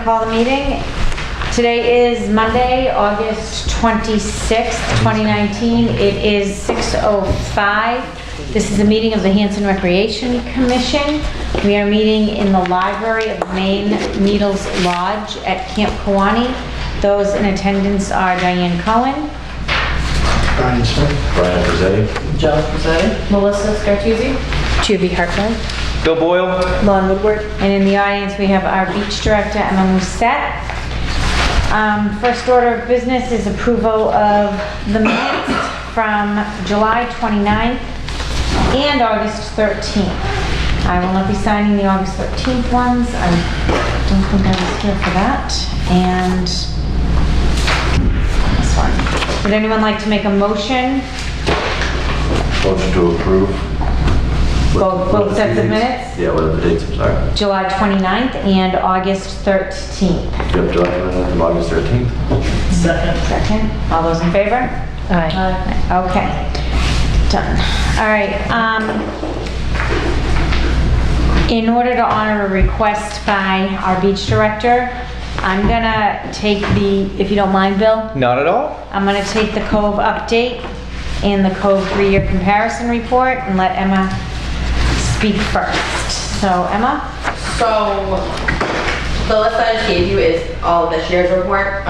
gonna call the meeting. Today is Monday, August 26th, 2019. It is 6:05. This is a meeting of the Hanson Recreation Commission. We are meeting in the library of Maine Needles Lodge at Camp Kiwanee. Those in attendance are Diane Cohen, Brian Smith, Brian Frazzetti, John Frazzetti, Melissa Scartuzzi, Judy Hartman, Bill Boyle, Lon Woodward. and in the audience we have our beach director, Emma Musette. First order of business is approval of the minutes from July 29th and August 13th. I will not be signing the August 13th ones. I don't think I was here for that. And this one. Would anyone like to make a motion? motion to approve. Both sets of minutes? Yeah, what are the dates, I'm sorry? July 29th and August 13th. Yep, July 29th and August 13th. Second. All those in favor? Aye. Okay. Done. All right. In order to honor a request by our beach director, I'm gonna take if you don't mind, Bill, Not at all. I'm gonna take the Cove update and the Cove 3-year comparison report and let Emma speak first. So Emma? So the list I just gave you is all of this year's report.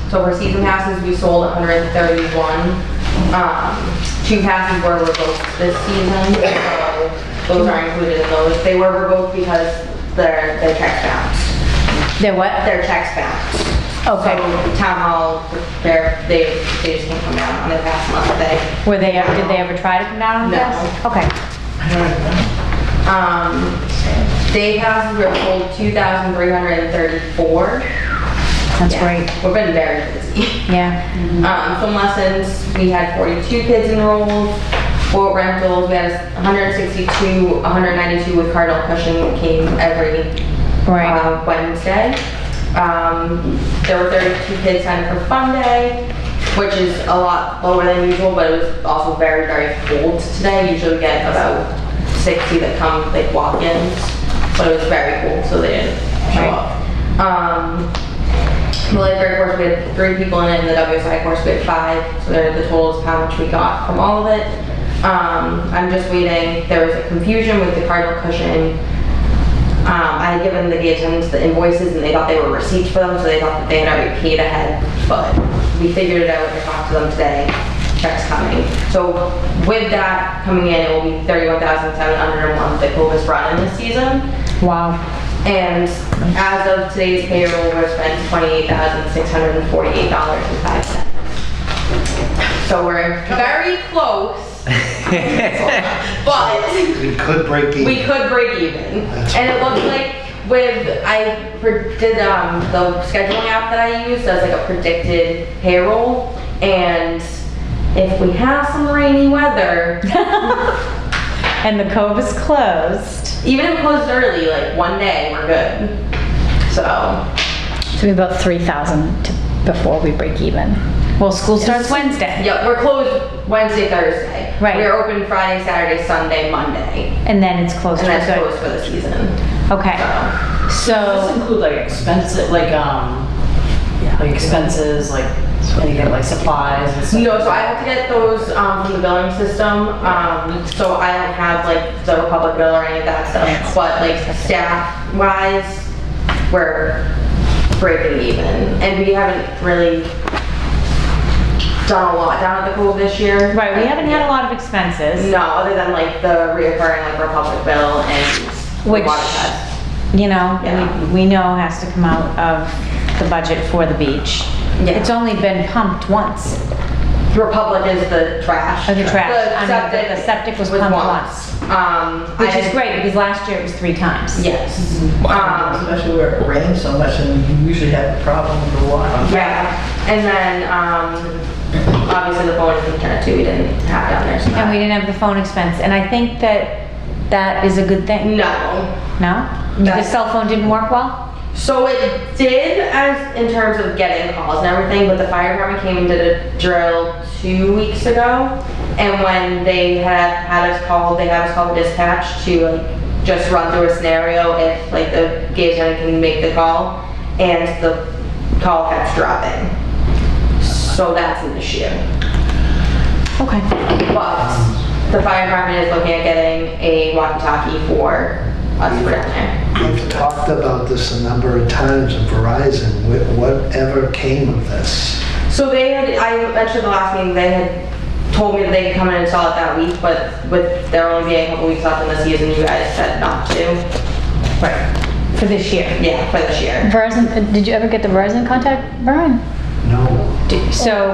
So for season passes, we sold 131. 2 passes were revoked this season, so those are included in those. They were revoked because their checks bounced. They're what? Their checks bounced. Okay. So town hall, they just can't come down on their past month. Did they ever try to come down on No. this? Okay. Day passes were sold 2,334. That's Yeah. great. We've been very busy. Yeah. Swim lessons, we had 42 kids enrolled. Boat rentals, we had 162, 192 with Cardinal Cushion came every Wednesday. There were 32 kids signed up for Fun Day, which is a lot lower than usual, but it was also very, very cold today. Usually we get about 60 that come, like walk-ins, but it was very cold, so they didn't show up. The lifeguard course, we had 3 people in it, and the WSI course, we had 5, so they're the totals of how much we got from all of it. I'm just waiting. There was a confusion with the Cardinal Cushion. I had given the attendants the invoices, and they thought they were receipts for them, so they thought that they had already paid ahead, but we figured it out. I talked to them today. Checks coming. So with that coming in, it will be $31,700 a month that Cove has brought in this season. Wow. And as of today's payroll, we've spent $28,648.05. So we're very close, but we could break even. we could break even. And it looks like I did the scheduling app that I use does like a predicted payroll, and if we have some rainy weather And the Cove is closed. even if it closed early, like one day, we're good. So So we have about 3,000 before we break even. Well, school starts Wednesday. yeah, we're closed Wednesday, Thursday. Right. We're open Friday, Saturday, Sunday, Monday, And then it's closed and for that's good. closed for the season. Okay. Does this So, include like expenses, like expenses, like anything like supplies and stuff? No, so I have to get those from the billing system. So I don't have like the Republic bill or any of that stuff. But like staff wise, we're breaking even, and we haven't really done a lot down at the Cove this year. right, we haven't had a lot of expenses, No, other than like the reoccurring like Republic bill and the Which- water test. you know, Yeah. we know has to come out of the budget for the beach. Yeah. It's only been pumped once. Republic is the trash. Oh, the trash. The I mean, septic, the septic was pumped once. Which is great, because last year it was 3 times. Yes. Especially where it rains so much and you usually have a problem with the water. Yeah, and then obviously the phone internet too, we didn't have down there. So And we didn't have the phone expense, and I think that is a good thing. No. No? The That's- cell phone didn't work well? So it did as in terms of getting calls and everything, but the fire department came and did a drill 2 weeks ago. And when they had us call dispatch to like just run through a scenario if like the gate attendant can make the call. and the call kept dropping. So that's an issue. Okay. But the fire department is looking at getting a walkie-talkie for us for down there. We've talked about this a number of times in Verizon. Whatever came of this? So they had, I mentioned the last meeting, they had told me that they could come in and install it that week, but with there only being a couple weeks left in the season, you guys said not to. Right. For this year. Yeah, for this year. Verizon, did you ever get the Verizon contact, Brian? No. So,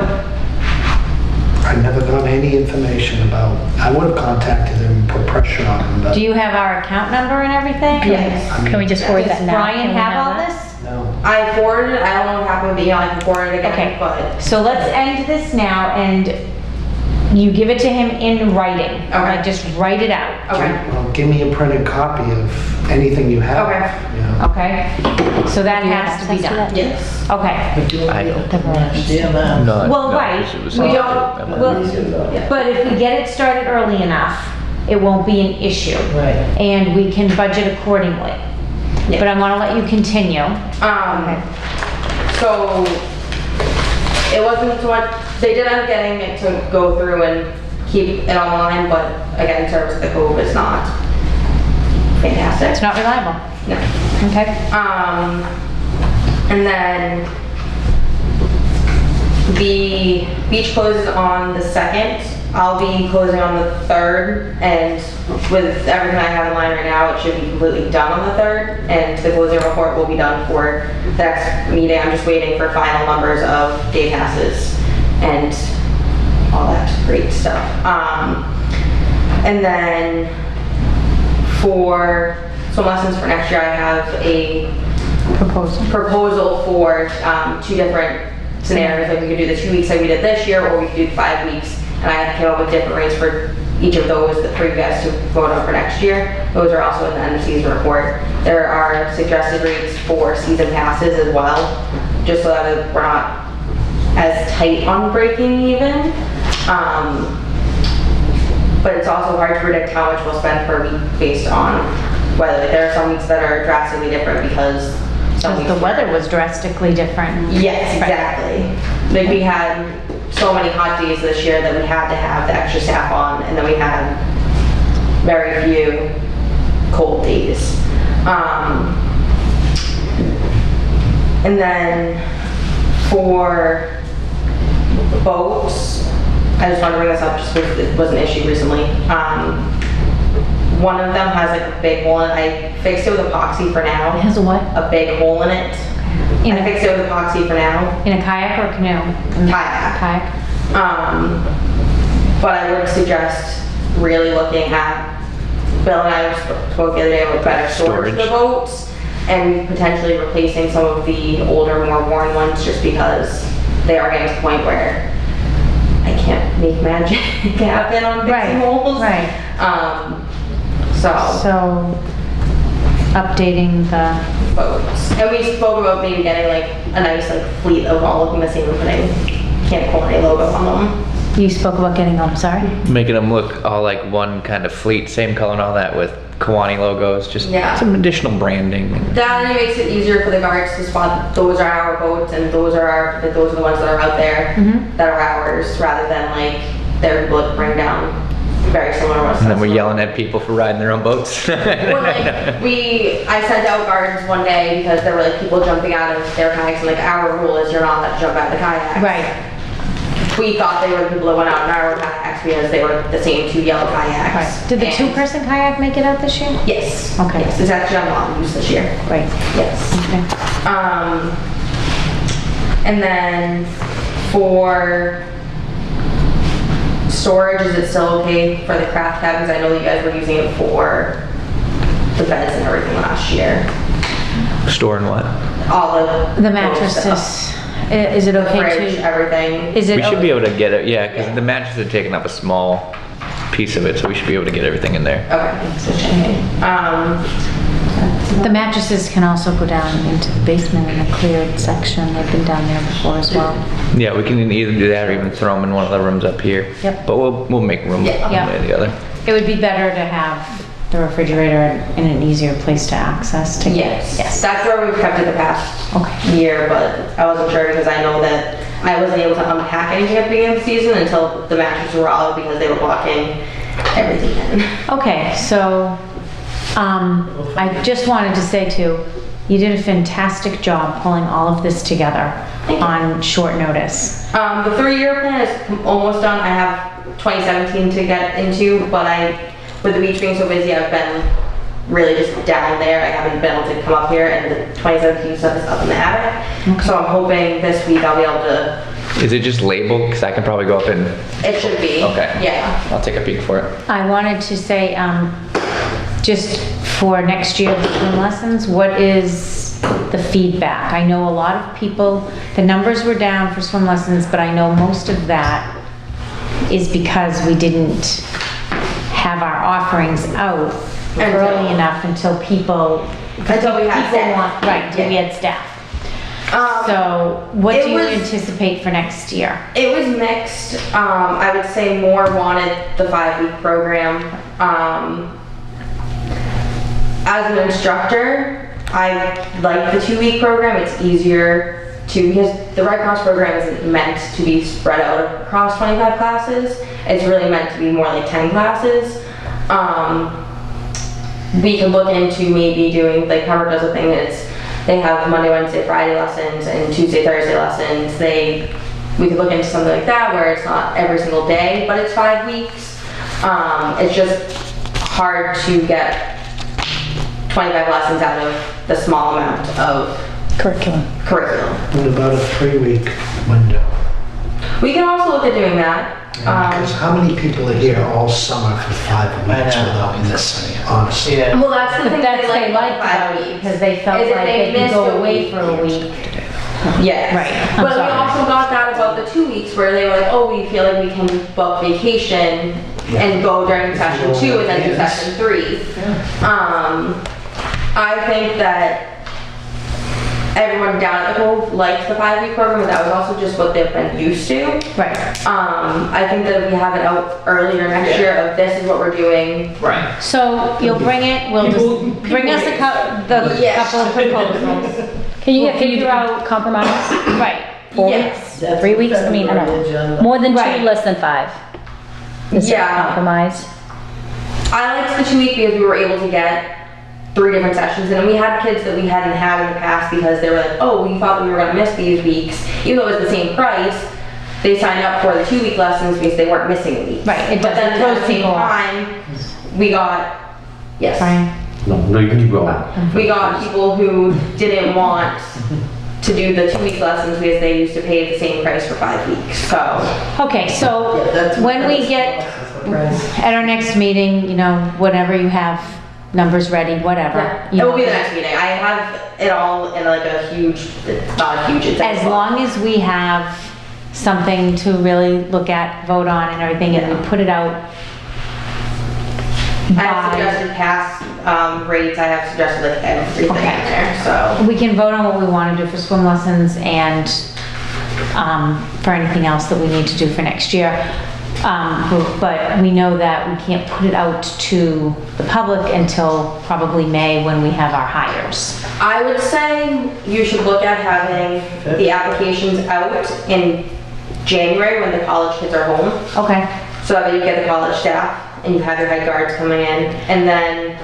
I never got any information about, I would have contacted them and put pressure on them, but do you have our account number and everything? Yes. Can we just forward Does that now? Brian Can we have all that? this? no. I forwarded it, I don't know what happened with the email, I can forward it again, Okay. but. So let's end this now and you give it to him in writing. Okay. Like, just write it out. Okay. Well, give me a printed copy of anything you have. Okay. You know. Okay? So that Do you have has to be access to done. that? Yes. Okay. But you I don't don't. understand that. No. Well, no, right. it was We something don't- that well- might- But if we get it started early enough, it won't be an issue. Right. And we can budget accordingly. Yeah. But I want to let you continue. So it wasn't so much, they did end up getting it to go through and keep it online, but again, in terms of the code, it's not fantastic. It's not reliable. No. Okay? And then the beach closes on the 2nd. I'll be closing on the 3rd, and with everything I have in line right now, it should be completely done on the 3rd, and the closing report will be done for the next meeting. I'm just waiting for final numbers of day passes and all that great stuff. And then for some lessons for next year, I have a proposal for 2 different scenarios. Like we could do the 2 weeks like we did this year, or we could do 5 weeks. And I came up with different rates for each of those for you guys to vote on for next year. Those are also in the end of season report. There are suggested rates for season passes as well, just so that we're not as tight on breaking even. But it's also hard to predict how much we'll spend per week based on weather. There are some weeks that are drastically different because some weeks The weather was drastically different. Yes, exactly. Like we had so many hot days this year that we had to have the extra staff on, and then we had very few cold days. And then for boats, I just want to bring this up just because it was an issue recently. One of them has like a big hole in it. I fixed it with epoxy for It now. has a what? A big hole in it. In I a, fixed it with epoxy for now. in a kayak or a canoe? Kayak. Kayak. But I would suggest really looking at, Bill and I spoke the other day about better storage for the boats and potentially replacing some of the older, more worn ones just because they are getting to the point where I can't make magic happen on fixing holes. Right. So, updating the, Boats. And we spoke about maybe getting like a nice like fleet of all of them the same and putting Camp Kiwanee logo on them. you spoke about getting, I'm sorry? Making them look all like one kind of fleet, same color and all that with Kiwanee logos, just Yeah. some additional branding. That only makes it easier for the guards to spot those are our boats and those are the ones that are out there that are ours, rather than like they're able to bring down very similar ones. And then we're yelling at people for riding their own boats. Well, like, I sent out guards one day because there were like people jumping out of their kayaks, and like our rule is you're not allowed to jump out of the kayak. Right. We thought they were the people that went out in our kayaks because they were the same 2 yellow kayaks. Right. Did the And- 2-person kayak make it out this year? Yes. Okay. Yes, it's actually on lot use this year. Great. Yes. Okay. And then for storage, is it still okay for the craft cabins? I know you guys were using it for the beds and everything last year. Storing what? All The mattresses, is it the okay fridge, to, everything. is it? We should be o- able to get it, yeah, because the mattresses are taking up a small piece of it, so we should be able to get everything in there. Okay. So checking. The mattresses can also go down into the basement in a cleared section. They've been down there before as well. Yeah, we can either do that or even throw them in one of the rooms up here. Yep. But we'll make room Yeah. one way or the other. It would be better to have the refrigerator in an easier place to access to? Yes. Yes. That's where we've kept it the past Okay. year, but I wasn't sure because I know that I wasn't able to unpack anything at the beginning of the season until the mattresses were out because they were blocking everything in. Okay, so, I just wanted to say too, you did a fantastic job pulling all of this together Thank you. on short notice. The 3-year plan is almost done. I have 2017 to get into, but with the beach being so busy, I've been really just down there. I haven't been able to come up here, and the 2017 stuff is up in the attic. So I'm hoping this week I'll be able to, Is it just labeled? Because I can probably go up and, it should be. Okay. Yeah. I'll take a peek for it. I wanted to say, just for next year, the swim lessons, what is the feedback? I know a lot of people, the numbers were down for swim lessons, but I know most of that is because we didn't have our offerings out early enough until people. Until we had staff. Right, until we had staff. So what do you anticipate for next year? It was mixed. I would say more wanted the 5-week program. As an instructor, I like the 2-week program. It's easier because the Red Cross program isn't meant to be spread out across 25 classes. It's really meant to be more like 10 classes. We could look into maybe doing, like Harvard does a thing that's, they have Monday, Wednesday, Friday lessons and Tuesday, Thursday lessons. We could look into something like that where it's not every single day, but it's 5 weeks. It's just hard to get 25 lessons out of the small amount of Curriculum. What about a 3-week window? We can also look at doing that. Because how many people are here all summer for 5 weeks without missing, honestly? Yeah. Well, that's the But thing that's they what they like liked about about 5 it weeks. because they felt Is if like they they could missed go a away week. for a week. Yes. Right, I'm But we sorry. also got that about the 2 weeks where they were like, oh, we feel like we can book vacation and go during session 2 and then do Yes. session 3. I think that everyone down at the Cove liked the 5-week program, but that was also just what they've been used to. Right. I think that if we have it out earlier next year of this is what we're doing. Right. So you'll bring it, we'll just, bring us a Yes. couple of proposals. Can you We'll figure figure out- out compromise? Right. 4 Yes. weeks? 3 weeks? I mean, I don't know. More than 2, Right. less than 5. Is that Yeah. compromise? I liked the 2 week because we were able to get 3 different sessions, and we had kids that we hadn't had in the past because they were like, oh, we thought that we were gonna miss these weeks. Even though it was the same price, they signed up for the 2-week lessons because they weren't missing a week. Right, it But does- then it at throws the same people off. time, we got, yes. Brian? No, you can keep going. We got people who didn't want to do the 2-week lessons because they used to pay the same price for 5 weeks, so. Okay, so Yeah, that's- when we get, at our next meeting, you know, whenever you have numbers ready, whatever. you It will be know. the next meeting. I have it all in like a huge, it's not huge, it's As long as we have something to really look at, vote on and everything, and we put it out I have by, suggested past rates, I have suggested like everything in Okay. there, so. we can vote on what we want to do for swim lessons and for anything else that we need to do for next year. But we know that we can't put it out to the public until probably May when we have our hires. I would say you should look at having the applications out in January when the college kids are home, Okay, so that you get the college staff and you have your head guards coming in, and then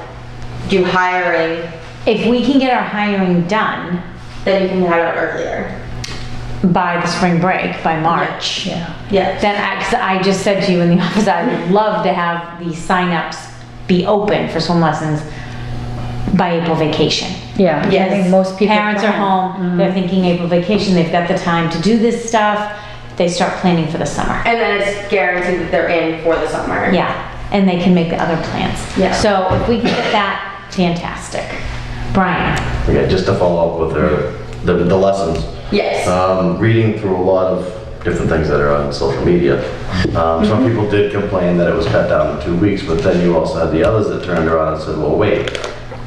do hiring, if we can get our hiring done then you can have it out earlier. by the spring break, by March. Yeah. Yes. Then, 'cause I just said to you in the office, I would love to have these signups be open for swim lessons by April vacation. Yeah. I Yes. think most people. Parents are plan. home, they're thinking April vacation, they've got the time to do this stuff, they start planning for the summer. And then it's guaranteed that they're in for the summer. Yeah, and they can make the other plans. Yeah. So if we can get that, fantastic. Brian? Okay, just to follow up with the lessons. Yes. Reading through a lot of different things that are on social media. Some people did complain that it was cut down to 2 weeks, but then you also had the others that turned around and said, well, wait,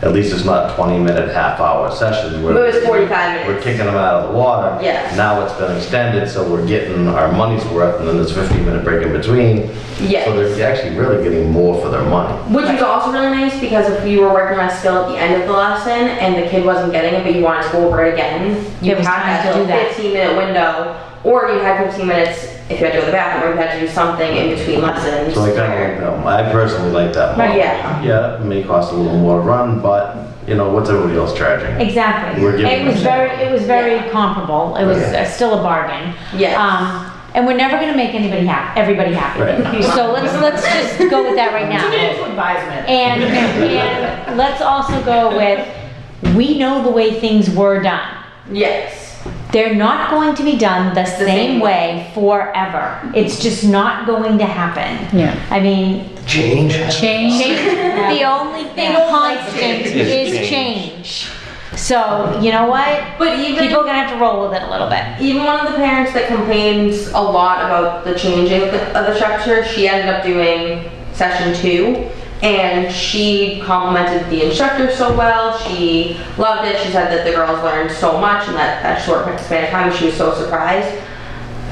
at least it's not 20-minute, half-hour sessions. It was 45 minutes. We're kicking them out of the water. Yeah. Now it's been extended, so we're getting our money's worth, and then there's a 15-minute break in between. Yes. So they're actually really getting more for their money. Which was also really nice because if you were working on a skill at the end of the lesson and the kid wasn't getting it, but you wanted to go over it again, you There was had time that to do that. 15-minute window, or you had 15 minutes if you had to go to the bathroom, or you had to do something in between lessons. So I kind of like that. I personally like that model. Yeah. Yeah, it may cost a little more to run, but, you know, what's everybody else charging? Exactly. We're giving It was them very Yeah. comparable. It was Yeah. still a bargain. Yes. And we're never gonna make everybody happy. Right. So let's just go with that right now. advisement. And let's also go with, we know the way things were done. Yes. They're not going to be done the same way forever. It's just not going to happen. Yeah. I mean, Change. the only thing constant is change. So, you know what? But even People are gonna have to roll with it a little bit. even one of the parents that complains a lot about the changing of the structure, she ended up doing session 2. And she complimented the instructor so well. She loved it. She said that the girls learned so much in that short span of time. She was so surprised.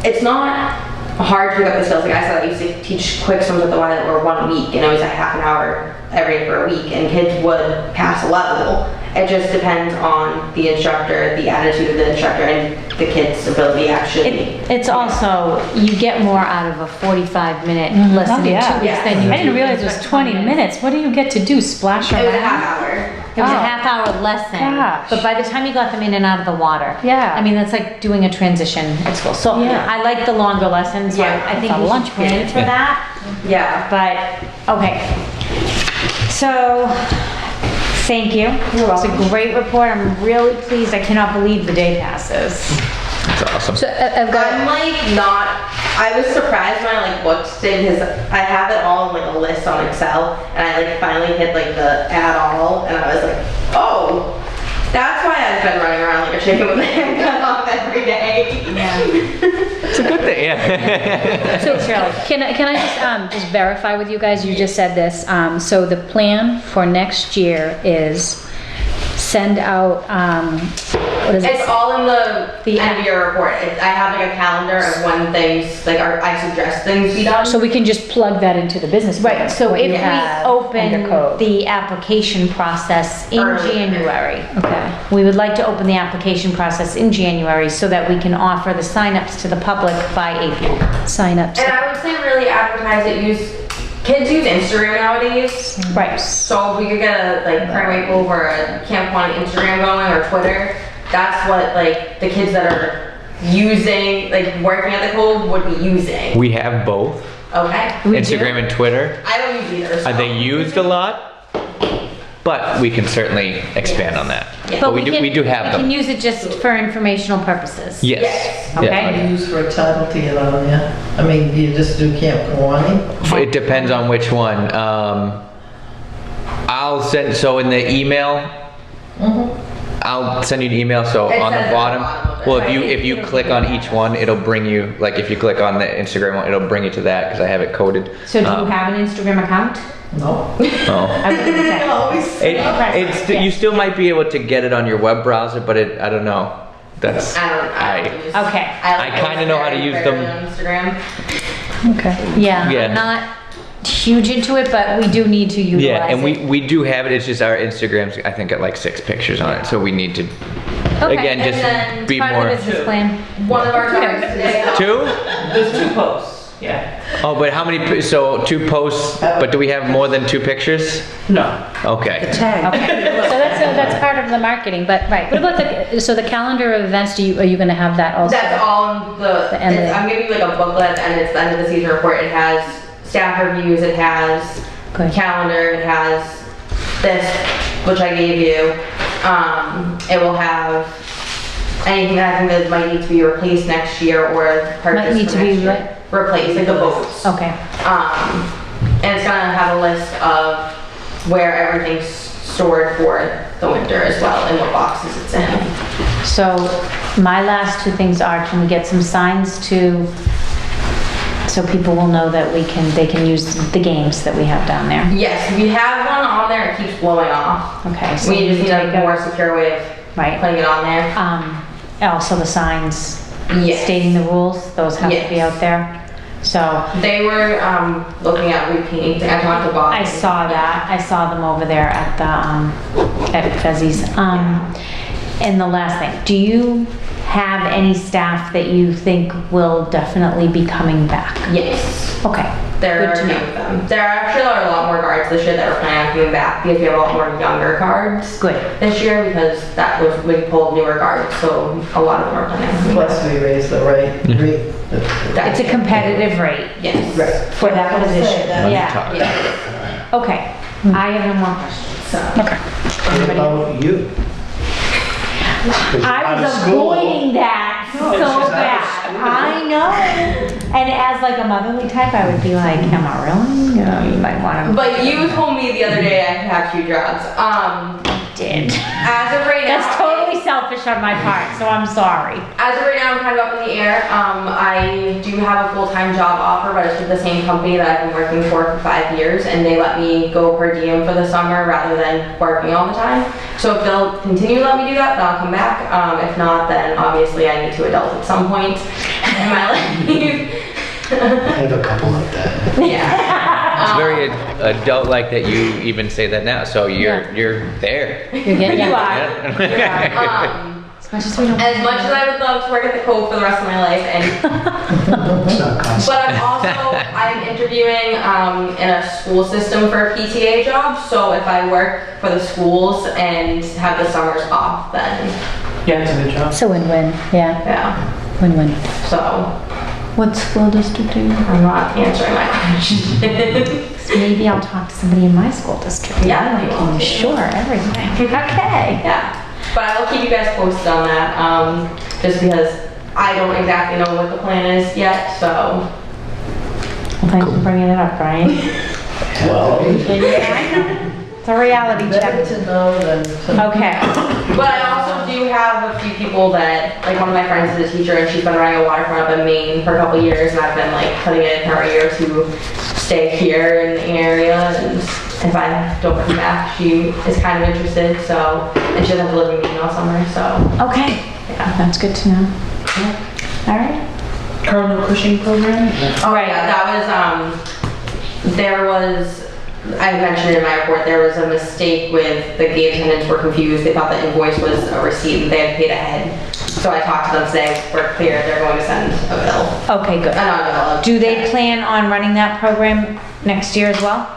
It's not hard to pick up the skills. Like I said, I used to teach quick swims at the Y that were 1 week, and it was a half an hour every day for a week, and kids would pass a level. It just depends on the instructor, the attitude of the instructor, and the kid's ability actually. It's also, you get more out of a 45-minute lesson in 2 weeks than you do. I didn't realize it was 20 minutes. What do you get to do, splash It was a around? half hour. It was a Oh. half-hour lesson, Gosh. but by the time you got them in and out of the water, Yeah. I mean, that's like doing a transition at school. So Yeah. I like the longer lessons. Yeah. I think It's a we lunch should plan period. for that. Yeah. But, okay. So, thank you. It's a great report. I'm really pleased. I cannot believe the day passes. That's awesome. So I've got, I'm like not, I was surprised when I like looked today because I have it all in like a list on Excel and I like finally hit like the add all and I was like, oh, that's why I've been running around like a chicken with my hair cut off every day. It's a good thing, yeah. so can I just verify with you guys? You just said this. So the plan for next year is send out, what is It's it? all in the end of your report. I have like a calendar of when things, like I suggest things be done. So we can just plug that into the business plan. Right, so what if you we have open under code. the application process in Early. January, Okay. we would like to open the application process in January so that we can offer the signups to the public by April. Sign-ups. And I would say really advertise it. Kids use Instagram nowadays. Right. So if we could get a like Cranway Cove or a Camp Kiwanee Instagram going or Twitter, that's what like the kids that are using, like working at the Cove would be using. We have both, Okay. Instagram and Twitter. I don't use either. So. Are they used a lot? But we can certainly expand on that. Yeah. But we do have We can them. use it just for informational purposes. Yes. Yes. What Okay. do you use for a title to get on there? I mean, do you just do Camp Kiwanee? It depends on which one. I'll send, so in the email, I'll send you an email, so It on says the at the bottom, bottom of it, well, right? if you click on each one, it'll bring you, like if you click on the Instagram one, it'll bring you to that, because I have it coded. So do you have an Instagram account? No. Oh. I was gonna say. Always. You still might be able to get it on your web browser, but I don't know. That's, I don't use. Okay. I kinda know how to use them. On Instagram. Okay. Yeah, Yeah. I'm not huge into it, but we do need to utilize yeah, and it. we do have it, it's just our Instagram's, I think, got like 6 pictures on it, so we need to, Okay, again, and just then be Part of more. the business plan. One of our targets today. 2? There's 2 posts, yeah. Oh, but how many, so 2 posts, but do we have more than 2 pictures? No. Okay. Tag. Okay. So that's part of the marketing, but Right. what about so the calendar of events, are you gonna have that also? That's all in the end of it. I'm giving you like a booklet at the end. It's the end of the season report. It has staff reviews. It has Good. calendar. It has this, which I gave you. It will have anything that I think that might need to be replaced next year or purchased Might need for to be next year. Replaced, like the boats. Okay. And it's gonna have a list of where everything's stored for the winter as well and what boxes it's in. So my last 2 things are, can we get some signs to So people will know that they can use the games that we have down there. Yes, we have one on there, it keeps blowing off. Okay, so We just need take a more secure way of Right. putting it on there. Also the signs Yes. stating the rules, those have to be Yes. out there. So They were looking at repainting. I talked to Bob. I saw that. I saw them over there at the, at Fezzi's. And the last thing, do you have any staff that you think will definitely be coming back? Yes. Okay. There Good are to a few know. of them. There actually are a lot more guards this year that are planning on coming back because we have a lot more younger guards Good. this year because that was, we pulled newer guards, so a lot of them are planning on coming back. Plus we raised the rate. It's a competitive rate Yes. Right. for that position. Let me Yeah. talk. Yeah. Okay. I have no more questions. So. What about you? 'Cause you're out I of was school. avoiding that so she's out of bad. school. I know. And as like a motherly type, I would be like, Emma, really? You know, you might want to. But you told me the other day I could have 2 jobs. Did. As of right now. That's totally selfish on my part, so I'm sorry. As of right now, I'm kind of up in the air. I do have a full-time job offer, but it's with the same company that I've been working for 5 years, and they let me go per diem for the summer rather than working all the time. So if they'll continue to let me do that, then I'll come back. If not, then obviously I need to adult at some point in my life. I have a couple of that. Yeah. It's very adult-like that you even say that now, so you're there. You're getting You it. are. Yeah. As much as we don't. As much as I would love to work at the Cove for the rest of my life, and It's not constant. but I'm interviewing in a school system for a PTA job. So if I work for the schools and have the summers off, then Yeah, it's a good job. It's a win-win, yeah, yeah. win-win. So What school district are you? I'm not answering my question. Maybe I'll talk to somebody in my school district. Yeah, I you can want to. sure everything. Okay. Yeah, but I will keep you guys posted on that. Just because I don't exactly know what the plan is yet. So Well, thanks for bringing it up, Brian. Well, It's a reality Better check. to know than to. Okay. But I also do have a few people that, like one of my friends is a teacher and she's been running a waterfront up in Maine for a couple years and I've been like putting it in her ear to stay here in the area and if I don't come back, she is kind of interested, so, and she doesn't have to live in Maine all summer, so. Okay. Yeah. That's good to know. All right. Cardinal Cushing program? Oh, yeah, that was, there was, I mentioned in my report, there was a mistake with the gate attendants were confused. They thought the invoice was a receipt and they had paid ahead. So I talked to them today, we're clear, they're going to send a bill. Okay, good. Not a bill. Do they plan on running that program next year as well?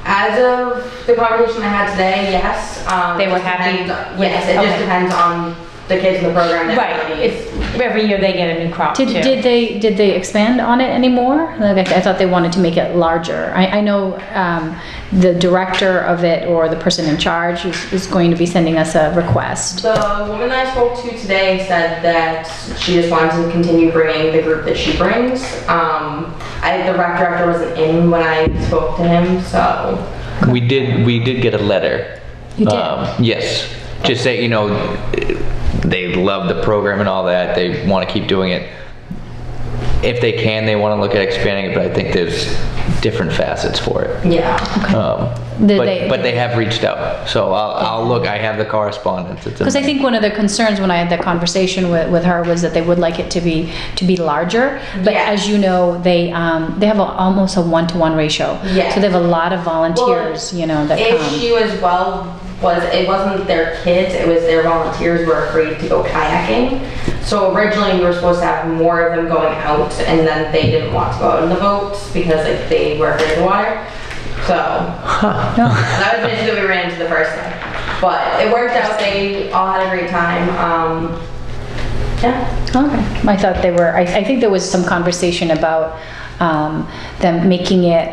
As of the conversation I had today, yes. They were It just happy? depends- Yes, it Okay. just depends on the kids in the program. that Right. everybody is- Every year they get a new crop too. Did they expand on it anymore? Like I thought they wanted to make it larger. I know the director of it or the person in charge is going to be sending us a request. The woman that I spoke to today said that she just wanted to continue bringing the group that she brings. The rec director wasn't in when I spoke to him, so. We did get a letter. You did? Yes, just say, you know, they love the program and all that, they want to keep doing it. If they can, they want to look at expanding it, but I think there's different facets for it. Yeah. But they have reached out, so I'll look, I have the correspondence. It's in Because I think one of the concerns when I had that conversation with her was that they would like it to be larger. But Yeah. as you know, they have almost a 1-to-1 ratio. Yeah. So they have a lot of volunteers, you know, that If come. she was it wasn't their kids, it was their volunteers who were afraid to go kayaking. So originally we were supposed to have more of them going out and then they didn't want to go out in the boats because like, they were afraid of the water. So that was an issue that we ran into the first time. But it worked out, they all had a great time. Yeah. Okay. I thought they were, I think there was some conversation about them making it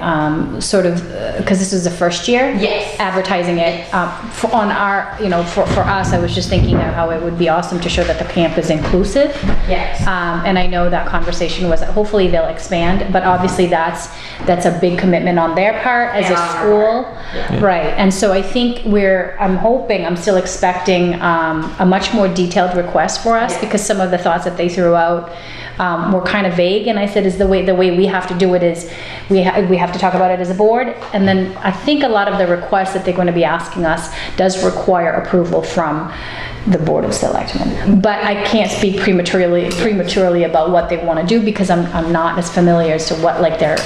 sort of, because this is the first year? Yes. Advertising it on our, you know, for us, I was just thinking of how it would be awesome to show that the camp is inclusive. Yes. And I know that conversation was, hopefully they'll expand, but obviously that's a big commitment on their part as And a on our school. part. Yeah. Right, and so I think I'm still expecting a much more detailed request for us Yeah. because some of the thoughts that they threw out were kind of vague, and I said, is the way we have to do it is, we have to talk about it as a board, and then I think a lot of the requests that they're going to be asking us does require approval from the Board of Selectmen. But I can't speak prematurely about what they want to do, because I'm not as familiar as to what like their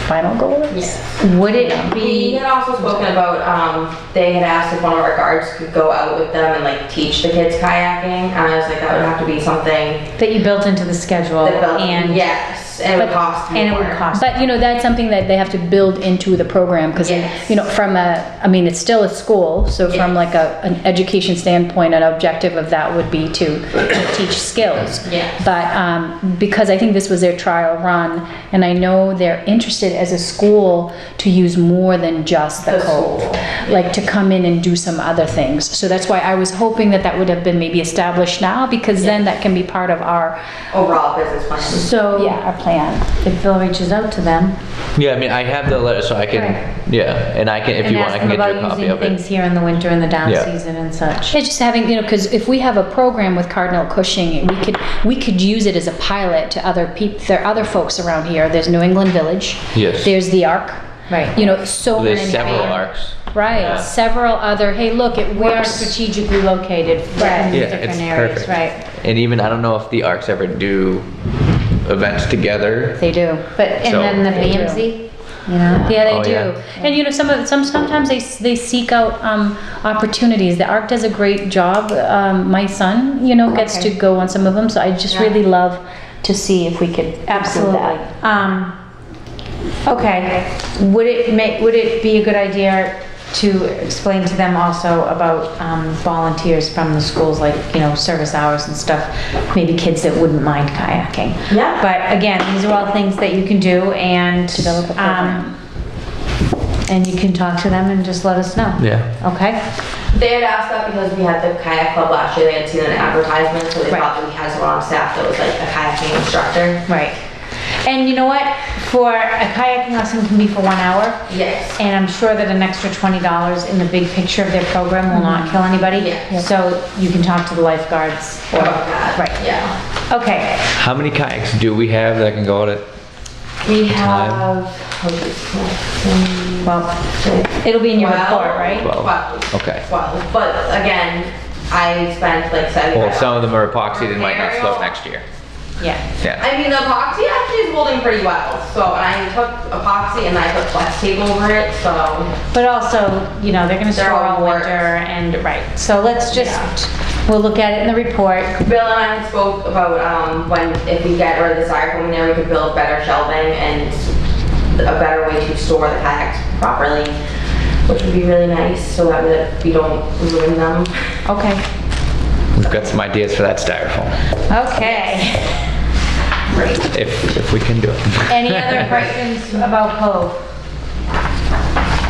final goal is. Would it We be, had also spoken about, they had asked if one of our guards could go out with them and like teach the kids kayaking, and I was like, that would have to be something that you built into the schedule? that built, And yes, and it would cost more. And it would cost. But, you know, that's something that they have to build into the program, because, Yes. you know, from I mean, it's still a school, so from Yes. like an education standpoint, an objective of that would be to teach skills. Yes. But because I think this was their trial run, and I know they're interested as a school to use more than just the The cove, school. like to come in and do some other things. So that's why I was hoping that that would have been maybe established now, because then that can be part of our, Overall business plan. So, yeah, our plan. if Bill reaches out to them Yeah, I mean, I have the letter, so I can, Right. yeah, and I can, if and you want, ask I them can get you a about copy using of it. things here in the winter and the down Yeah. season and such. Yeah, just having, you know, because if we have a program with Cardinal Cushing, we could use it as a pilot to other people. There are other folks around here. There's New England Village. Yes. There's the Arc. Right. You know, so There's many. several arcs. Right. Yeah. Several other. Hey, look, it We are works. strategically located Right. in Yeah, different it's areas, perfect. right? And even, I don't know if the arcs ever do events together. They do. But, and So- then the They do. BMZ, you know? Yeah, they Oh, do. yeah. And you know, sometimes they seek out opportunities. The Arc does a great job. My son, you know, gets Okay. to go on some of them. So I just Yeah. really love to see if we could include Absolutely. that. Okay, would it be a good idea to explain to them also about volunteers from the schools, like, you know, service hours and stuff, maybe kids that wouldn't mind kayaking? Yeah. But again, these are all things that you can do, and Develop a program. and you can talk to them and just let us know. Yeah. Okay? They had asked that because we had the kayak club last year, they had seen an advertisement, so they Right. thought that we had someone on staff that was like a kayaking instructor. Right. And you know what? For a kayaking lesson can be for 1 hour. Yes. And I'm sure that an extra $20 in the big picture of their program will not kill anybody. Yeah. So you can talk to the lifeguards. or- About that. Right. Yeah. Okay. How many kayaks do we have that can go out at? We Time. have, Well, it'll be in your report, right? 12. Okay. 12. But again, I spent like 75. Well, some of them are epoxied and might not float next year. Yeah. Yeah. I mean, the epoxy actually is holding pretty well. So, and I took epoxy and I put flex tape over it, so. But also, you know, they're gonna They're store all all warped. winter and, right. So let's just, we'll look at it in the report. Bill and I spoke about if we get rid of the styrofoam in there, we could build better shelving and a better way to store the kayaks properly, which would be really nice so that we don't ruin them. Okay. We've got some ideas for that styrofoam, Okay. Great. if we can do it. Any other questions about Cove?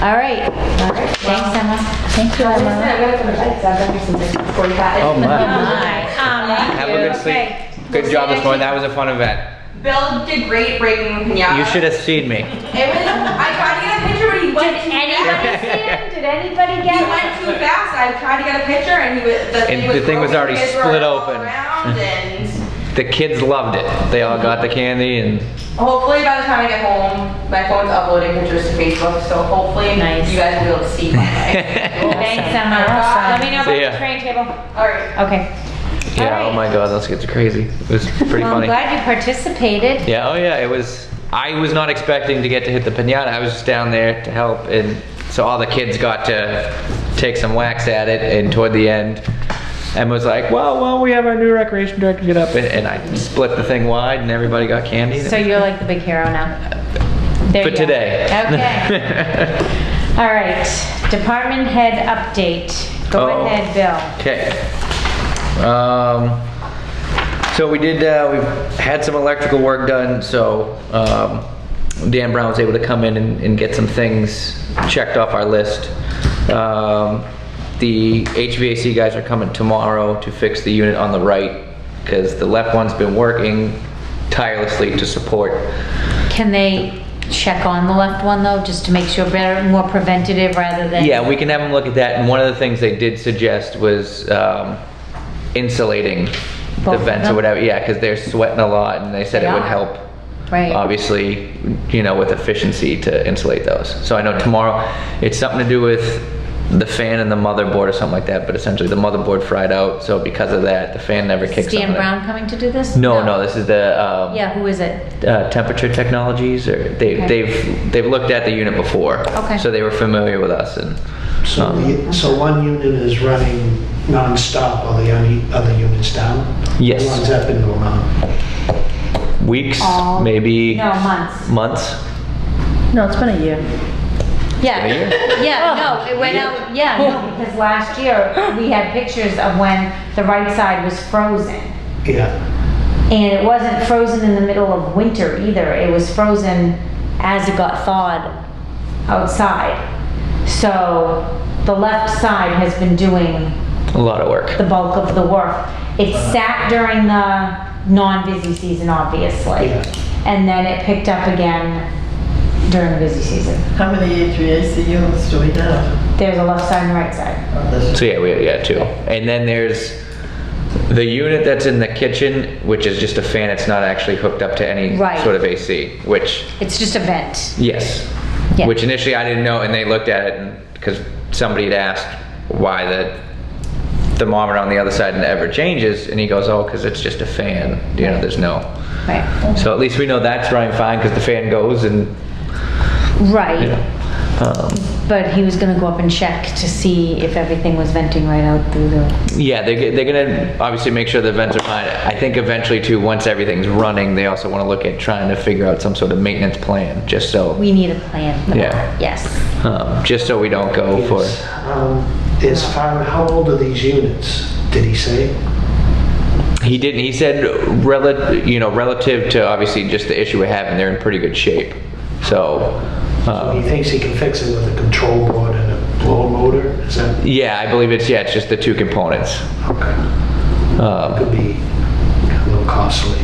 All right. Thanks, Emma. Thank you, I'm Emma. gonna finish it, 'cause I've been here since 6:45. Oh, my. Have Have a good sleep. Good job this morning. That was a fun event. Bill did great breaking the pinata. You should have seen me. It was, I tried to get a picture, but he went too fast. Did anybody get He went too fast. I tried to get a picture and he was, And the thing was broken, already kids were split all open. around, and The kids loved it. They all got the candy and hopefully by the time I get home, my phone's uploading pictures to Facebook, so hopefully Nice. you guys will be able to see my Thanks, Emma. Awesome. Let me know See about ya. the train table. Alright. Okay. yeah, All oh right. my god, those kids are crazy. It was pretty Well, I'm funny. glad you participated. Yeah, oh yeah, it was, I was not expecting to get to hit the pinata. I was just down there to help, and so all the kids got to take some wax at it, and toward the end, Emma was like, well, we have our new recreation director get up, and I split the thing wide, and everybody got candy. So you're like the big hero now. There For you go. today. Okay. All right. Department head update. Go Oh. ahead, Bill. Okay. So we did, we've had some electrical work done, so Dan Brown was able to come in and get some things checked off our list. The HVAC guys are coming tomorrow to fix the unit on the right, because the left one's been working tirelessly to support. Can they check on the left one though, just to make sure better, more preventative rather than? Yeah, we can have them look at that, and one of the things they did suggest was insulating Both the of vents or them? whatever, yeah, because they're sweating a lot, and they said They it would are. help Right. obviously, with efficiency to insulate those. So I know tomorrow, it's something to do with the fan and the motherboard or something like that, but essentially the motherboard fried out, so because of that, the fan never kicks on. Stan Brown coming to do this? No, this is the Yeah, who is it? Temperature Technologies, or they've looked at the unit before. Okay. So they were familiar with us, and So one unit is running non-stop while the other unit's down? Yes. How long's that been going on? weeks, maybe No, months. months. No, it's been a year. Yeah, Been a year? yeah, no, it went out, yeah, no, because last year, we had pictures of when the right side was frozen. Yeah. And it wasn't frozen in the middle of winter either, it was frozen as it got thawed outside. So, the left side has been doing A lot of work. the bulk of the work. It sat during the non-busy season, obviously. Yeah. And then it picked up again during the busy season. How many HVAC units do we have? There's a left side and a right side. Oh, this- So yeah, we got two. And then there's the unit that's in the kitchen, which is just a fan. It's not actually hooked up to any Right. sort of AC, which, It's just a vent. yes. Yeah. Which initially I didn't know, and they looked at it, and because somebody had asked why the thermometer on the other side never changes, and he goes, oh, because it's just a fan. There's no. Right. So at least we know that's running fine, because the fan goes, and Right. um, But he was gonna go up and check to see if everything was venting right out through the, yeah, they're gonna obviously make sure the vents are fine. I think eventually too, once everything's running, they also want to look at trying to figure out some sort of maintenance plan, just so, we need a plan for Yeah. that, yes. just so we don't go for. How old are these units, did he say? He didn't. He said, relative to obviously just the issue we're having, they're in pretty good shape. So, He thinks he can fix it with a control board and a blower motor? Is that, yeah, I believe it's just the two components. okay. Could be a little costly.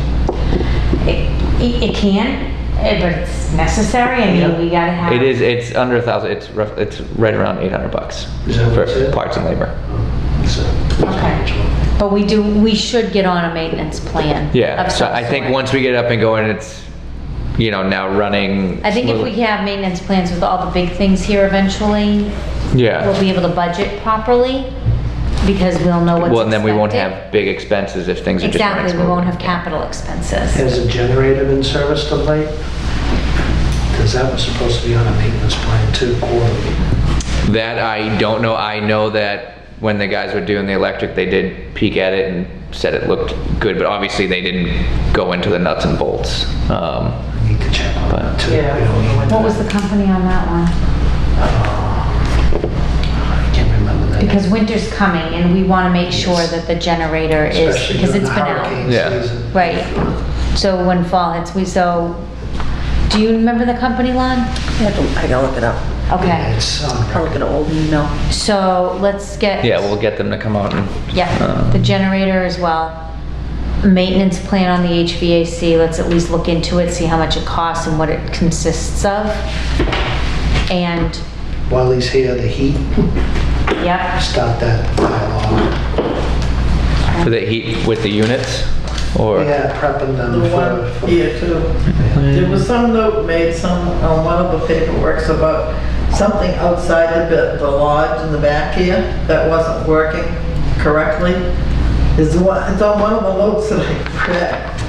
It can, but it's necessary, I mean, we gotta have. It is. It's under 1,000. It's right around $800 Is that what for it said? parts and labor. So, Okay. But we should get on a maintenance plan. Yeah. of So some I think sort. once we get up and going, it's now running. I think if we smoothly. have maintenance plans with all the big things here eventually, Yeah. we'll be able to budget properly, because we'll know what's Well, and then we won't expected. have big expenses if things are just running Exactly, we won't smoothly. have capital expenses. Has a generator been serviced of late? Because that was supposed to be on a maintenance plan too, quarterly. That I don't know. I know that when the guys were doing the electric, they did peek at it and said it looked good, but obviously they didn't go into the nuts and bolts. We need to check on that too. Yeah. We don't need to- What was the company on that one? I can't remember that. Because winter's coming and we want to make sure that the generator is, Especially because during it's the been out. hurricane Yeah. season. Right, so when fall hits, do you remember the company, Lon? I gotta look it up. Okay, It's I'll look at an old email. so let's get. Yeah, we'll get them to come out and. Yeah, the generator as well. Maintenance plan on the HVAC, let's at least look into it, see how much it costs and what it consists of. And, while he's here, the heat, yeah, start that dialogue. For the heat with the units, or? Yeah, prepping them The one for, here too. There was some note made on one of the paperworks about something outside the lodge in the back here that wasn't working correctly. It's on one of the notes that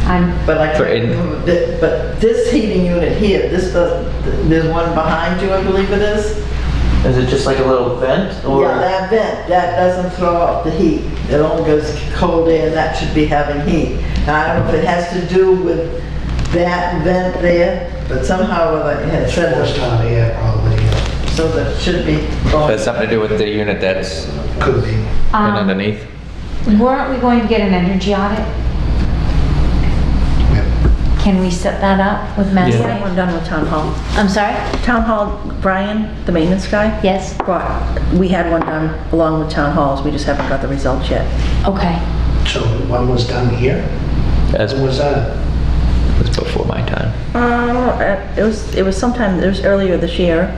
I read, but I For can't in- remember. But this heating unit here, there's one behind you, I believe it is. Is it just like a little vent or? Yeah, that vent, that doesn't throw out the heat. It only goes cold air, and that should be having heat. Now, I don't know if it has to do with that vent there, but somehow it had said forced that, hot air probably, so that should be going. Has something to do with the unit that's could be. in underneath? weren't we going to get an energy audit? Can we set that up with Mass? We have one done with Town Hall. I'm sorry? Town Hall, Brian, the maintenance guy, Yes, we had one done along with Town Halls, we just haven't got the results yet. okay. So one was done here? As When was that? was before my time. It was sometime, it was earlier this year.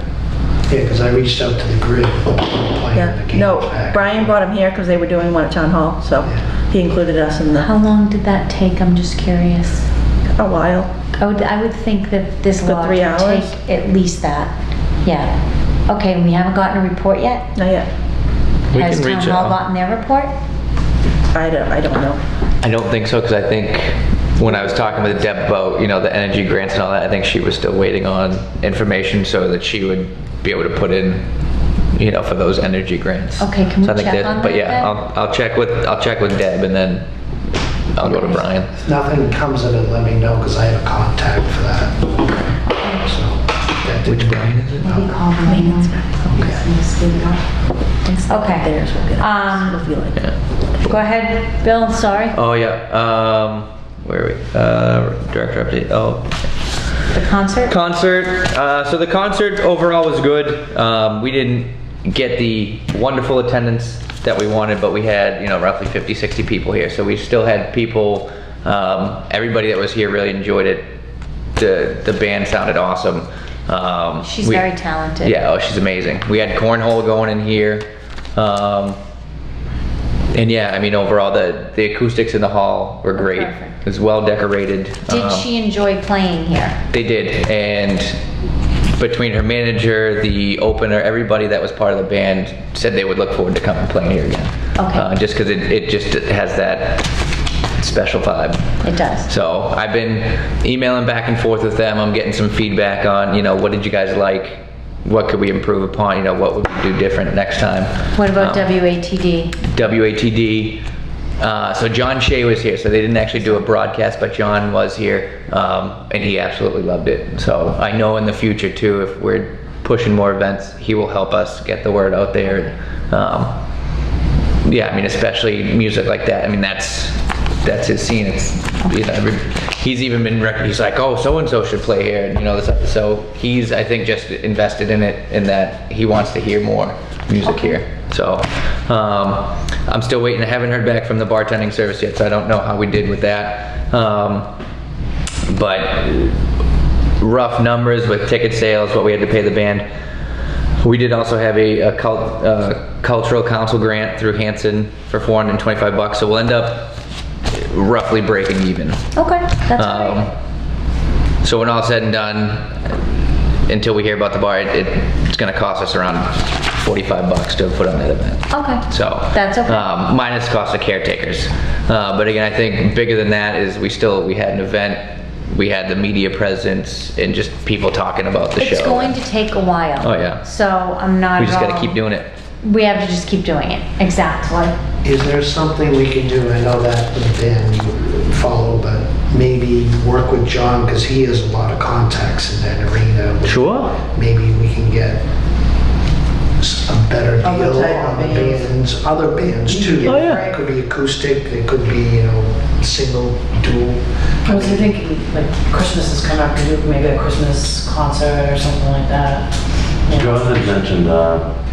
Yeah, because I reached out to the grid. plan Yeah, that came no, back. Brian brought him here because they were doing one at Town Hall, so Yeah. he included us in the, How long did that take? I'm just curious. A while. I would think that this The lot 3 would hours? take at least that. Yeah. Okay, and we haven't gotten a report yet? Not yet. We Has can Town reach Hall out. gotten their report? I don't know. I don't think so, because I think when I was talking with Deb about, you know, the energy grants and all that, I think she was still waiting on information so that she would be able to put in, you know, for those energy grants. Okay, can we So I think check on But that yeah, then? I'll check with Deb, and then I'll go to Brian. If nothing comes of it, let me know, because I have a contact for that. So, that didn't- Which Brian is it? Maybe call the maintenance guy. Okay. Theirs will get Um, it'll be like Yeah. Go ahead, Bill, sorry. Oh, yeah, where are we? Director update, oh. The concert? Concert, so the concert overall was good. We didn't get the wonderful attendance that we wanted, but we had, you know, roughly 50, 60 people here. So we still had people, everybody that was here really enjoyed it. The band sounded awesome. She's very talented. Yeah, oh, she's amazing. We had cornhole going in here. And yeah, I mean, overall, the acoustics in the hall were great. Perfect. It was well decorated. Did she enjoy playing here? They did, and between her manager, the opener, everybody that was part of the band said they would look forward to coming playing here again. Okay. Just because it just has that special vibe. It does. So I've been emailing back and forth with them. I'm getting some feedback on, you know, what did you guys like? What could we improve upon? You know, what would we do different next time? What about WATD? WATD. So John Shea was here, so they didn't actually do a broadcast, but John was here, and he absolutely loved it. So I know in the future too, if we're pushing more events, he will help us get the word out there. Yeah, I mean, especially music like that. I mean, that's his scene. It's, you know, he's even been he's like, oh, so and so should play here, and you know, this. So he's, I think, just invested in it, in that he wants to hear more music here. So I'm still waiting. I haven't heard back from the bartending service yet, so I don't know how we did with that. But rough numbers with ticket sales, what we had to pay the band. We did also have a cultural council grant through Hanson for $425, so we'll end up roughly breaking even. Okay, that's great. So when all said and done, until we hear about the bar, it's going to cost us around $45 to put on that event. Okay. So That's okay. Minus cost of caretakers. But again, I think bigger than that is we had an event. We had the media presence and just people talking about the show. It's going to take a while. Oh, yeah. So I'm not. We just got to keep doing it. We have to just keep doing it. Exactly. Is there something we can do? I know that the band you follow, but maybe work with John, because he has a lot of contacts in that arena. Sure. Maybe we can get a better Other deal type of on the bands. bands, other bands too. Oh, yeah. It could be acoustic, it could be, you know, single, dual. I was thinking, like, Christmas is coming up, maybe a Christmas concert or something like that. Yeah. John had mentioned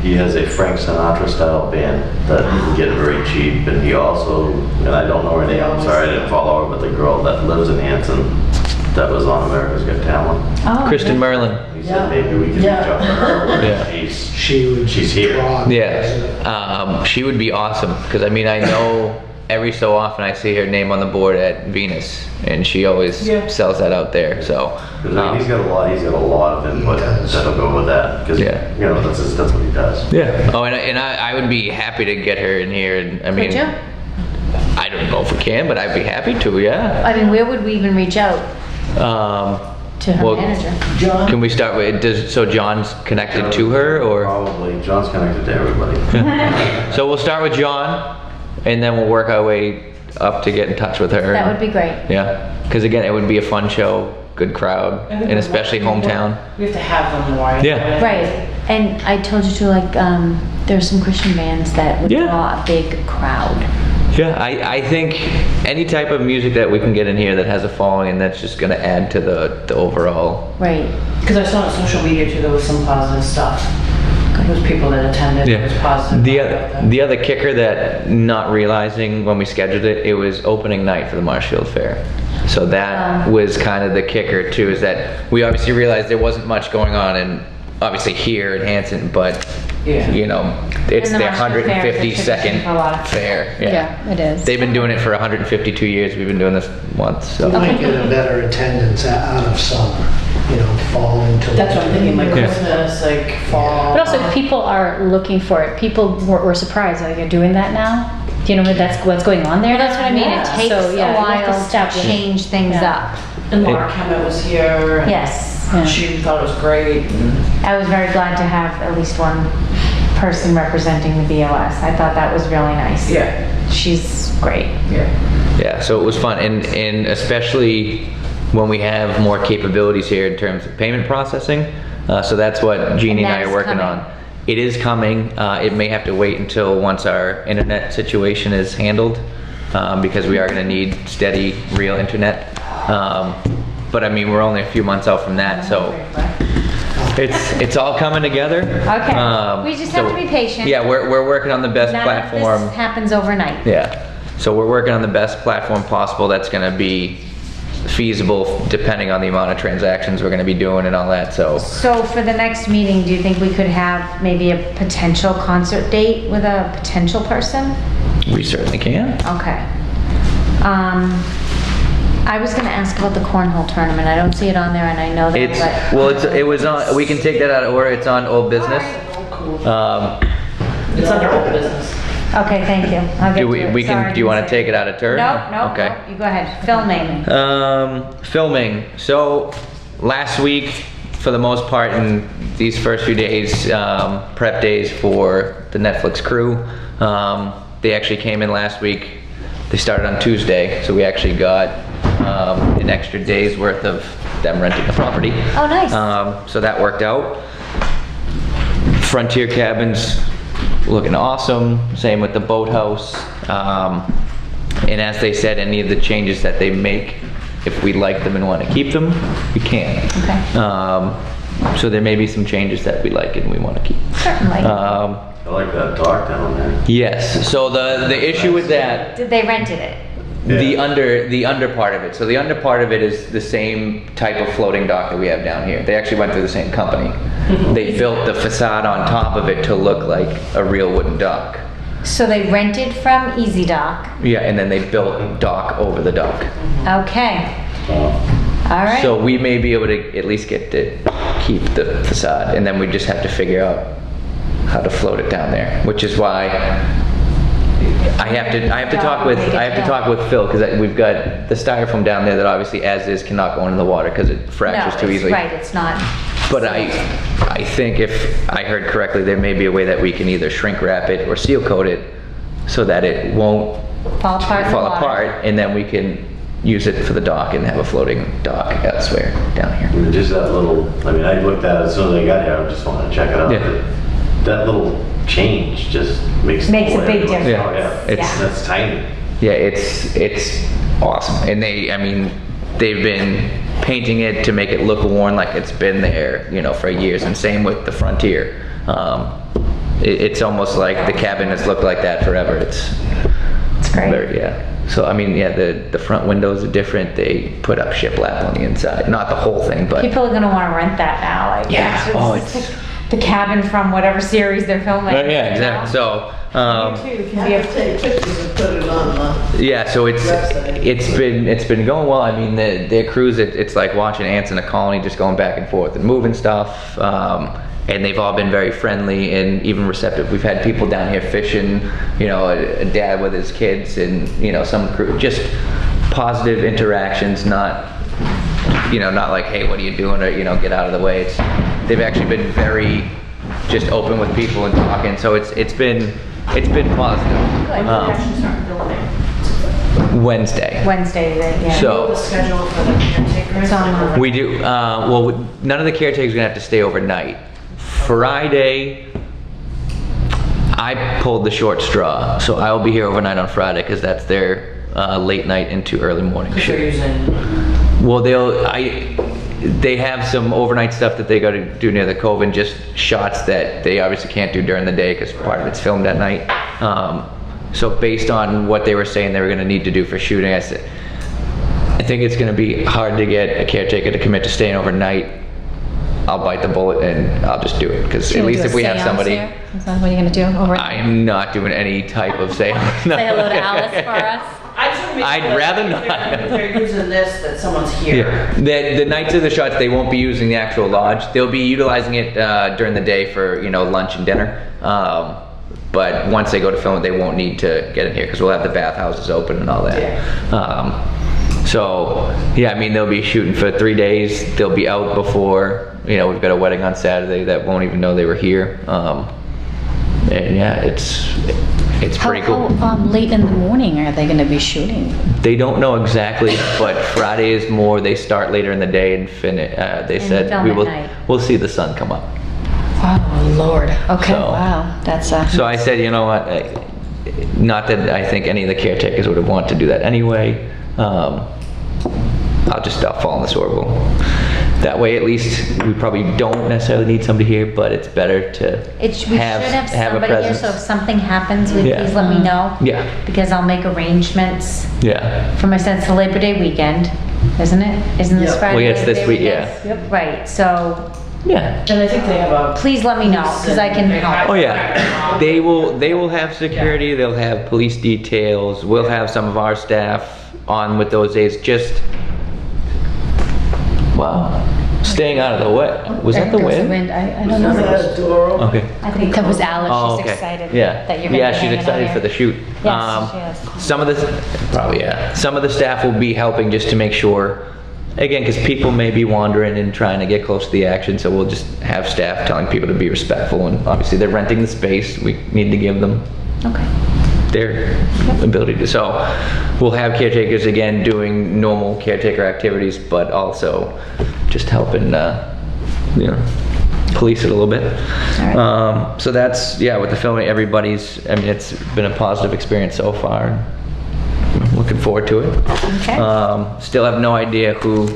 he has a Frank Sinatra style band that he can get very cheap, and he also, and I don't know her name, I'm sorry I didn't follow her, but the girl that lives in Hanson that was on America's Got Talent. Oh, Kristen Merlin. He said maybe we could reach out to her when Yeah. she's here. draw. Yeah. She would be awesome, because I mean, I know every so often I see her name on the board at Venus, and she always sells that out there. So 'Cause, I mean, he's got a lot of input He does. that'll go with that, because Yeah. you know that's what he does. yeah. Oh, and I would be happy to get her in here. And I mean, Could you? I don't know if we can, but I'd be happy to. Yeah. I mean, where would we even reach out to her Well, manager? John? Can we start with, so John's connected to her, or? Probably. John's connected to everybody. So we'll start with John, and then we'll work our way up to get in touch with her. That would be great. Yeah, because again, it would be a fun show, good crowd, and especially hometown. We have to have them more. Yeah. Right. And I told you to, like, there's some Christian bands that would Yeah. draw a big crowd. Yeah, I think any type of music that we can get in here that has a following, and that's just gonna add to the overall. Right. Because I saw on social media too, there was some positive stuff. There was people that attended, it was positive. The other kicker that not realizing when we scheduled it, it was opening night for the Marshfield Fair. So that was kind of the kicker too, is that we obviously realized there wasn't much going on in obviously here in Hanson, but, Yeah. you know, it's And the their Marshall Fair is a tradition 152nd for a lot of fair. Yeah, it is. They've been doing it for 152 years. We've been doing this once, so. We might get a better attendance out of summer, you know, fall into. That's what I'm thinking, like Yeah. Christmas, like fall. But also, if people are looking for it, people were surprised, like, you're doing that now? Do you know that's what's going on there? Well, that's what I mean, Yeah. it takes So, a yeah, you have to while to establish- change things Yeah. up. And Laura Kemet was here. and Yes, Yeah. She thought it was great. And I was very glad to have at least one person representing the BOS. I thought that was really nice. Yeah. She's great. yeah. Yeah, so it was fun, and especially when we have more capabilities here in terms of payment processing. So that's what Jeannie and I And are that's working coming. on. It is coming. It may have to wait until once our internet situation is handled, because we are going to need steady, real internet. But I mean, we're only a few months out from that, so it's all coming together. Okay, we just have to be patient. Yeah, we're working on the best None of platform. this happens overnight. Yeah, so we're working on the best platform possible that's gonna be feasible depending on the amount of transactions we're gonna be doing and all that, so. So for the next meeting, do you think we could have maybe a potential concert date with a potential person? We certainly can. Okay. I was gonna ask about the cornhole tournament. I don't see it on there and I know that, It's, but. well, it was on, we can take that out of order, it's on old business. It's under old business. Okay, thank you. I'll get Do to we, it. we Sorry, can, do you I wanna didn't say take it out of turn? No, no, Okay. no, you go ahead. Filming. Filming. So last week, for the most part, in these first few days, prep days for the Netflix crew, they actually came in last week. They started on Tuesday, so we actually got an extra day's worth of them renting the property. Oh, nice. So that worked out. Frontier cabins looking awesome. Same with the boathouse. And as they said, any of the changes that they make, if we like them and want to keep them, we can. Okay. So there may be some changes that we like and we want to keep. Certainly. I like that dock down there. Yes. So the issue with that, They rented it. the under part of it. So the under part of it is the same type of floating dock that we have down here. They actually went through the same company. They built the facade on top of it to look like a real wooden dock. So they rented from Easy Dock. Yeah, and then they built dock over the dock. Okay. All right. So we may be able to at least get to keep the facade, and then we just have to figure out how to float it down there, which is why I have to talk with Phil, because we've got the styrofoam down there that obviously as is cannot go into the water because it fractures too easily. Right, it's not. But I think if I heard correctly, there may be a way that we can either shrink wrap it or seal coat it so that it won't Fall apart in the fall water. apart, and then we can use it for the dock and have a floating dock elsewhere down here. Just that little, I mean, I looked at it as soon as I got here, I just wanted to check it out. Yeah. That little change just makes. the Makes a whole big area look- difference. Oh, yeah, It's- that's tiny. Yeah, it's awesome. And they've been painting it to make it look worn like it's been there, for years. And same with the Frontier. It's almost like the cabin has looked like that forever. It's great. very, yeah. So the front windows are different. They put up shiplap on the inside, not the whole thing, but People are gonna wanna rent that now, like. Yeah, oh, It's it's- like the cabin from whatever series they're filming. yeah, exactly. So You have to take pictures and put it on yeah, so Website. it's been going well. I mean, their cruise, it's like watching ants in a colony, just going back and forth and moving stuff. And they've all been very friendly and even receptive. We've had people down here fishing, a dad with his kids, and some crew, just positive interactions, not like, hey, what are you doing, or get out of the way. They've actually been very just open with people and talking, so it's been positive. Wednesday. Wednesday, yeah. So- The schedule for the caretakers. It's on. We do, none of the caretakers are gonna have to stay overnight. Friday, I pulled the short straw, so I'll be here overnight on Friday, because that's their late night into early morning If you're shift. using, Well, they have some overnight stuff that they gotta do near the cove, and just shots that they obviously can't do during the day, because part of it's filmed at night. So based on what they were saying they were gonna need to do for shooting, I think it's gonna be hard to get a caretaker to commit to staying overnight I'll bite the bullet and I'll just do it, because at Can we least do if a we have seance somebody. here? Is that what you're gonna do over? I am not doing any type of sale. No. Say hello to Alice for us. I just wanna make I'd sure that rather if not. they're- If they're using this, that someone's here. Yeah. The nights of the shots, they won't be using the actual lodge. They'll be utilizing it during the day for, you know, lunch and dinner. But once they go to film it, they won't need to get in here, because we'll have the bathhouses open and all that. So, yeah, I mean, they'll be shooting for 3 days. They'll be out before, you know, we've got a wedding on Saturday that won't even know they were here. And yeah, it's pretty cool. How late in the morning are they gonna be shooting? They don't know exactly, but Friday is more, they start later in the day and finish, they said, film at night. we'll see the sun come up. Oh, Lord. Okay, So- wow, that's So I said, you know what, not that I think any of the caretakers would have wanted to do that anyway. I'll fall in the sorghum. That way, at least, we probably don't necessarily need somebody here, but it's better to We should have a somebody here, presence. so if something happens, please Yeah. let me know. Yeah, Because I'll make arrangements yeah. for my sense of Labor Day weekend, isn't it? Isn't this Yep. Friday? Well, yeah, it's Labor this Day week, weekend? yeah. Right, so Yeah. And I think they have a. please let me know, because I can help. Oh yeah, they will have security, they'll have police details, we'll have some of our staff on with those days, just, wow, staying out of the way. Was that the There was a wind? I don't know. Is that a door open? Okay. I think that was Alice, Oh, she's okay. excited Yeah. that you're gonna be Yeah, she's hanging out excited here. for the shoot. Yes, she is. Some of the, probably, yeah. Some of the staff will be helping just to make sure, again, because people may be wandering and trying to get close to the action, so we'll just have staff telling people to be respectful, and obviously they're renting the space, we need to give them Okay. their ability to. So we'll have caretakers again doing normal caretaker activities, but also just helping, you know, police it a little bit. So that's, yeah, with the filming, everybody's, I mean, it's been a positive experience so far. I'm looking forward to it. Okay. Still have no idea who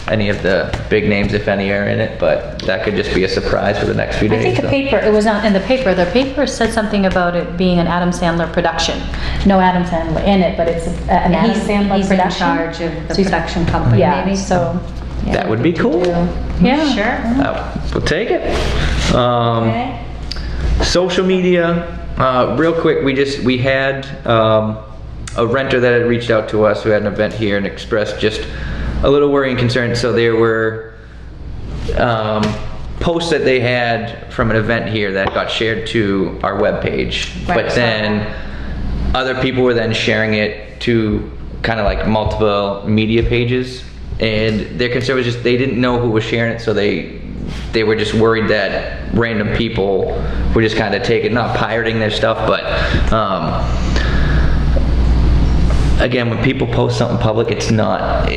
any of the big names, if any, are in it, but that could just be a surprise for the next few I days. think the so. paper, it was on, in the paper said something about it being an Adam Sandler production. No Adam Sandler in it, but it's an Adam Sandler He's in production. charge of the So he's- production company, Yeah, maybe? so. yeah, That would be cool. Yeah. Sure. We'll take it. Okay. Social media, real quick, we had a renter that had reached out to us who had an event here and expressed just a little worry and concern. So there were posts that they had from an event here that got shared to our webpage, Right. but then other people were then sharing it to kind of like multiple media pages, and their concern was just they didn't know who was sharing it, so they were just worried that random people were just kind of taking, not pirating their stuff, but again, when people post something public, it's not,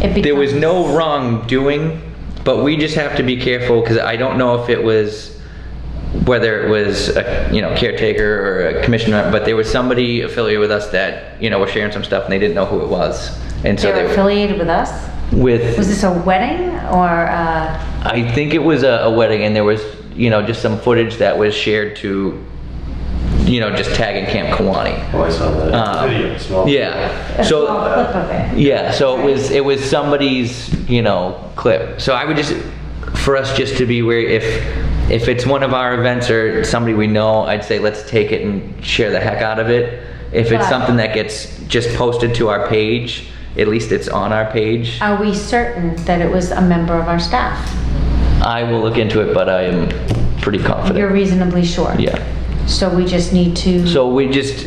there was no wrongdoing, but we just have to be careful, because I don't know if it was, whether it was a, you know, caretaker or a commissioner, but there was somebody affiliated with us that, you know, was sharing some stuff and they didn't know who it was. And so They're they affiliated with us? with, Was this a wedding or, I think it was a wedding, and there was, you know, just some footage that was shared to, you know, just tagging Camp Kiwanee. Oh, I saw that video, small. Yeah. a So small clip of it? yeah, so it was somebody's, you know, clip. So I would just, for us just to be wary, if it's one of our events or somebody we know, I'd say let's take it and share the heck out of it. If it's But- something that gets just posted to our page, at least it's on our page. Are we certain that it was a member of our staff? I will look into it, but I am pretty confident. You're reasonably sure? Yeah. So we just need to So we just,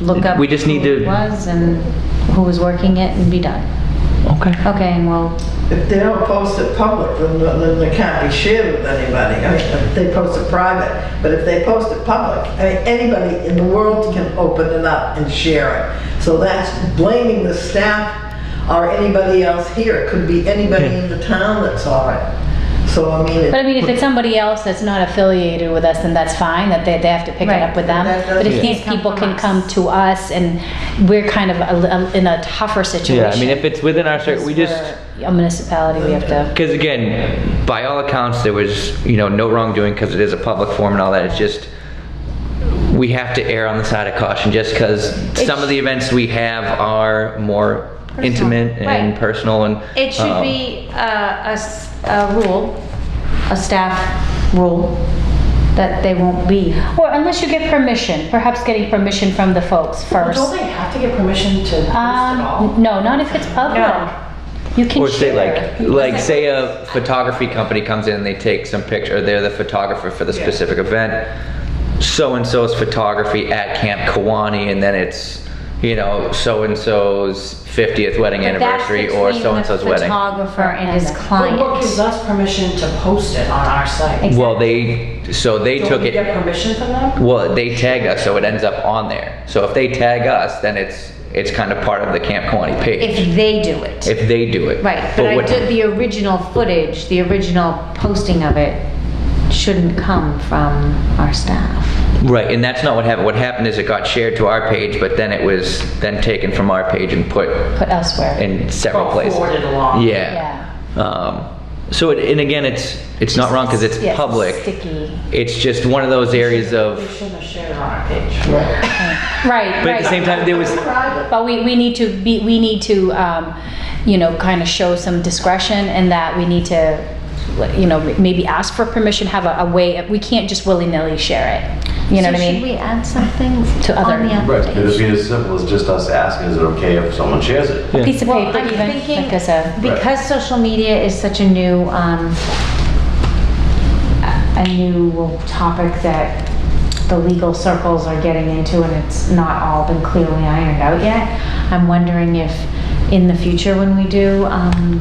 look up we just need who to- it was and who was working it and be done. okay. Okay, and we'll, If they don't post it public, then it can't be shared with anybody. I mean, if they post it private, but if they post it public, I mean, anybody in the world can open it up and share it. So that's blaming the staff or anybody else here. It could be anybody in the town that saw it. So, I mean, But I mean, if it's somebody else that's not affiliated with us, then that's fine, that they have to pick it Right. up with them. That But if doesn't these come people from can us. come to us and we're kind of in a tougher situation. Yeah, I mean, if it's within our, we just, We're a municipality, we have to. because again, by all accounts, there was, you know, no wrongdoing because it is a public forum and all that. It's just, we have to err on the side of caution just because some of the events we have are more intimate and Right. personal and. It should be a rule, a staff rule, that they won't be. Or unless you get permission, perhaps getting permission from the folks Well, first. don't they have to get permission to post it all? No, not if it's public. No. You can Or say share. like say a photography company comes in and they take some picture, they're the photographer for the specific event. So-and-so's photography at Camp Kiwanee, and then it's, you know, so-and-so's 50th wedding anniversary or so-and-so's wedding. That's between the photographer and his But client. what gives us permission to post it on our site? Well, they Don't took we it, get permission from them? well, they tagged us, so it ends up on there. So if they tag us, then it's kind of part of the Camp Kiwanee page. If they do it. If they do it. Right, but I what- did the original footage, the original posting of it shouldn't come from our staff. Right, and that's not what happened. What happened is it got shared to our page, but then it was then taken from our page and put Put elsewhere. in several Or places. forwarded along. Yeah. So and again, it's not wrong because it's Yeah, public. Sticky. It's just one of those areas We of, shouldn't have shared it on our page. Right, but at the same time, there was, But we need to you know, kind of show some discretion in that we need to, you know, maybe ask for permission, have a way, we can't just willy-nilly share it. You know what I So should mean? we add something To other- on the Right, could it application? be as simple as just us asking, is it okay if someone shares it? Yeah. Piece of Well, paper I'm even, thinking, like as a, because social media is such a new topic that the legal circles are getting into, and it's not all been clearly ironed out yet. I'm wondering if in the future when we do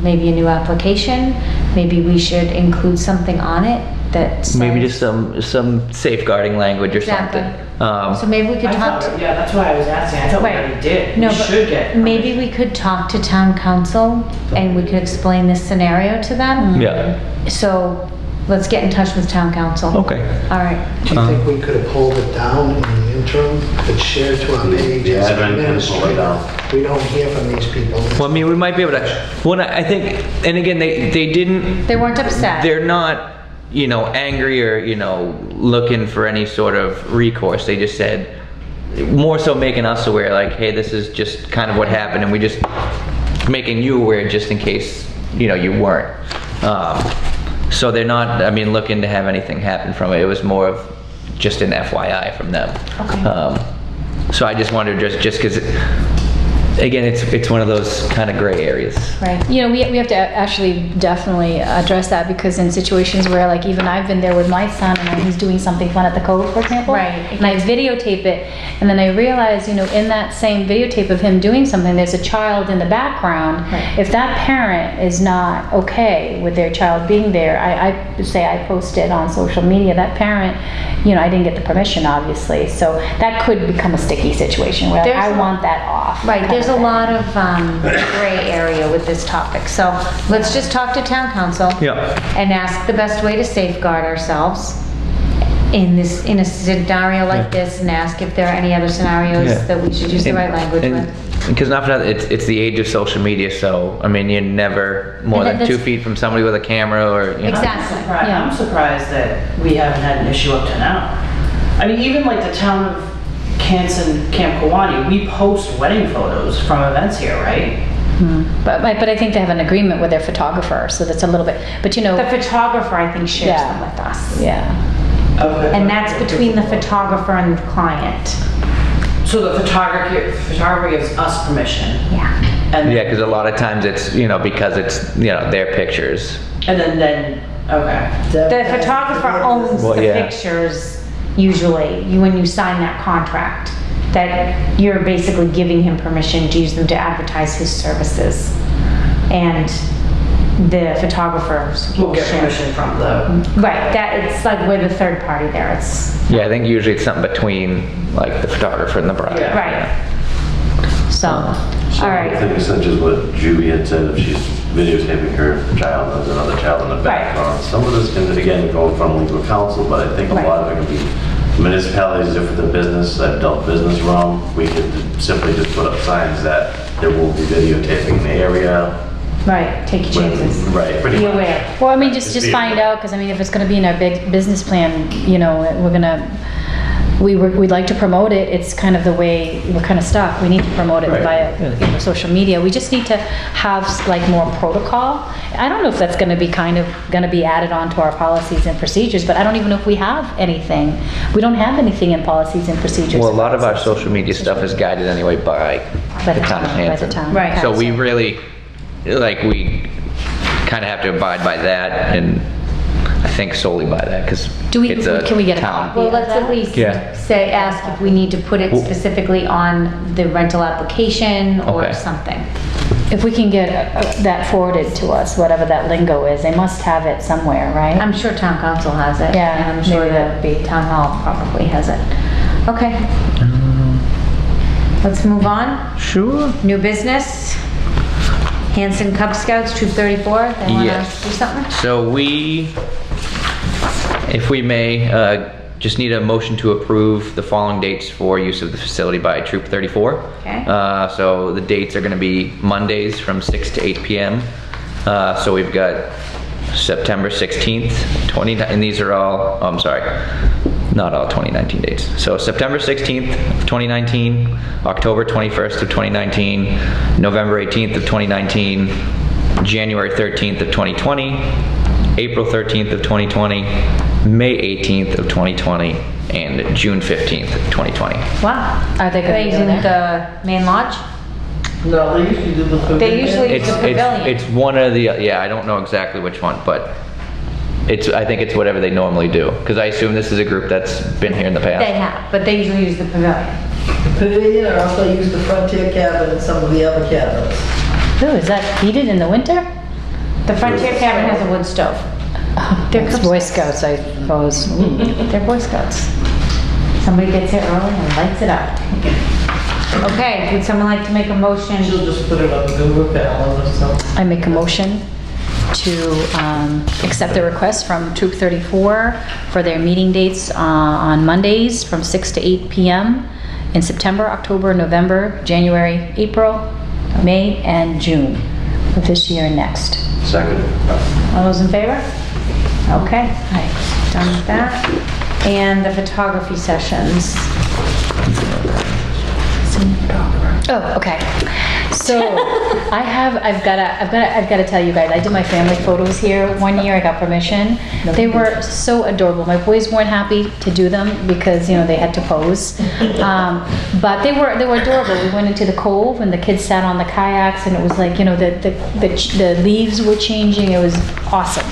maybe a new application, maybe we should include something on it that says. maybe just some safeguarding language or Exactly. something. So maybe we could I talk thought, to. yeah, that's why I was asking. I thought we Right. already did. No, We but should get maybe permission. we could talk to town council and we could explain this scenario to them. Yeah. So let's get in touch with town council. Okay. All right. Do you think we could have pulled it down in the interim, if it's shared to our page Yeah, as I've been pulled it down. administrator? We don't hear from these people. Well, I mean, we might be able to, well, I think, and again, they didn't, They weren't upset. they're not, you know, angry or, you know, looking for any sort of recourse. They just said, more so making us aware, like, hey, this is just kind of what happened, and we just making you aware just in case, you know, you weren't. So they're not, I mean, looking to have anything happen from it. It was more of just an FYI from them. Okay. So I just wondered, just because, again, it's one of those kind of gray areas. Right. you know, we have to actually definitely address that, because in situations where, like, even I've been there with my son and when he's doing something fun at the Cove, for example. Right. And I videotape it, and then I realize, you know, in that same videotape of him doing something, there's a child in the background. Right. If that parent is not okay with their child being there, I say I post it on social media, that parent, you know, I didn't get the permission, obviously, so that could become a sticky situation where There's I a- want that off. Right, there's a kind of lot of gray area with this topic. So let's just talk to town council. Yeah. And ask the best way to safeguard ourselves in a scenario like this, and ask if there are any other scenarios Yeah. that we should use the right language with. Because not for nothing, it's the age of social media, so, I mean, you're never more And than 2 that's- feet from somebody with a camera or, you know. Exactly. Yeah. I'm surprised that we haven't had an issue up to now. I mean, even like the town of Hanson, Camp Kiwanee, we post wedding photos from events here, right? But I think they have an agreement with their photographer, so that's a little bit, but you know. The photographer, I think, shares Yeah. them with us. Yeah, Okay. And that's between the photographer and the client. So the photographer gives us permission, Yeah. and Yeah, because a lot of times it's, you know, because it's, you know, their pictures. and then okay. The photographer owns Well, the yeah. pictures usually, when you sign that contract, that you're basically giving him permission to use them to advertise his services. And the photographers We'll will get share. permission from the. Right, that, it's like we're the third party there, it's, Yeah, I think usually it's something between, like, the photographer and the bride. Yeah. right. So, all I right, think such as what Judy had said, if she's videotaping her child, and there's another child in the background. Some of this can, again, go from legal counsel, but I think a Right. lot of it can be municipalities, if it's a business, adult business realm, we could simply just put up signs that there will be videotaping in the area. right, take your chances. Right, pretty Be much. aware. well, I mean, just Just be find aware. out, because I mean, if it's gonna be in our big business plan, you know, we're gonna, we'd like to promote it. It's kind of the way, we're kind of stuck. We need to promote it Right. via social media. We just need to have like more protocol. I don't know if that's gonna be gonna be added on to our policies and procedures, but I don't even know if we have anything. We don't have anything in policies and procedures. Well, a lot of our social media stuff is guided anyway by the town of By the Hanson. town. Right. So we really, like, we kind of have to abide by that, and I think solely by that, because it's a can we get a town. copy? Well, let's at least Yeah. ask if we need to put it specifically on the rental application or Okay. something. If we can get that forwarded to us, whatever that lingo is, they must have it somewhere, right? I'm sure town council has it. Yeah, And I'm sure maybe that that'd be- town hall probably has it. Okay. Let's move on. Sure. New business. Hanson Cub Scouts, Troop 34. They want to Yes. do something? So we, if we may, just need a motion to approve the following dates for use of the facility by Troop 34. Okay. So the dates are going to be Mondays from 6 to 8 p.m. So we've got September 16th, and these are all, oh, I'm sorry, not all 2019 dates. So September 16th of 2019, October 21st of 2019, November 18th of 2019, January 13th of 2020, April 13th of 2020, May 18th of 2020, and June 15th of 2020. Wow. Are they gonna Are they be using there? the main lodge? No, they usually do the food. They usually- It's, The pavilion. it's one of the, yeah, I don't know exactly which one, but I think it's whatever they normally do, because I assume this is a group that's been here in the They past. have, but they usually use the pavilion. Pavilion, or also use the Frontier cabin and some of the other cabins. Ooh, is that heated in the winter? The Frontier Cabin has a wood stove. They're It's Cub Boy Scouts, I suppose. They're Boy Scouts. Somebody gets here early and lights it up. Okay, would someone like to make a motion? She'll just put it on the Google Calendar or something. I make a motion to accept the request from Troop 34 for their meeting dates on Mondays from 6 to 8 p.m. in September, October, November, January, April, May, and June of this year and next. Second. All those in favor? Okay, done with that. And the photography sessions. Oh, okay. So I've got to tell you guys, I did my family photos here one year. I got permission. They were so adorable. My boys weren't happy to do them because, you know, they had to pose. But they were adorable. We went into the cove and the kids sat on the kayaks and it was like, you know, the leaves were changing. It was awesome.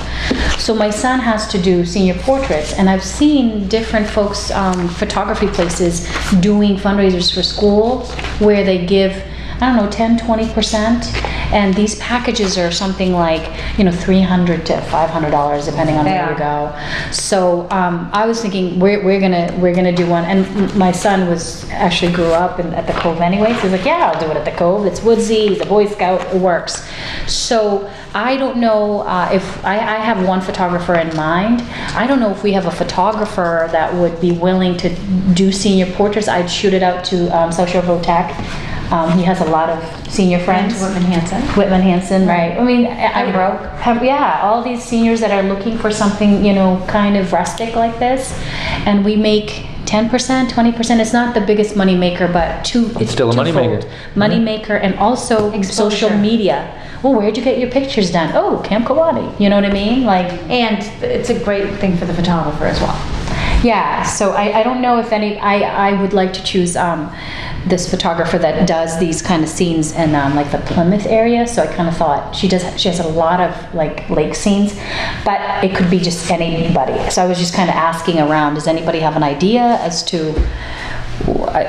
So my son has to do senior portraits, and I've seen different folks, photography places doing fundraisers for school where they give, I don't know, 10, 20%, and these packages are something like, you know, $300 to $500 depending on where you go. So I was thinking we're gonna do one, and my son actually grew up at the Cove anyway, so he's like, yeah, I'll do it at the Cove. It's woodsy. He's a Boy Scout. It works. So I don't know if I have one photographer in mind. I don't know if we have a photographer that would be willing to do senior portraits. I'd shoot it out to South Shore Tech. He has a lot of senior friends. Whitman Hanson. Whitman Hanson, right. I mean, yeah, all these seniors that are looking for something, you know, kind of rustic like this. And we make 10%, 20%. It's not the biggest money maker, but it's still a money twofold. maker. Money maker, and also Exposure. social media. Well, where'd you get your pictures done? Oh, Camp Kiwanee. You know what I mean? Like, And it's a great thing for the photographer as well. yeah, so I don't know if I would like to choose this photographer that does these kind of scenes in like the Plymouth area. So I kind of thought she has a lot of like lake scenes, but it could be just anybody. So I was just kind of asking around, does anybody have an idea as to,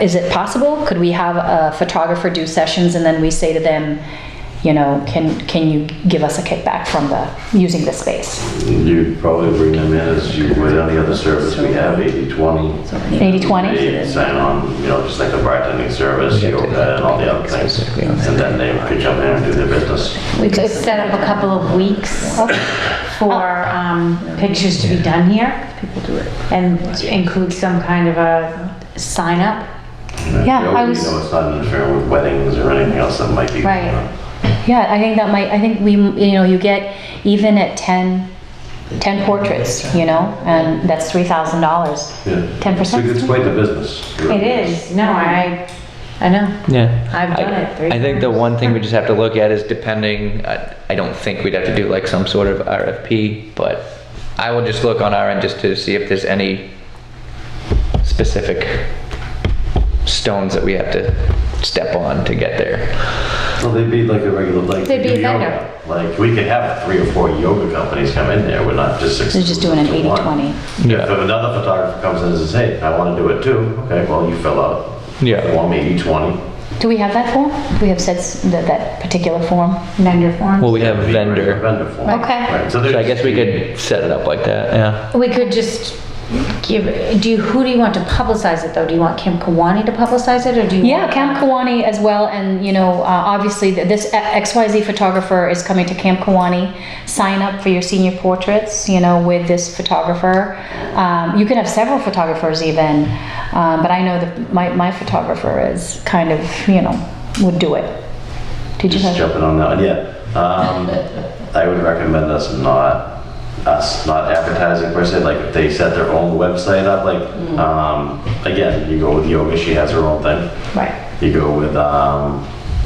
is it possible? Could we have a photographer do sessions and then we say to them, you know, can you give us a kickback from using the space? You'd probably bring them in as you would any other service we have, 80/20. 80/20? They sign on, you know, just like the bartending service, yoga and all the other things. And then they could jump in and do their business. We could set up a couple of weeks for pictures to be done here. People do it. And include some kind of a sign up. Yeah, I You was- know, it's not interfering with weddings or anything else that might be going Right. on. Yeah, I think we, you know, you get, even at 10 10 portraits, you know, and that's $3,000. Yeah. 10%? It's quite the business. It is, no, I know. Yeah. I've done it 3 I think the times. one thing we just have to look at is depending, I don't think we'd have to do like some sort of RFP, but I will just look on our end just to see if there's any specific stones that we have to step on to get there. Well, they'd be like a regular, like. They'd be do a vendor. yoga. Like, we could have 3 or 4 yoga companies come in there, we're not just 6. They're just doing an 80-20. Yeah. If another photographer comes in and says, hey, I want to do it too, okay, well, you fill out. Yeah. Form 80-20. Do we have that form? Do we have said that particular form? Vendor forms. Well, we have It'd be a regular vendor. Vendor form. Okay. Right, So I guess we could set it up like that, yeah. We could just give, who do you want to publicize it though? Do you want Camp Kiwanee to publicize it or do you Yeah, want? Camp Kiwanee as well, and you know, obviously this XYZ photographer is coming to Camp Kiwanee. Sign up for your senior portraits, you know, with this photographer. You could have several photographers even, but I know that my photographer is kind of, you know, would do it. Did you Just have? jumping on that one, yeah. I would recommend us not advertising per se, like if they set their own website up, like, again, you go with yoga, she has her own thing. Right. You go with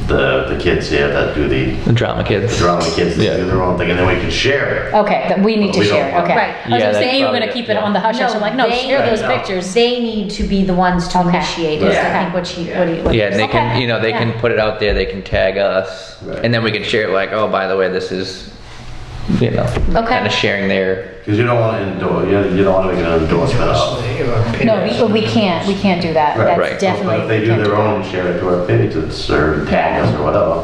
the kids here that do The drama kids. drama kids that Yeah. do their own thing, and then we can share it. Okay, that we need to We don't share. want- Okay. Right. I was Yeah, gonna that's say you were gonna probably- keep it on the hush hush. I'm like, no, share those no. pictures. They need to be the ones to Okay. initiate it, Yeah. I think what Yeah, and they can, Okay. you know, they can put it out there, they can tag us, Right. and then we can share it like, oh, by the way, this is, you know, Okay. kind of sharing their, Because you don't want to endorse, you don't want to make an endorsement of. No, we can't do that. Right, That's right. definitely. But if they we do can't their that. own, share it to our pages or tag us or whatever.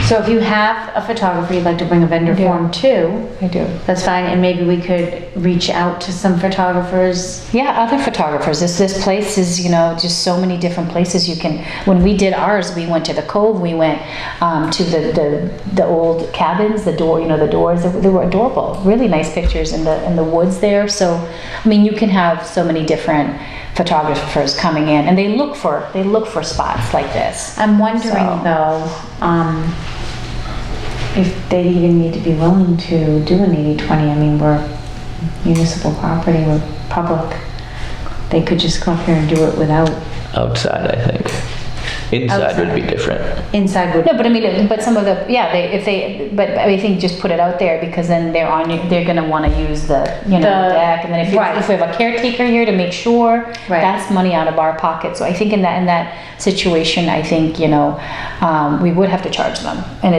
So if you have a photographer you'd like to bring a vendor I do. form to, I do. that's fine, and maybe we could reach out to some photographers. Yeah, other photographers. This place is, you know, just so many different places you can. When we did ours, we went to the Cove. We went to the old cabins. The door, you know, the doors. They were adorable. Really nice pictures in the woods there. So, I mean, you can have so many different photographers coming in, and they look for spots like this. I'm wondering So- though, if they even need to be willing to do an 80-20. I mean, we're municipal property, we're public. They could just come up here and do it without, outside, I think. Inside would be Outside. different. inside would. No, but I mean, but some of the, yeah, but I think just put it out there because then they're gonna wanna use the, you know, The- deck. And then if right. we have a caretaker here to make sure, Right. that's money out of our pocket. So I think in that situation, I think, you know, we would have to charge them. And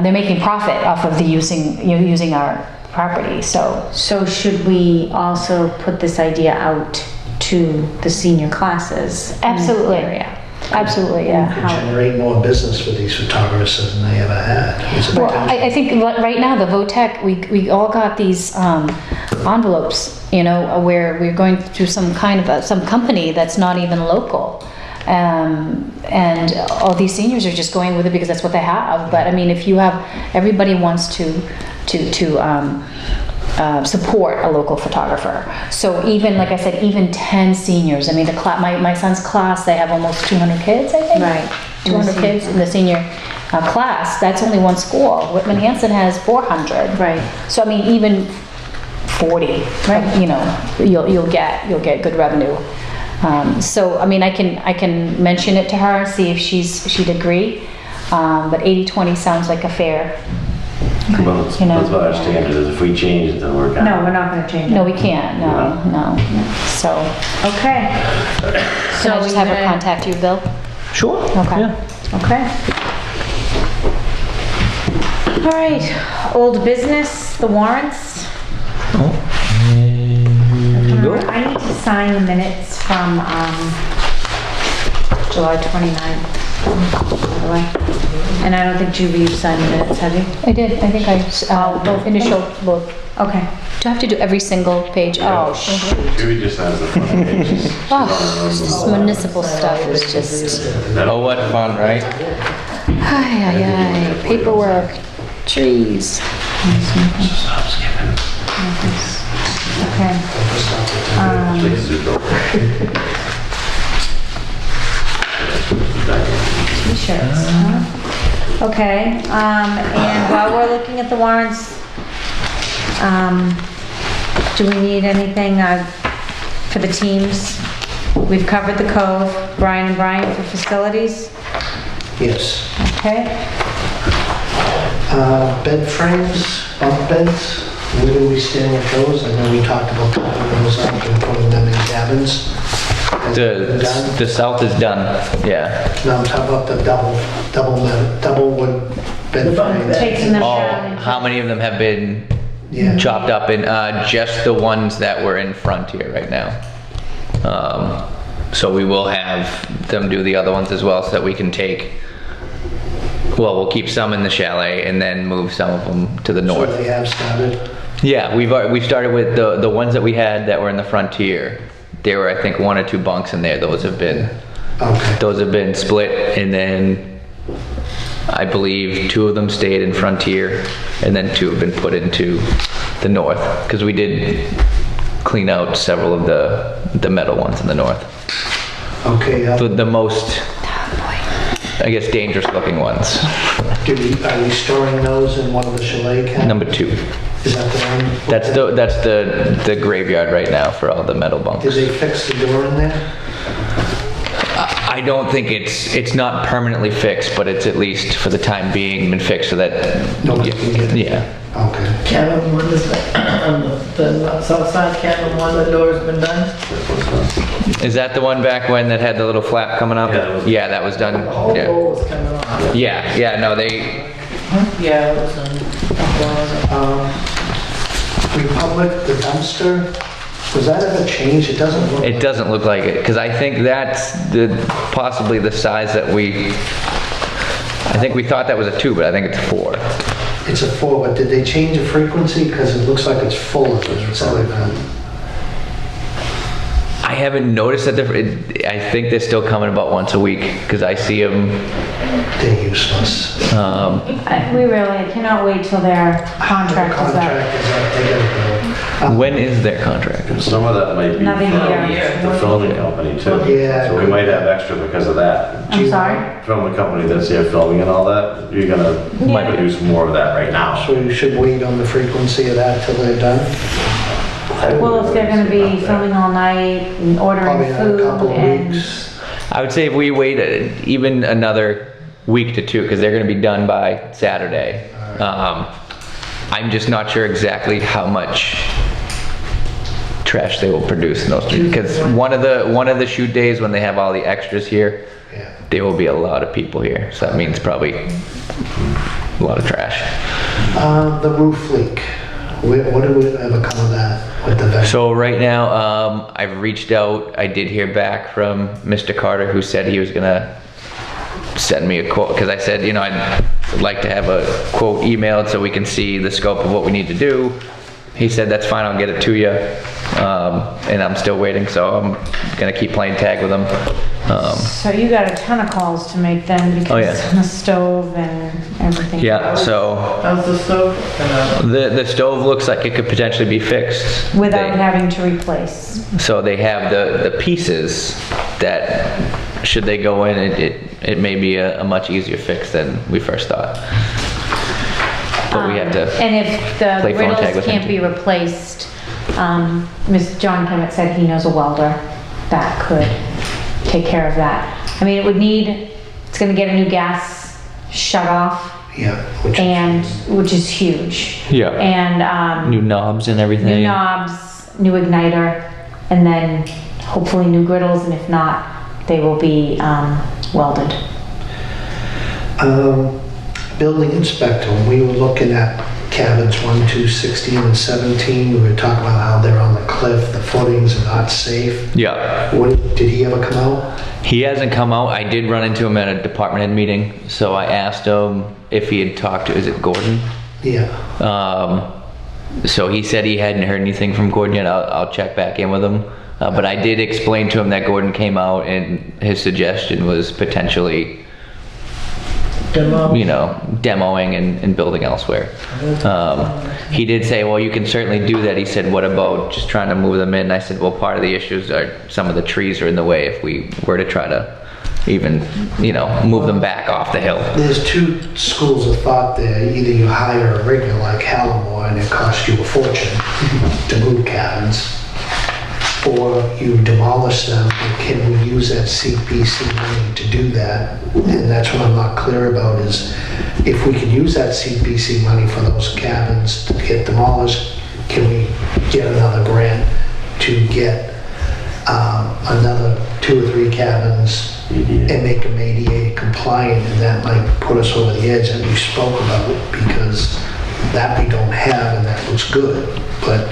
they're making profit off of using our property, so. So should we also put this idea out to the senior classes? in the Absolutely. area? Absolutely, yeah. Could generate more business for these photographers than they ever had. It's a Well, potential. I think right now, the VOTEC, we all got these envelopes, you know, where we're going through some kind of, some company that's not even local. And all these seniors are just going with it because that's what they have. But I mean, if you have, everybody wants to support a local photographer. So even, like I said, even 10 seniors, I mean, my son's class, they have almost 200 kids, I think. Right. 200 kids in the senior class. That's only one school. Whitman Hanson has 400. Right. So I mean, even 40, Right. you know, you'll get good revenue. So I mean, I can mention it to her, see if she'd agree. But 80-20 sounds like a fair. Well, that's You know. what our standard is. If we change it, then we're kind No, of. we're not gonna change it. No, we can't. No. So Okay. can I just have her contact you, Bill? Sure. Okay. Yeah. Okay. All right, old business, the warrants. Oh, and you go. I need to sign the minutes from July 29th, by the way. And I don't think Julie, you've signed the minutes, have you? I did. I think I initial both. Okay. Do I have to do every single page? Oh, Julie just has the front pages. this municipal stuff is just. Oh, what fun, right? Ay, paperwork, trees. Stop skipping. Okay. Please do go. T-shirts, huh? Okay, and while we're looking at the warrants, Do we need anything for the teams? We've covered the cove. Brian and Brian for facilities? Yes. Okay. Bed frames, bunk beds, where do we stand with those? I know we talked about putting those up and putting them in cabins. Has it been done? The south is done, yeah. No, I'm talking about the double wood bed The bunk frames. bed. Taking them Oh, down. how many of them have been Yeah. chopped up? And just the ones that were in Frontier right now. So we will have them do the other ones as well, so that we can take, well, we'll keep some in the chalet and then move some of them to the So north. they have started. Yeah, we've started with the ones that we had that were in the Frontier. There were, I think, 1 or 2 bunks in there. Those have been split, and then I believe 2 of them stayed in Frontier, and then 2 have been put into the north, because we did clean out several of the metal ones in the north. Okay, The most, I guess, dangerous looking ones. are we storing those in one of the chalet cabins? Number 2. Is that the one? That's the graveyard right now for all the metal bunks. Did they fix the door in there? I don't think it's not permanently fixed, but it's at least for the time being been fixed so that Nobody can get it. Yeah. Okay. Cabin 1 is on the south side, cabin 1, the door's been done. Is that the one back when that had the little flap coming up? Yeah, that was- Yeah, that was done. The whole Yeah. wall was coming off. Yeah, no, they, Yeah, it was done. Republic, the dumpster, was that ever changed? It doesn't look. it doesn't look like it, because I think that's possibly the size that I think we thought that was a 2, but I think it's 4. It's a 4, but did they change the frequency? Because it looks like it's full of it. It's already been. I haven't noticed that I think they're still coming about once a week, because I see them, They're useless. We really cannot wait till their contract is up. Contract is up, they gotta go. when is their contract? Some of that might be Another from year. the filming company too. Yeah. So we might have extra because of that. I'm sorry? From the company that's here filming and all that, you're gonna might produce more of that right now. So we should wait on the frequency of that till they're done? Well, if they're gonna be filming all night and Probably ordering in a food couple of and... weeks. I would say if we wait even another week to 2, because they're going to be done by Saturday. I'm just not sure exactly how much trash they will produce in those 2, because one of the shoot days when they have all the extras here, Yeah. there will be a lot of people here, so that means probably a lot of trash. The roof leak, what did we ever come of that with the vet? So right now, I've reached out. I did hear back from Mr. Carter, who said he was gonna send me a quote, because I said, I'd like to have a quote emailed so we can see the scope of what we need to do. He said, that's fine, I'll get it to you. And I'm still waiting, so I'm gonna keep playing tag with him. So you got a ton of calls to make then because Oh, yeah. of the stove and everything. Yeah, so How's the stove? the stove looks like it could potentially be fixed. Without They- having to replace. So they have the pieces that, should they go in, it may be a much easier fix than we first thought. But we have to And if the play phone tag griddles with him. can't be replaced, Ms. John Kemet said he knows a welder that could take care of that. I mean, it's gonna get a new gas shut off, Yeah. Which which is huge. Yeah. And, New knobs and everything. new knobs, new igniter, and then hopefully new griddles, and if not, they will be welded. Building inspector, when we were looking at cabins 1, 2, 16, and 17, we were talking about how they're on the cliff, the footings are not safe. Yeah. Did he ever come out? He hasn't come out. I did run into him at a department head meeting, so I asked him if he had talked to, is it Gordon? Yeah. So he said he hadn't heard anything from Gordon yet. I'll check back in with him. But I did explain to him that Gordon came out and his suggestion was potentially, demoing and building elsewhere. He did say, well, you can certainly do that. He said, what about just trying to move them in? I said, well, part of the issues are some of the trees are in the way if we were to try to even, you know, move them back off the hill. There's two schools of thought there. Either you hire a rigger like Hallamore and it costs you a fortune to move cabins, or you demolish them, and can we use that CPC money to do that? And that's what I'm not clear about, is if we could use that CPC money for those cabins to get demolished, can we get another grant to get another 2 or 3 cabins and make them ADA compliant? And that might put us over the edge that we spoke about, because that we don't have, and that looks good. But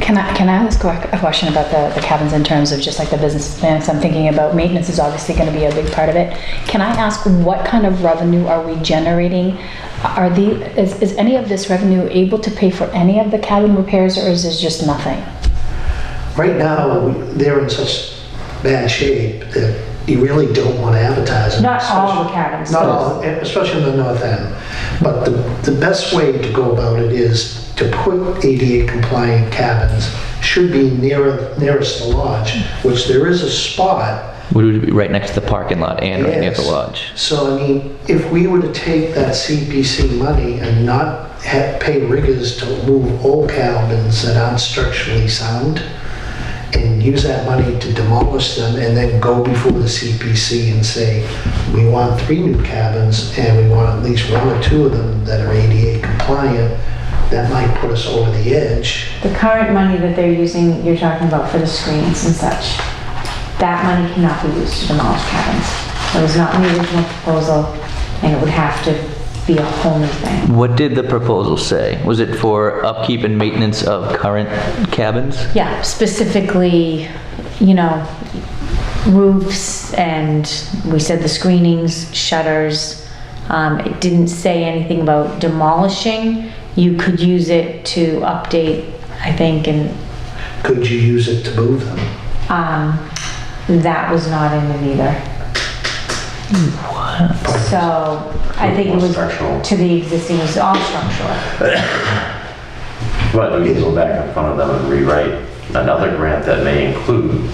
Can I ask a question about the cabins in terms of just like the business plan? So I'm thinking about maintenance is obviously going to be a big part of it. Can I ask what kind of revenue are we generating? Is any of this revenue able to pay for any of the cabin repairs, or is this just nothing? right now, they're in such bad shape that you really don't want to advertise them. Not all the cabins. Not all, especially in the north end. But the best way to go about it is to put ADA compliant cabins should be nearest the lodge, which there is a spot. Would it be right next to the parking lot and right near the lodge? So, I mean, if we were to take that CPC money and not pay riggers to move old cabins that aren't structurally sound, and use that money to demolish them, and then go before the CPC and say, we want 3 new cabins, and we want at least 1 or 2 of them that are ADA compliant, that might put us over the edge. The current money that they're using, you're talking about for the screens and such, that money cannot be used to demolish cabins. It was not in the original proposal, and it would have to be a whole new thing. What did the proposal say? Was it for upkeep and maintenance of current cabins? Yeah, specifically, you know, roofs, and we said the screenings, shutters. It didn't say anything about demolishing. You could use it to update, I think, and Could you use it to move them? that was not in it either. So I think it was Structural. to the existing, it was all structural. But we can go back in front of them and rewrite another grant that may include,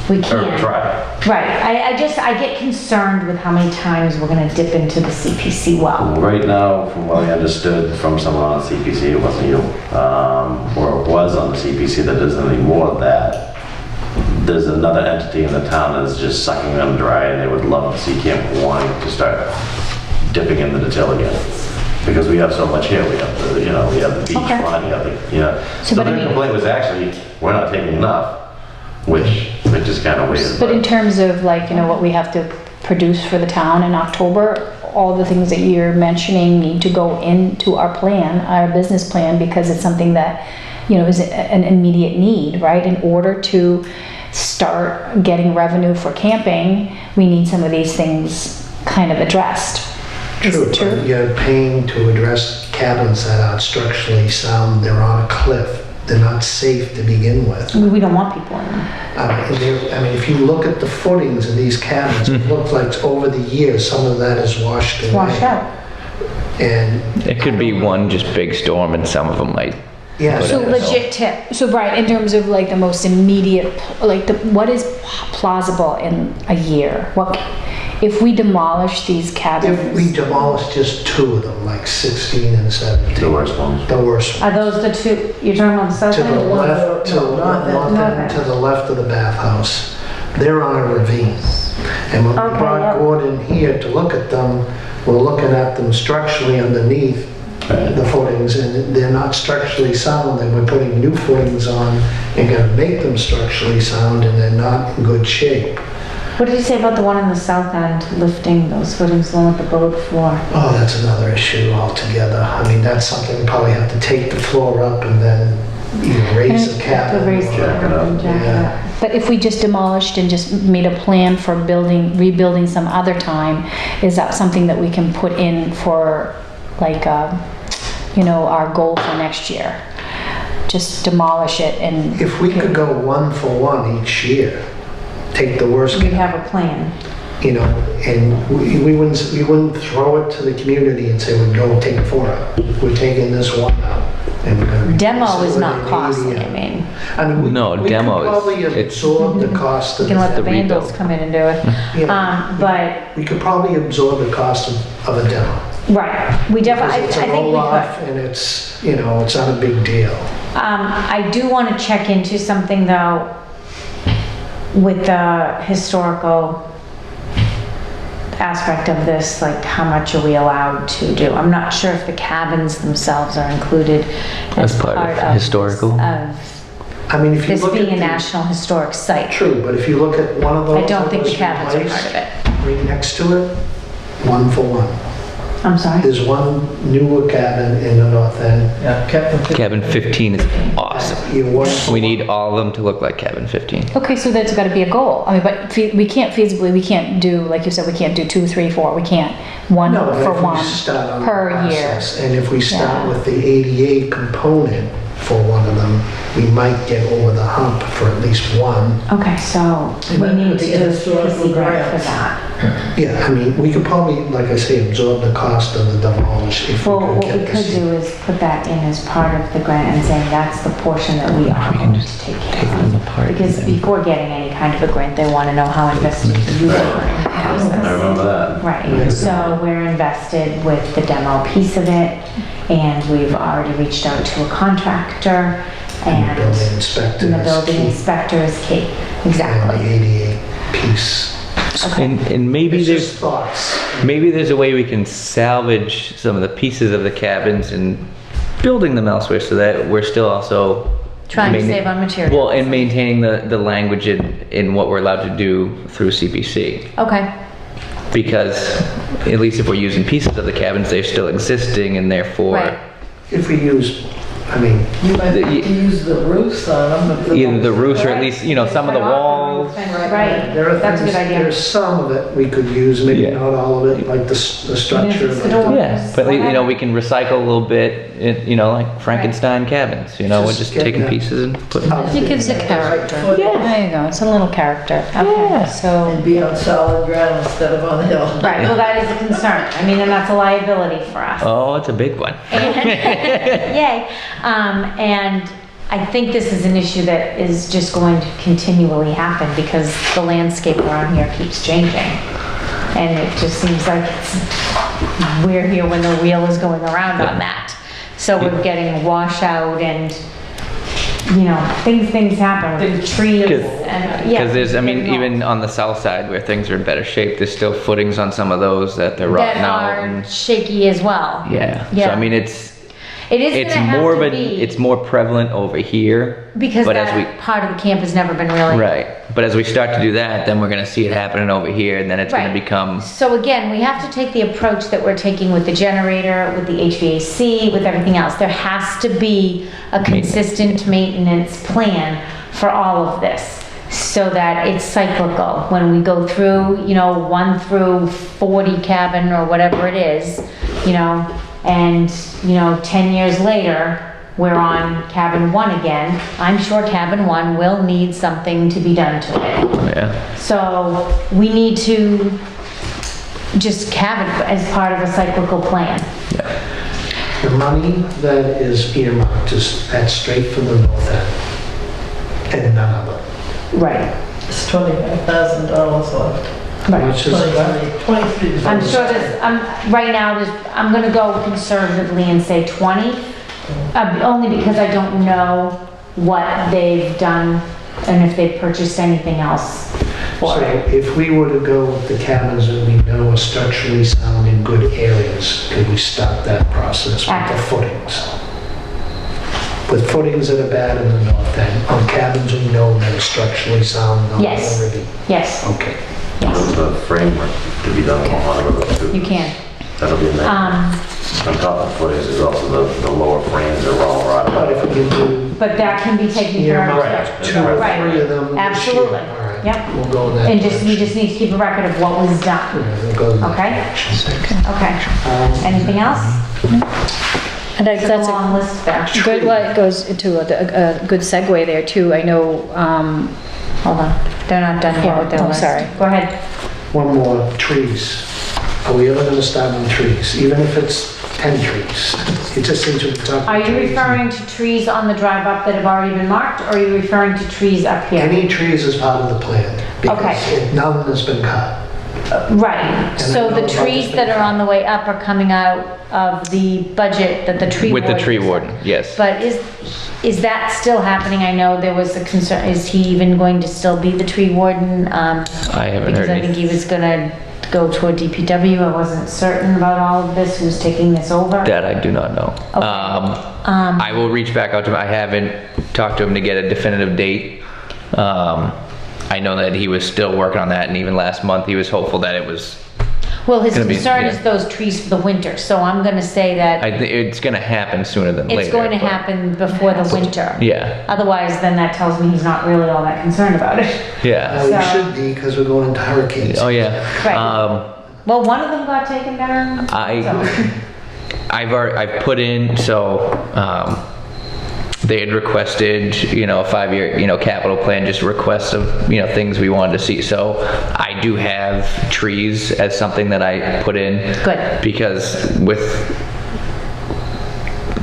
We or can. try. Right, I get concerned with how many times we're gonna dip into the CPC well. Right now, from what I understood from someone on the CPC, it wasn't you, or it was on the CPC that doesn't anymore, that there's another entity in the town that's just sucking them dry, and they would love to see Camp Kiwanee to start dipping into the till again. Because we have so much here, we have the, we have the beach Okay. front, you have the, So, So but I their mean- complaint was actually, we're not taking enough, which is kind of weird. But in terms of like, what we have to produce for the town in October, all the things that you're mentioning need to go into our plan, our business plan, because it's something that, is an immediate need, right? In order to start getting revenue for camping, we need some of these things kind of addressed. Is it true? But you're paying to address cabins that aren't structurally sound, they're on a cliff, they're not safe to begin with. We don't want people in them. I mean, if you look at the footings in these cabins, it looks like over the years, some of that is washed away. Wash out. And, It could be one just big storm and some of them might. yeah, So legit tip, so Brian, in terms of like the most immediate, like what is plausible in a year? If we demolish these cabins? if we demolish just 2 of them, like 16 and 17. The worst ones. The worst. Are those the 2, you're talking about the south To the end? left, to the north end. north end, to the left of the bathhouse. They're on a ravine. And when we Okay, brought yeah. Gordon here to look at them, we're looking at them structurally underneath the footings, and they're not structurally sound, and we're putting new footings on and gonna make them structurally sound, and they're not in good shape. What did you say about the one in the south end, lifting those footings along with the boat floor? Oh, that's another issue altogether. I mean, that's something we probably have to take the floor up and then raise the cabin. To raise the Jack it up. cabin, jack it Yeah. up. But if we just demolished and just made a plan for rebuilding some other time, is that something that we can put in for like, our goal for next year? Just demolish it and. If we could go 1 for 1 each year, take the worst We cabin. have a plan. And we wouldn't throw it to the community and say, we'd go take 4 out. We're taking this one out, and we're gonna replace Demo is not Facility, costly, yeah. I mean, I mean, No, we could demo is- probably it's- absorb the cost you of can let the the vandals rebuild. come in and do it. Yeah. But, We could probably absorb the cost of a demo. right, we definitely, Because it's I a think we roll-off could. and it's, you know, it's not a big deal. I do want to check into something though with the historical aspect of this, like how much are we allowed to do? I'm not sure if the cabins themselves are included As part of historical? Of I mean, if you this look being at a the... national historic site. True, but if you look at one of those... I don't think the that was cabins are replaced, part of it. right next to it, 1 for 1. I'm sorry? There's one newer cabin in the north end. Yeah, Cabin 15 is awesome. You want... We need all of them to look like cabin 15. Okay, so that's gotta be a goal. I mean, but we can't feasibly, we can't do, like you said, we can't do 2, 3, 4. We can't, one No, but for if one we start on the per year. process, and if we start Yeah. with the ADA component for one of them, we might get over the hump for at least one. Okay, so we might need put to the do a historical CPC grant for grants. that. Yeah, I mean, we could probably, like I say, absorb the cost of the demolish if Well, we what could we get could this. do is put that in as part of the grant and saying that's the portion that we are going to take care them of. apart Because and then- before getting any kind of a grant, they want to know how invested you are in the I process. remember that. Right, so we're invested with the demo piece of it, and we've already reached out to a contractor, And the and building inspector. the is building key, inspector is key. and the Exactly. ADA piece. And maybe It's there's just thoughts. maybe there's a way we can salvage some of the pieces of the cabins and building them elsewhere so that we're still also Trying to main- save on materials. Well, and maintaining the language in what we're allowed to do through CPC. Okay, Because at least if we're using pieces of the cabins, they're still existing and therefore Right. If we use, I mean, You might The- have to use the roofs on them. either the roofs or at least, you know, some of the Cut off walls. roof and- Right, there are that's a things, good idea. there's some of it we could use, maybe Yeah. not all of it, like the structure. it's the like door. Yeah, but you know, we can recycle a little bit, you know, like Frankenstein cabins, you know, we're Just just get taking that pieces and putting. up It gives there. it character. Yeah. There you go, it's a little character. Okay, Yeah. so, And be on solid ground instead of on the hill. right, well, that is a concern. I mean, and that's a liability for us. Oh, it's a big one. Yay. And I think this is an issue that is just going to continually happen because the landscape around here keeps changing. And it just seems like we're here when the wheel is going around on that. So we're getting washout and, you know, things happen with trees and, yeah. Because there's, I mean, getting even on the south side where things are in better shape, there's still footings on some of those that they're rotting that out. are And, shaky as well. yeah, so Yeah. I mean, it's It is gonna have more of to a, be, it's more prevalent over here. because but as we- that part of the camp has never been really. Right, but as we start to do that, then we're gonna see it happening over here, and then it's gonna Right. become, So again, we have to take the approach that we're taking with the generator, with the HVAC, with everything else. There has to be a consistent maintenance plan for all of this so that it's cyclical. When we go through, you know, 1 through 40 cabin or whatever it is, you know, and, you know, 10 years later, we're on cabin 1 again. I'm sure cabin 1 will need something to be done to it. yeah. So we need to just have it as part of a cyclical plan. The money that is earmarked is, that's straight from the north end, and none of it. Right. It's $25,000 left. Which is, 23. I'm sure there's, right now, I'm gonna go conservatively and say 20, only because I don't know what they've done and if they've purchased anything else for so it. if we were to go with the cabins that we know are structurally sound in good areas, could we start that process with the footings? With footings that are bad in the north end, on cabins we know that are structurally sound, not Yes. already. Yes, Okay. yes, There's a framework to be done on one of those too. you can. That'll be nice. On top of footings, there's also the lower frames are all But rotted. if we can do But that can be taken care of. earmark too. 2 or Right. 3 of them this year. Absolutely. All right. Yep. We'll go in that And just, we direction. just need to keep a record of what was done. Yeah, we'll go in that Okay. direction. Okay. Anything else? and It's a that's a long list there. good, well, it goes into a good segue there too. I know, Hold on, they're not done yet with their Oh, list. sorry. Go ahead. One more, trees. Are we ever gonna start on trees? Even if it's 10 trees. It just seems to be talking. Are you referring to trees on the drive up that have already been marked, or are you referring to trees up here? Any trees is part of the plan. Okay. Because none has been cut. Right, so the trees that are on the way up are coming out of the budget that the tree With warden. the tree warden, yes. But is that still happening? I know there was a concern, is he even going to still be the tree warden? I haven't heard Because I think he was gonna go toward DPW, I wasn't certain about all of this, who's taking this over? That I do not know. Okay. I will reach back out to him. I haven't talked to him to get a definitive date. I know that he was still working on that, and even last month he was hopeful that it was. Well, his Gonna be- concern yeah. is those trees for the winter, so I'm gonna say that It's going to happen sooner than later. it's going to but- happen before the winter. Yeah, Otherwise, then that tells me he's not really all that concerned about it. yeah. We So- should be, because we're going into hurricanes. Oh yeah. Right. Well, one of them got taken down. so- I've put in, so they had requested, a 5-year, capital plan, just requests of, things we wanted to see. So I do have trees as something that I put in. Good. Because with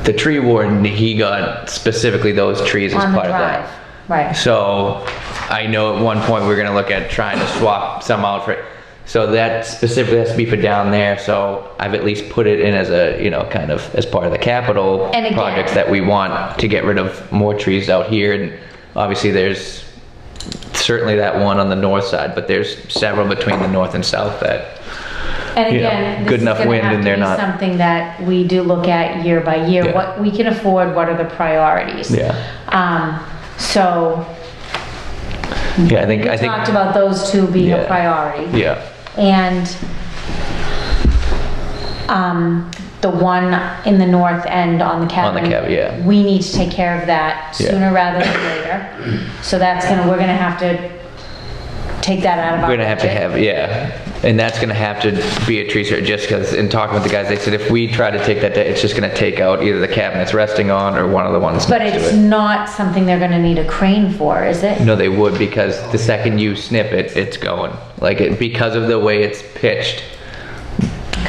the tree warden, he got specifically those trees as On the part of drive, that. right. So I know at one point we're gonna look at trying to swap some out for, so that specifically has to be for down there, so I've at least put it in as a, kind of as part of the capital And again- projects that we want to get rid of more trees out here. And obviously there's certainly that one on the north side, but there's several between the north and south that, And you know, again, good this is enough gonna wind have and to they're be not- something that we do look at year by year, Yeah. what we can afford, what are the priorities. yeah. So, Yeah, I think, we talked about those two being a Yeah. priority. yeah, And, the one in the north end on the cabin. yeah. We need to take care of that Yeah. sooner rather than later. So we're gonna have to take that out of our We're gonna have to budget. have, yeah, and that's gonna have to be a tree cert, just because in talking with the guys, they said if we try to take that, it's just gonna take out either the cabin it's resting on or one of the ones But next it's to it. not something they're gonna need a crane for, is it? No, they would, because the second you snip it, it's going. Because of the way it's pitched,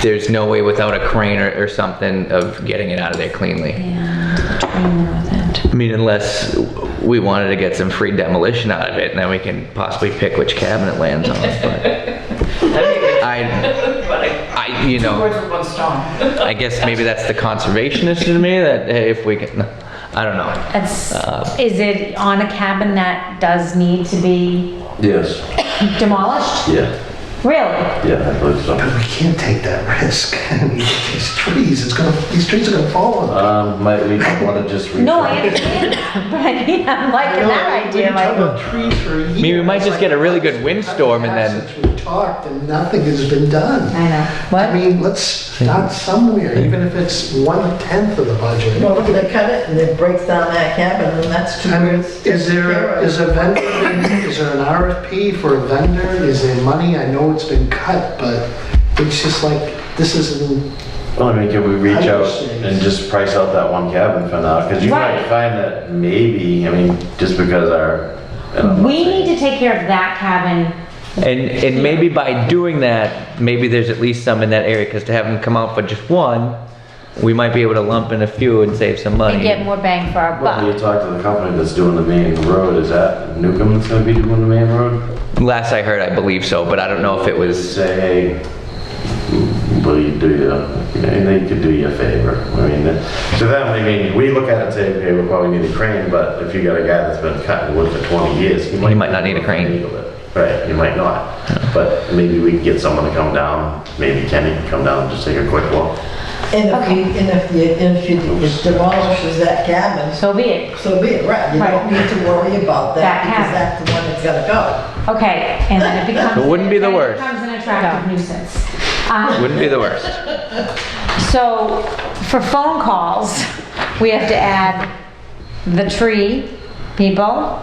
there's no way without a crane or something of getting it out of there cleanly. And the train in the north end. I mean, unless we wanted to get some free demolition out of it, and then we can possibly pick which cabin it lands on, but I, Two birds with one stone. I guess maybe that's the conservationist in me, that hey, if we can, I don't know. Is it on a cabin that does need to be Yes, demolished? yeah, Really? yeah, I believe so. But we can't take that risk. I mean, these trees, these trees are gonna fall on them. Might we want to just reach No, out? I understand, but I mean, I'm liking that idea, We've been talking like, about trees for a year. Maybe we might It's just get a really good windstorm and then- Since we talked and nothing has been done. I know. I What? mean, let's start somewhere, even if it's 1/10 of the budget. Well, if they cut it and it breaks down that cabin, then that's two I mean, birds. is there an RFP for a vendor? Is there money? I know it's been cut, but it's just like, this isn't, Well, I mean, can we reach out Understand. and just price out that one cabin for now? Because you Right. might find that maybe, I mean, just because our. and I'm not We saying- need to take care of that cabin. And maybe by doing that, maybe there's at least some in that area, because to have them come out for just one, we might be able to lump in a few and save some money. And get more bang for our Well, you buck. talk to the company that's doing the main road, is that Newcomb that's gonna be doing the main road? Last I heard, I believe so, but I don't know if it was, Say, hey, will you do and they could do you a favor. I mean, to them, I mean, we look at it and say, okay, we probably need a crane, but if you got a guy that's been cutting wood for 20 years, he He might not need a crane. handle it. Right, you might not. But maybe we can get someone to come down, maybe Kenny can come down and just take a quick walk. And if it demolishes that cabin, So be it. so be it, right? You Right. don't need to worry about That that because cabin. that's the one that's gotta go. Okay, and then it becomes. It wouldn't be the then worst. It becomes an attractive nuisance. wouldn't be the worst. So for phone calls, we have to add the tree people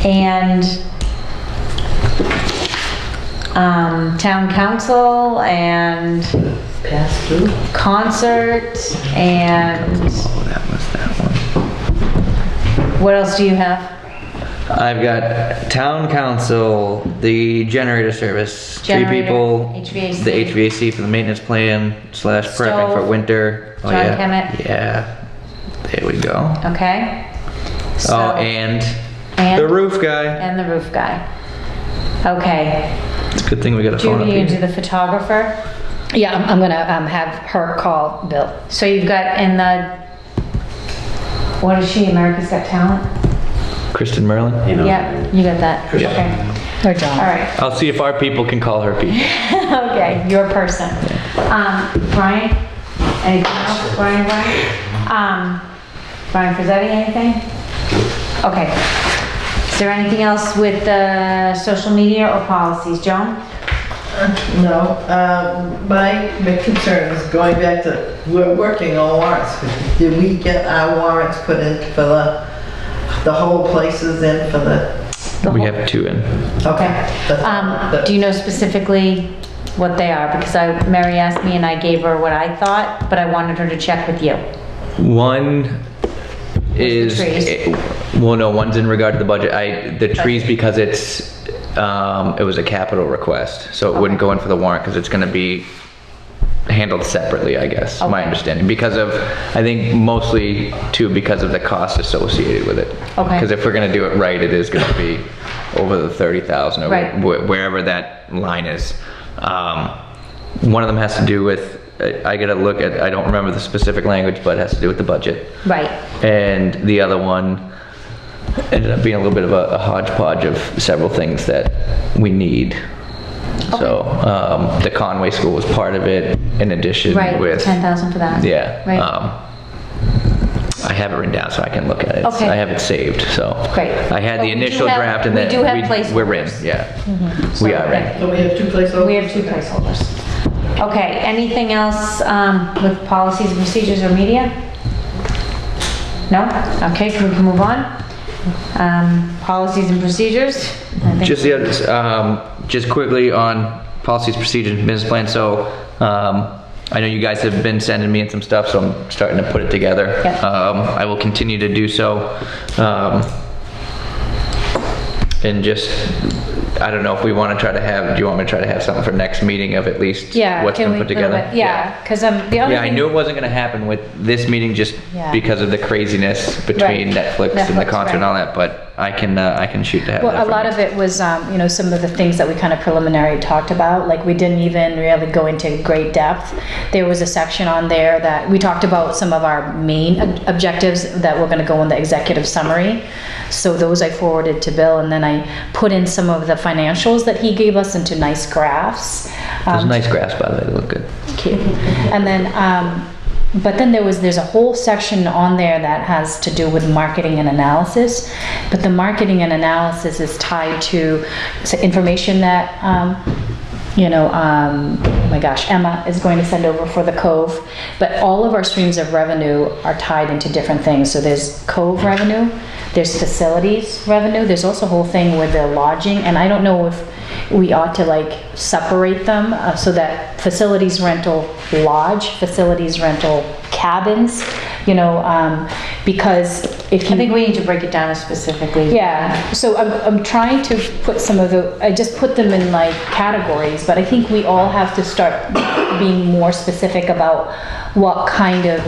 and town council and Pass through. concert and Oh, that was that one. what else do you have? I've got town council, the generator service, Generator, three people, HVAC. the HVAC for the maintenance plan / prepping Stove. for winter. Oh, John yeah. Kemet. Yeah, there we go. Okay. So, Oh, and and- the roof guy. And the roof guy. Okay. It's a good thing we got a phone up Judy into here. the photographer. Yeah, I'm gonna have her call Bill. So you've got in the, what is she, America's Got Talent? Kristen Merlin. You know, Yeah, you got that. Yeah. Okay. Or John. All right. I'll see if our people can call her people. Okay, your person. Brian? Anything else? Brian? Brian Frizzetti, anything? Okay. Is there anything else with the social media or policies? Joan? No, my big concern is going back to, we're working on warrants. Did we get our warrants put in for the whole places in for the, We have 2 in. okay. Do you know specifically what they are? Because Mary asked me and I gave her what I thought, but I wanted her to check with you. One is, trees? well, no, one's in regard to the budget. The trees, because it was a capital request, so it wouldn't go in for the warrant because it's gonna be handled separately, I guess, my Okay. understanding. Because of, I think mostly too, because of the cost associated with it. Okay. Because if we're gonna do it right, it is gonna be over the 30,000 or Right. wherever that line is. One of them has to do with, I gotta look at, I don't remember the specific language, but it has to do with the budget. Right. And the other one ended up being a little bit of a hodgepodge of several things that we need. So, the Conway School was part of it, in addition Right, with, 10,000 for that. yeah. Right. I have it written down so I can look at it. Okay. I have it saved, so. Great. I had But the we do initial have- draft and we then. do have We're in, placeholders. yeah. So, We are in. So we have 2 placeholders? We have 2 placeholders. Okay, anything else with policies and procedures or media? No? Okay, we can move on. Policies and procedures? I think- Just the others, just quickly on policies, procedures, business plan. So, I know you guys have been sending me in some stuff, so I'm starting to put it together. Yep. I will continue to do so. And just, I don't know if we want to try to have, do you want me to try to have something for next meeting of at least Yeah. what's can been we put together? Yeah, because the other Yeah, I thing- knew it wasn't gonna happen with this meeting just Yeah. because of the craziness between Right. Netflix and the Netflix, concert and right. all that, but I can shoot to have Well, that a for lot next- of it was, you know, some of the things that we kind of preliminary talked about, like we didn't even really go into great depth. There was a section on there that we talked about some of our main objectives that were going to go in the executive summary. So those I forwarded to Bill, and then I put in some of the financials that he gave us into nice graphs. Those nice graphs, by the way, they look good. Cute. And then, but then there's a whole section on there that has to do with marketing and analysis. But the marketing and analysis is tied to information that, oh my gosh, Emma is going to send over for the Cove. But all of our streams of revenue are tied into different things. So there's Cove revenue, there's facilities revenue, there's also a whole thing with the lodging. And I don't know if we ought to like separate them so that facilities rental lodge, facilities rental cabins, because if you... I think we need to break it down specifically. Yeah, so I'm trying to put some of I just put them in like categories, but I think we all have to start being more specific about what kind of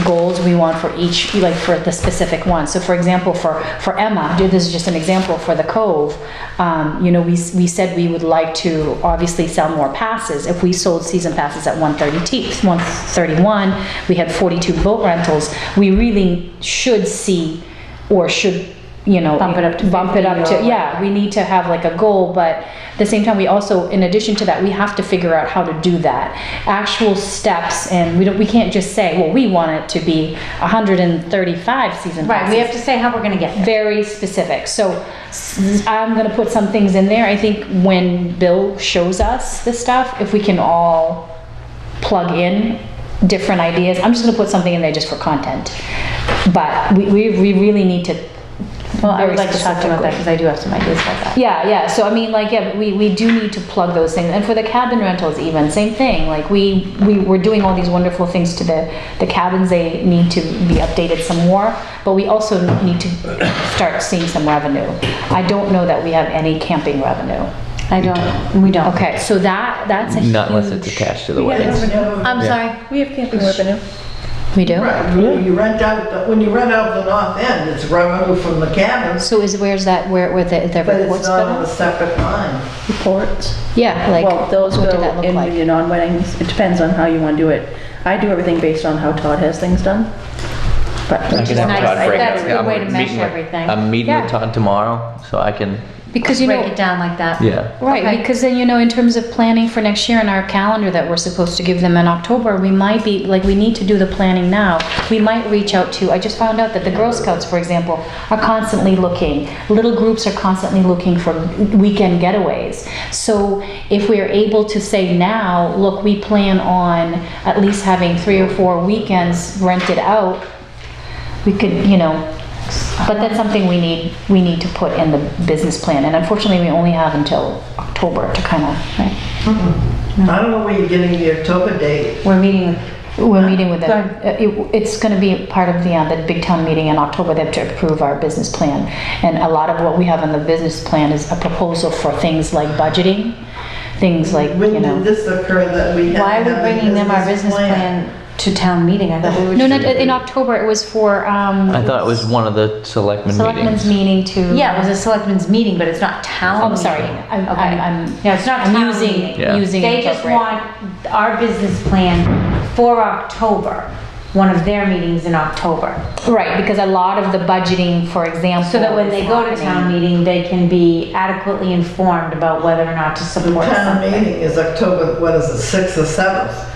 goals we want for each, like for the specific one. So for example, for Emma, this is just an example for the Cove, we said we would like to obviously sell more passes. If we sold season passes at 131, we had 42 boat rentals, we really should see, or should, Bump it up to 50 or yeah, we need to have like a goal, but at the same time, we also, in addition to that, we have to figure out how to do that. Actual steps, and we can't just say, well, we want it to be 135 season passes. Right, we have to say how we're gonna get there. Very specific. So I'm gonna put some things in there. I think when Bill shows us this stuff, if we can all plug in different ideas, I'm just gonna put something in there just for content. But we really need to Well, I would very like to talk to you about that specifically. because I do have some ideas about that. Yeah, so I mean, like, yeah, we do need to plug those things. And for the cabin rentals even, same thing. Like, we're doing all these wonderful things to the cabins. They need to be updated some more, but we also need to start seeing some revenue. I don't know that we have any camping revenue. We don't. Okay, so that's a Not unless it's huge- attached to the weddings. I'm sorry. We have camping revenue. We do? Right, when you rent out the north end, it's revenue from the cabins, So where's that, where the but it's reports not go? on a separate line. Reports. Yeah, like, Well, those what did go that look in like? your non-weddings. It depends on how you want to do it. I do everything based on how Todd has things done. But I can have nice. Todd break That's it. a good I'm way to mesh meeting with- everything. I'm meeting Yeah. with Todd tomorrow, so I can, Because, you Break know, it down like that. yeah. right, Okay. because then, you know, in terms of planning for next year and our calendar that we're supposed to give them in October, we might be, like, we need to do the planning now. We might reach out to, I just found out that the Girl Scouts, for example, are constantly looking, little groups are constantly looking for weekend getaways. So if we're able to say now, look, we plan on at least having 3 or 4 weekends rented out, we could, you know, but that's something we need to put in the business plan, and unfortunately, we only have until October to kind of, right? I don't know where you're getting the October date. We're meeting, We're meeting with Go them. It's going to be part of the big town meeting in October. They have to approve our business plan, and a lot of what we have in the business plan is a proposal for things like budgeting, things like, When you know. did this occur that we had? why are we to have a bringing them our business plan to town meeting? I thought we were No, just. not in October. It was for I thought it was one of the selectmen selectmen's meetings. meeting to. Yeah, it was a selectmen's meeting, but it's not town. Oh, I'm sorry. meeting. I'm, Okay. I'm, Yeah, it's not I'm town using, meeting. Yeah. using. They just appropriate. want our business plan for October, one of their meetings in October. Right, because a lot of the budgeting, for example. So that when they is go to happening. town meeting, they can be adequately informed about whether or not to The support town something. meeting is October, what is it, 6th or 7th?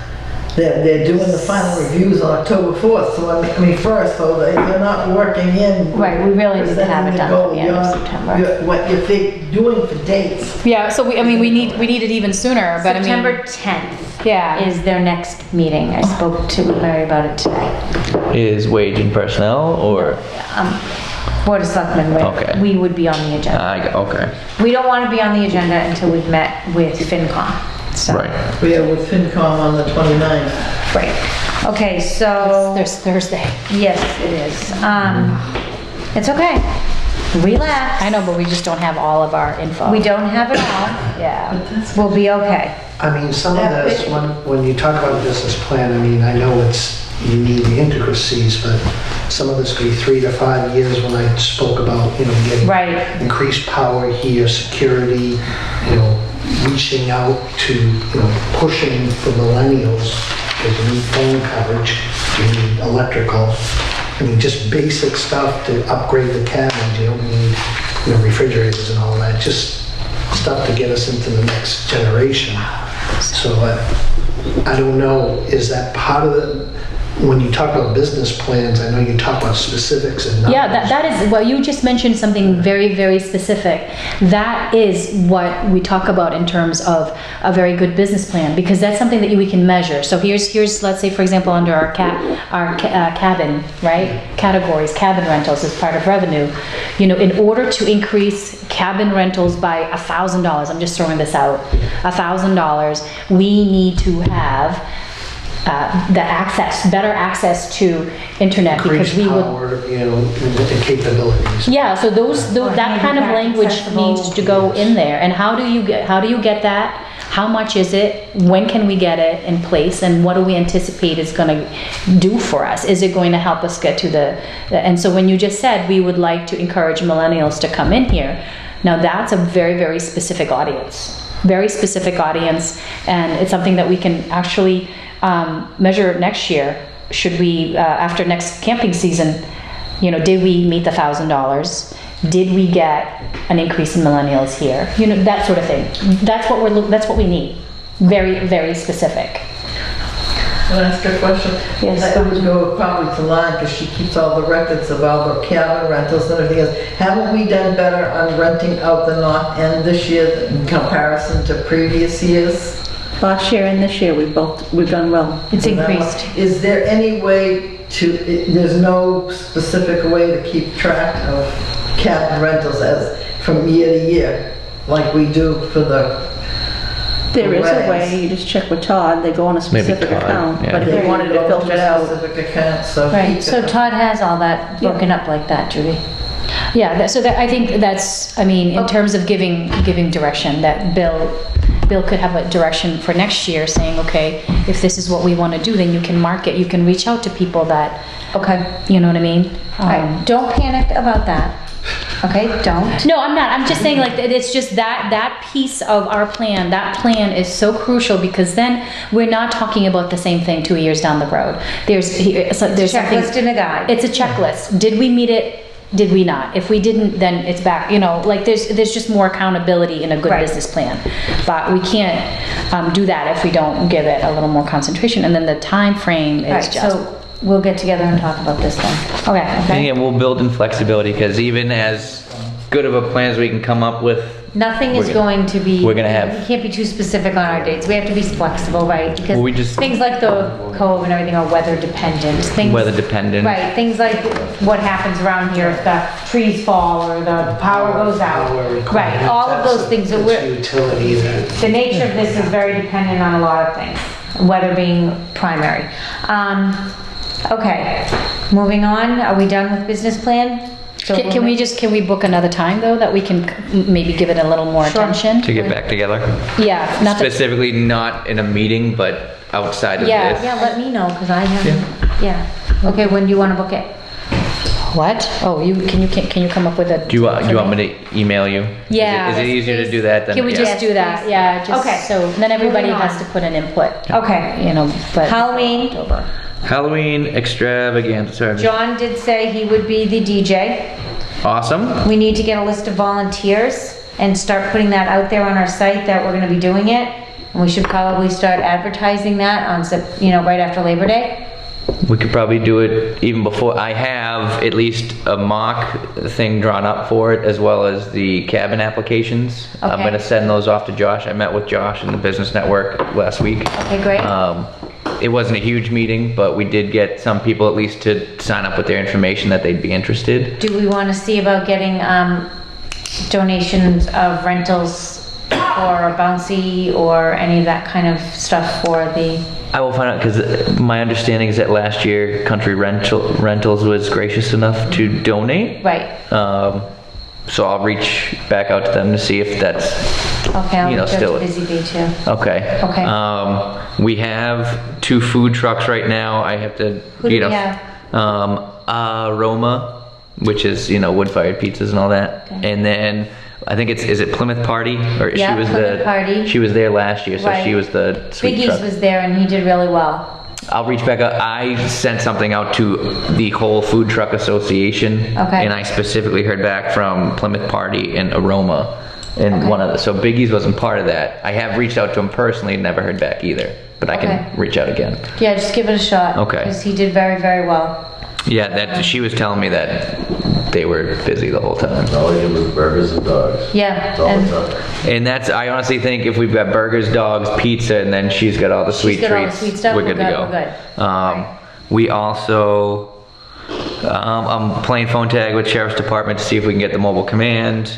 They're doing the final reviews on October 4th, so I mean, first, so they're not working in. Right, we really need to have it done at the end of September. What if they're doing for dates. Yeah, so we need it even sooner, but I mean. September 10th Yeah. is their next meeting. I spoke to Mary about it today. Is wage and personnel or? Board of Selectmen, Okay. we would be on the agenda. Okay, We don't want to be on the agenda until we've met with FinCom. So- right. We are with FinCom on the 29th. Right. Okay, so, There's Thursday. yes, it is. It's okay. Relax. I know, but we just don't have all of our info. We don't have it all. Yeah. We'll be okay. I mean, some of this, when you talk about a business plan, I mean, I know you need the intricacies, but some of this could be 3 to 5 years when I spoke about, getting Right. increased power here, security, reaching out to, pushing for millennials, because you need phone coverage, you need electrical. I mean, just basic stuff to upgrade the cabins. You don't need, refrigerators and all that. Just stuff to get us into the next generation. So I don't know, is that part of the, when you talk about business plans, I know you talk about specifics and numbers. Yeah, that is, well, you just mentioned something very, very specific. That is what we talk about in terms of a very good business plan, because that's something that we can measure. So here's, let's say, for example, under our cabin, right? Categories, cabin rentals is part of revenue. In order to increase cabin rentals by $1,000, I'm just throwing this out, $1,000, we need to have better access to internet, because Increased we would. power, and capabilities. Yeah, so that kind of language needs to go in there. And how do you get that? How much is it? When can we get it in place? And what do we anticipate it's going to do for us? Is it going to help us get to and so when you just said we would like to encourage millennials to come in here, now that's a very, very specific audience. Very specific audience, and it's something that we can actually measure next year. Should we, after next camping season, did we meet the $1,000? Did we get an increase in millennials here? That sort of thing. That's what we need. Very, very specific. Can I ask a question? Yes. I would go probably to Lon, because she keeps all the records of all the cabin rentals and everything else. Haven't we done better on renting out the north end this year in comparison to previous years? Last year and this year, we've done well. It's increased. Is there any way there's no specific way to keep track of cabin rentals as from year to year, like we do for the There is a weddings. way, you just check with Todd, they go on a specific Todd, account, yeah. but if they wanted to filter it out. Specific account, so. he Right, so could- Todd has all that broken up like that, Judy. Yeah, I think that's, I mean, in terms of giving direction, that Bill could have a direction for next year saying, okay, if this is what we want to do, then you can mark it, you can reach out to people that, Okay. you know what I mean? All right, don't panic about that. Okay, don't. No, I'm not. I'm just saying like it's just that piece of our plan, that plan is so crucial because then we're not talking about the same thing 2 years down the road. There's something. Checklist and a guide. It's a checklist. Did we meet it? Did we not? If we didn't, then it's back. You know, like there's just more accountability in a good Right. business plan. But we can't do that if we don't give it a little more concentration. And then the time frame is Right, just. so we'll get together and talk about this then. Okay. And yeah, we'll build in flexibility because even as good of a plan as we can come up with, Nothing is We're gonna- going to be. we're gonna have- We can't be too specific on our dates. We have to be flexible, right? Because Well, we just- things like the cove and everything are weather dependent. Things. weather dependent. Right, things like what happens around here if the trees fall or the power goes out. Right, all of those things. So It's we're, utility that. the nature of this is very dependent on a lot of things, weather being primary. Okay, moving on. Are we done with business plan? So Can we book another time though, that we can maybe give it a little more Sure. attention? To get back together. Yeah, not that, Specifically not in a meeting, but outside of Yeah. this. Yeah, let me know, because I haven't, yeah. Okay, when do you want to book it? what? Oh, can you come up with a? Do you want me to email you? Yeah. Is it easier to do that than? Can we yeah. just do that? please. Yeah, just Okay. so then everybody Moving on. has to put an input, Okay. you know, but. Halloween, October. Halloween extravaganza. Sorry. John did say he would be the DJ. Awesome. We need to get a list of volunteers and start putting that out there on our site that we're gonna be doing it. And we should probably start advertising that on, right after Labor Day. We could probably do it even before. I have at least a mock thing drawn up for it, as well as the cabin applications. I'm Okay. gonna send those off to Josh. I met with Josh in the business network last week. Okay, great. It wasn't a huge meeting, but we did get some people at least to sign up with their information that they'd be interested. Do we wanna see about getting, donations of rentals or a bouncy or any of that kind of stuff for the, I will find out, because my understanding is that last year Country Rentals was gracious enough to donate. right? So I'll reach back out to them to see if that's, Okay, I'll you know, reach out still- to Busy Bee too. okay. Okay. We have 2 food trucks right now. I have to, Who do you know. we have? Aroma, which is, wood-fired pizzas and all that. Okay. And then, I think is it Plymouth Party? Or Yeah, she was Plymouth Party. She was there last year, so Right. she was the sweet Biggie's truck. was there and he did really well. I'll reach back out. I sent something out to the whole Food Truck Association. Okay. And I specifically heard back from Plymouth Party and Aroma. And Okay. one of the, so Biggie's wasn't part of that. I have reached out to him personally and never heard back either. But I Okay. can reach out again. Yeah, just give it a shot. Okay. Because he did very, very well. Yeah, that she was telling me that they were busy the whole time. All I get was burgers and dogs. Yeah, That's all and it's up. And that's, I honestly think if we've got burgers, dogs, pizza, and then she's got all the sweet got all the treats, sweet stuff, we're we're good to good, go. we're good. Right. We also, I'm playing phone tag with Sheriff's Department to see if we can get the mobile command.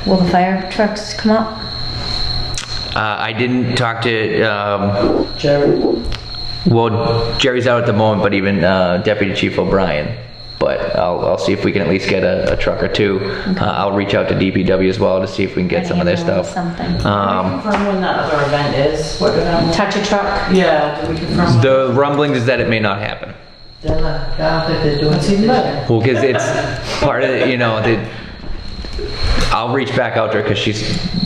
will the fire trucks come up? I didn't talk to, Jerry. well, Jerry's out at the moment, but even Deputy Chief O'Brien. But I'll see if we can at least get a truck or 2. I'll reach out to DPW as well to see if we can get some of their Ambulance, stuff. Something. Confirm when that other event is, what event? Touch a truck? Yeah, did we confirm? The rumblings is that it may not happen. They're not, I don't think they're doing That's it even this better. year. Well, because it's part of the, I'll reach back out to her because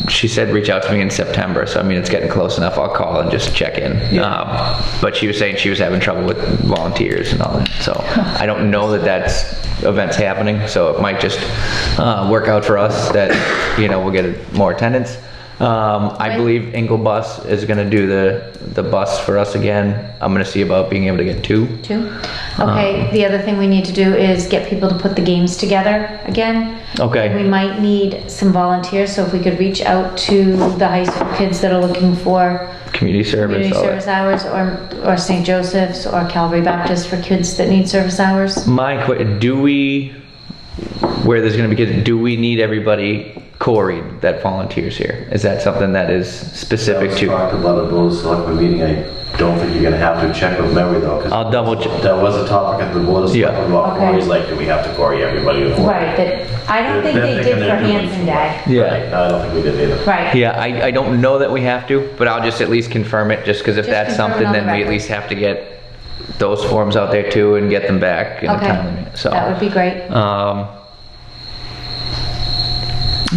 she said reach out to me in September. So I mean, it's getting close enough. I'll call and just check in. But she was saying she was having trouble with volunteers and all that. So I don't know that that's events happening. So it might just work out for us that we'll get more attendance. I believe Bus is gonna do the bus for us again. I'm gonna see about being able to get 2. 2? Okay, the other thing we need to do is get people to put the games together again. Okay. We might need some volunteers, so if we could reach out to the high school kids that are looking for Community service. all that. service hours, or St. Joseph's or Calvary Baptist for kids that need service hours. Where there's gonna be kids, do we need everybody Corey that volunteers here? Is that something that is specific to? Talked about a board of selectmen meeting. I don't think you're gonna have to check with Mary though, because I'll double check. that was a topic at the board of Yeah. selectmen about Okay. Corey's, like, do we have to Corey everybody? Right, that, I don't think they did for Hanson Day. Yeah. Right, no, I don't think we did either. Right. Yeah, I don't know that we have to, but I'll just at least confirm it, just because if Just that's confirm it something, on the then we at record. least have to get those forms out there too and get them back in a Okay. timely manner. So, That would be great.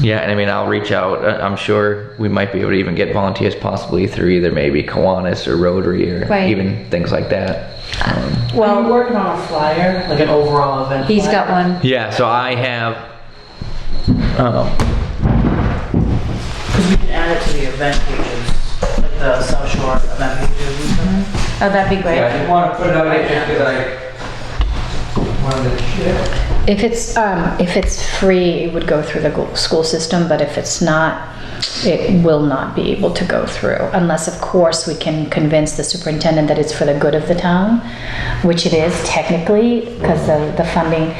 yeah, and I mean, I'll reach out. I'm sure we might be able to even get volunteers possibly through either maybe Kiwanis or Rotary or Right. even things like that. Well, Well, we're working on a flyer, like an overall event. he's flyer. got one. Yeah, so I have, Because we can add it to the event pages, like the South Shore event pages and stuff. Oh, that'd be great. Yeah, I didn't want to put it out there just because I wanted to share. If it's free, it would go through the school system, but if it's not, it will not be able to go through, unless of course we can convince the superintendent that it's for the good of the town, which it is technically, because the funding,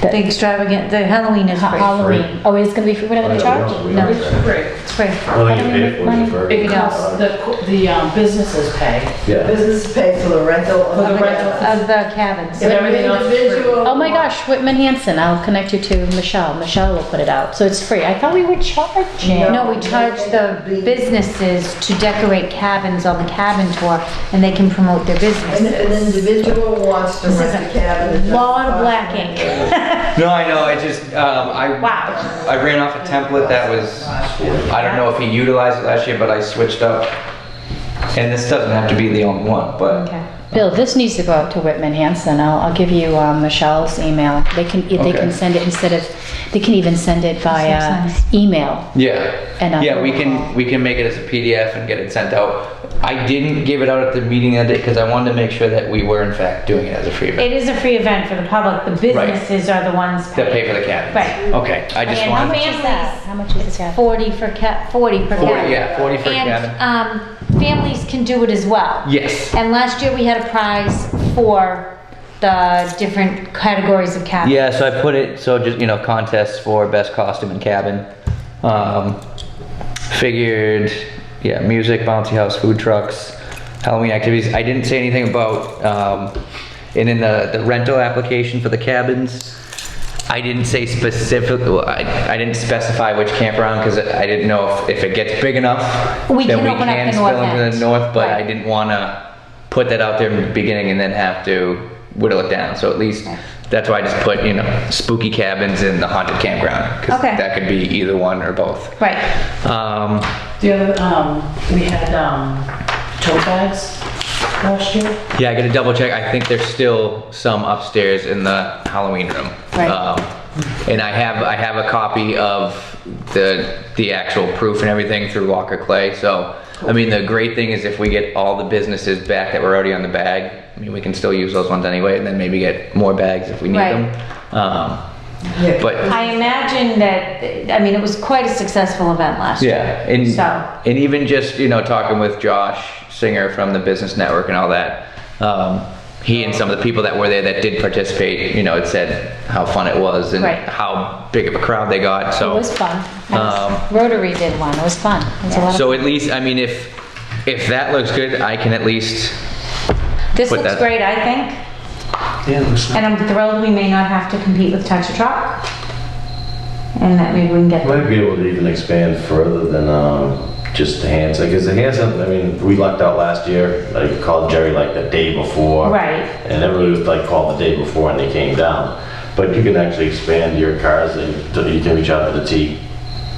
The the extravagant, the Halloween is free. Halloween. Oh, it's gonna be free, we're not gonna charge? No, It's free. it's free. Well, they get paid for it for. Because the businesses pay. Yeah. Business pay for the rental. For the rental. Of the cabins. If everything else is free. Individual. Oh my gosh, Whitman Hanson, I'll connect you to Michelle. Michelle will put it out, so it's free. I thought we were charging. No, we charge the businesses to decorate cabins on the cabin tour, and they can promote their And if an businesses. individual wants to This rent is a cabin. a lot of black ink. No, I know, I just, Wow. I ran off a template that was, I don't know if he utilized it last year, but I switched up. And this doesn't have to be the only one, but Okay. Bill, this needs to go out to Whitman Hanson. I'll give you Michelle's email. They can Okay. send it they can even send it via Makes sense. email. yeah. And, Yeah, we can make it as a PDF and get it sent out. I didn't give it out at the meeting that day because I wanted to make sure that we were in fact doing it as a free event. It is a free event for the public. The businesses are the ones That pay paying. for the cabins. Right. Okay, I just And wanted. How much is that? How much is the cabin? 40 per 40 per 40, cabin. yeah, 40 for a cabin. And, families can do it as well. Yes. And last year we had a prize for the different categories of cabins. yeah, so I put it, so just, contests for best costume and cabin. Figured, yeah, music, bouncy house, food trucks, Halloween activities. I didn't say anything about, and in the rental application for the cabins, I didn't say specific, well, I didn't specify which campground because I didn't know if it gets big enough We that can we open up can the spill north into end. the north, but I Right. didn't want to put that out there in the beginning and then have to whittle it down. So at least, that's why I just put, spooky cabins in the haunted campground. Because Okay. that could be either one or both. Right. The other, we had, tote bags last year. Yeah, I gotta double check. I think there's still some upstairs in the Halloween room. Right. And I have a copy of the actual proof and everything through Walker Clay. So, I mean, the great thing is if we get all the businesses back that were already on the bag, I mean, we can still use those ones anyway, and then maybe get more bags if we need Right. them. But I imagine that, I mean, it was quite a successful event last year. yeah, and So, and even just talking with Josh Singer from the Business Network and all that, he and some of the people that were there that did participate, had said how fun it was and Right. how big of a crowd they got. It So was fun. Rotary did one, it was fun. It was a lot of so at least, I mean, if that looks good, I can at least this Put looks that- great, I think. Yeah, looks And I'm thrilled we may not have to compete with Touch a Truck. And that maybe we can get them. Might be able to even expand further than just the Hanson, because the Hanson, I mean, we lucked out last year. I called Jerry like the day before. Right. And everybody was like called the day before and they came down. But you can actually expand your cars, and you can reach out to the T.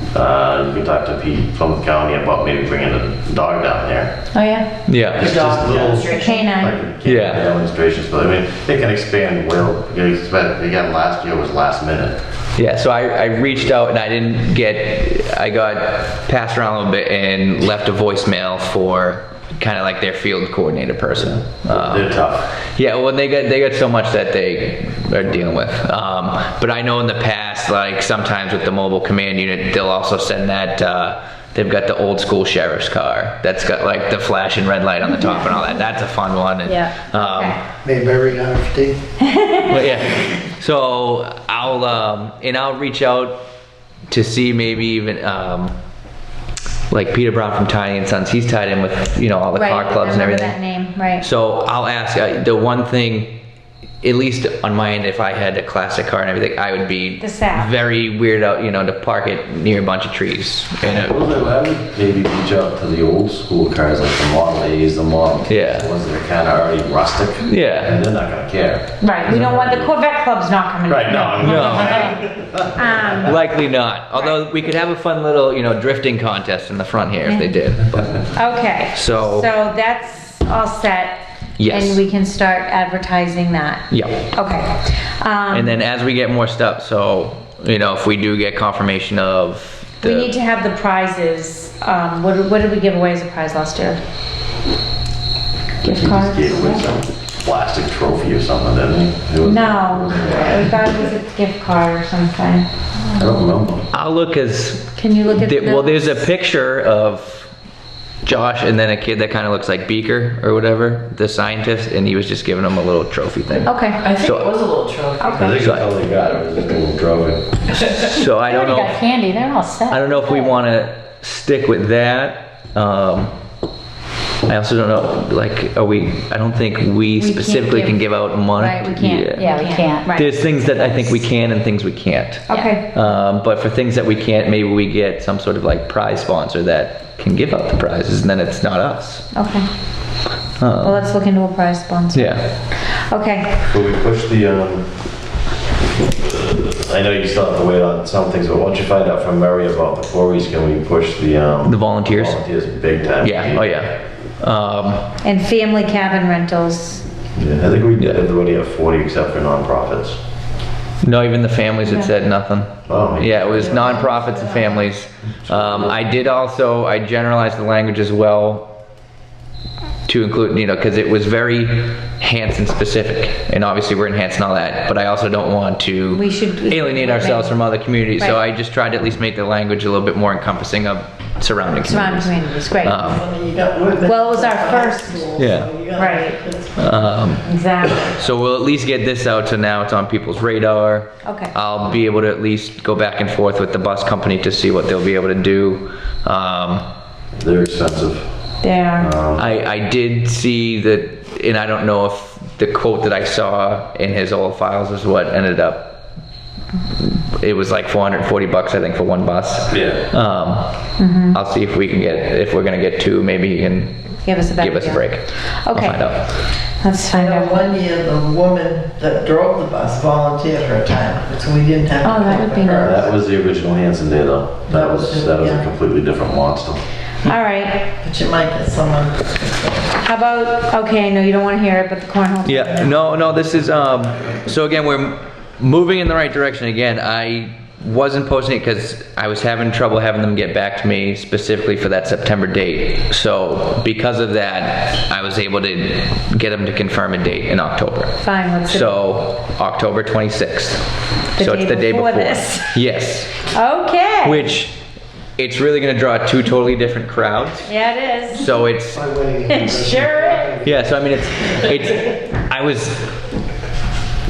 You can talk to Pete from the county about maybe bringing a dog down there. Oh, yeah? yeah. It's just little Canine. like, Yeah. demonstrations, but I mean, they can expand where, they got last year was last minute. Yeah, so I reached out and I got passed around a little bit and left a voicemail for kind of like their field coordinator person. They're tough. Yeah, well, they got so much that they are dealing with. But I know in the past, like sometimes with the mobile command unit, they'll also send that, they've got the old school sheriff's car that's got like the flashing red light on the top and all that. That's a fun one. And, Yeah. Mayberry RFD. But yeah, so I'll reach out to see maybe even, like Peter Brown from Tiny and Sons, he's tied in with, all the car clubs and everything. I remember that name, right. So I'll ask, the one thing, at least on my end, if I had a classic car and everything, I would be The sap. very weirded out, to park it near a bunch of trees. I would maybe reach out to the old school cars, like the Model A's, the Model Yeah. ones that are kind of already rustic. Yeah. And they're not gonna care. Right, we don't want, the Corvette Club's not coming. Right, no. No, likely not. Although we could have a fun little, drifting contest in the front here if they did. But, Okay. So- that's all set. Yes. And we can start advertising that. yeah. Okay. And then as we get more stuff, so, if we do get confirmation of We need to have the prizes. What did we give away as a prize last year? Gift He cards? just gave away some plastic trophy or something, didn't he? It was- No, I thought it was a gift card or something. I don't remember. I'll look as, Can you look at the well, there's a notes? picture of Josh and then a kid that kind of looks like Beaker or whatever, the scientist, and he was just giving him a little trophy thing. Okay. I think So- it was a little trophy. I think that's all they got, it was just a little trophy. So I They don't already know, got candy, they're all set. I don't know if we want to stick with that. I also don't know, like, I don't think we can't specifically can give out money. Right, we can't. Yeah, we can't. Right. There's things that I think we can and things we can't. Okay. But for things that we can't, maybe we get some sort of like prize sponsor that can give out the prizes, and then it's not us. Okay. Well, let's look into a prize sponsor. Yeah. Okay. But we pushed the, I know you still have to wait on some things, but once you find out from Murray about the quarries, can we push the volunteers? Volunteers big time. Yeah. Oh yeah. And family cabin rentals. Yeah, I think we did already have 40 except for nonprofits. No, even the families had said nothing. Oh. Yeah, it was nonprofits and families. I generalized the language as well to include, because it was very Hanson specific, and obviously we're in Hanson and all that, but I also don't want to We should- alienate ourselves from other communities, so Right. I just tried to at least make the language a little bit more encompassing of surrounding Surrounding communities. communities, great. You got women. Well, it was our first- Yeah. Right. Um, Exactly. So we'll at least get this out, so now it's on people's radar. Okay. I'll be able to at least go back and forth with the bus company to see what they'll be able to do. They're expensive. There. I did see that, and I don't know if the quote that I saw in his old files is what ended up. It was like $440, I think, for one bus. Yeah. I'll see if we're gonna get two, maybe he can Give us a better give us a deal. break. I'll Okay. find out. Let's I find know out. one year the woman that drove the bus volunteered her time, so we didn't have to. Oh, that pay would for be her. That was the original Hanson day though. That was a yeah. completely different monster. All right. But you might get someone. How about, okay, I know you don't want to hear it, but the cornhole. Yeah, no, this is, so again, we're moving in the right direction again. I wasn't posting it because I was having trouble having them get back to me specifically for that September date. So because of that, I was able to get them to confirm a date in October. Fine, what's the? So October 26th. The So day it's the day before before. this. Yes, Okay. which it's really gonna draw two totally different crowds. Yeah, it is. So it's, By winning in It person. sure is. yeah, so I mean, I was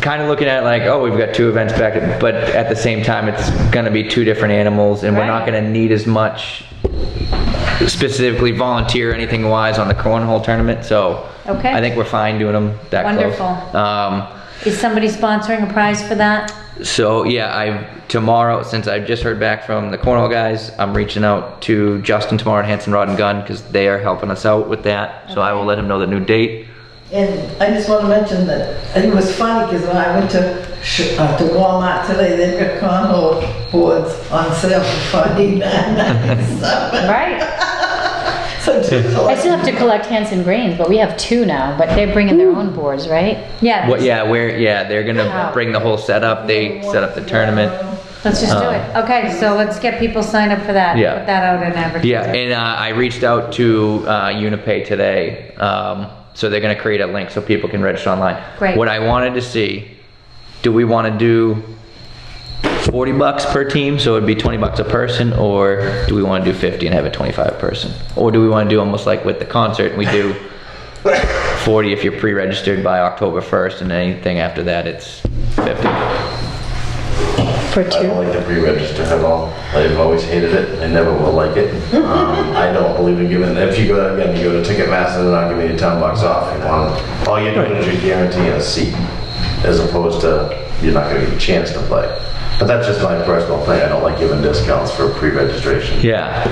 kind of looking at it like, oh, we've got two events back, but at the same time, it's gonna be two different animals, and we're not Right. gonna need as much specifically volunteer or anything wise on the cornhole tournament, so Okay. I think we're fine doing them that Wonderful. close. Is somebody sponsoring a prize for that? So yeah, tomorrow, since I just heard back from the cornhole guys, I'm reaching out to Justin tomorrow at Hanson Rod and Gun because they are helping us out with that. So I will let him know the new date. And I just want to mention that it was funny because when I went to Walmart today, they've got cornhole boards on sale for $49.97. Right. So just I still have to collect Hanson grains, but we have two now, but they're bringing their own boards, right? Yeah. What? Yeah, they're gonna bring the whole setup. They set up the tournament. Let's just do it. Okay, so let's get people signed up for that. Yeah. Put that out in advertising. Yeah, and I reached out to Unipay today, so they're gonna create a link so people can register online. Great. What I wanted to see, do we wanna do $40 per team, so it'd be $20 a person, or do we wanna do 50 and have it 25 person? Or do we wanna do almost like with the concert, and we do 40 if you're pre-registered by October 1st, and anything after that, it's 50. For I don't two? like the pre-register at all. I've always hated it. I never will like it. I don't believe in giving, if you go, again, you go to Ticketmaster, they're not giving you $10 off. You want, all you're doing is you're guaranteeing a seat, as opposed to, you're not gonna get a chance to play. But that's just my personal thing. I don't like giving discounts for pre-registration. Yeah.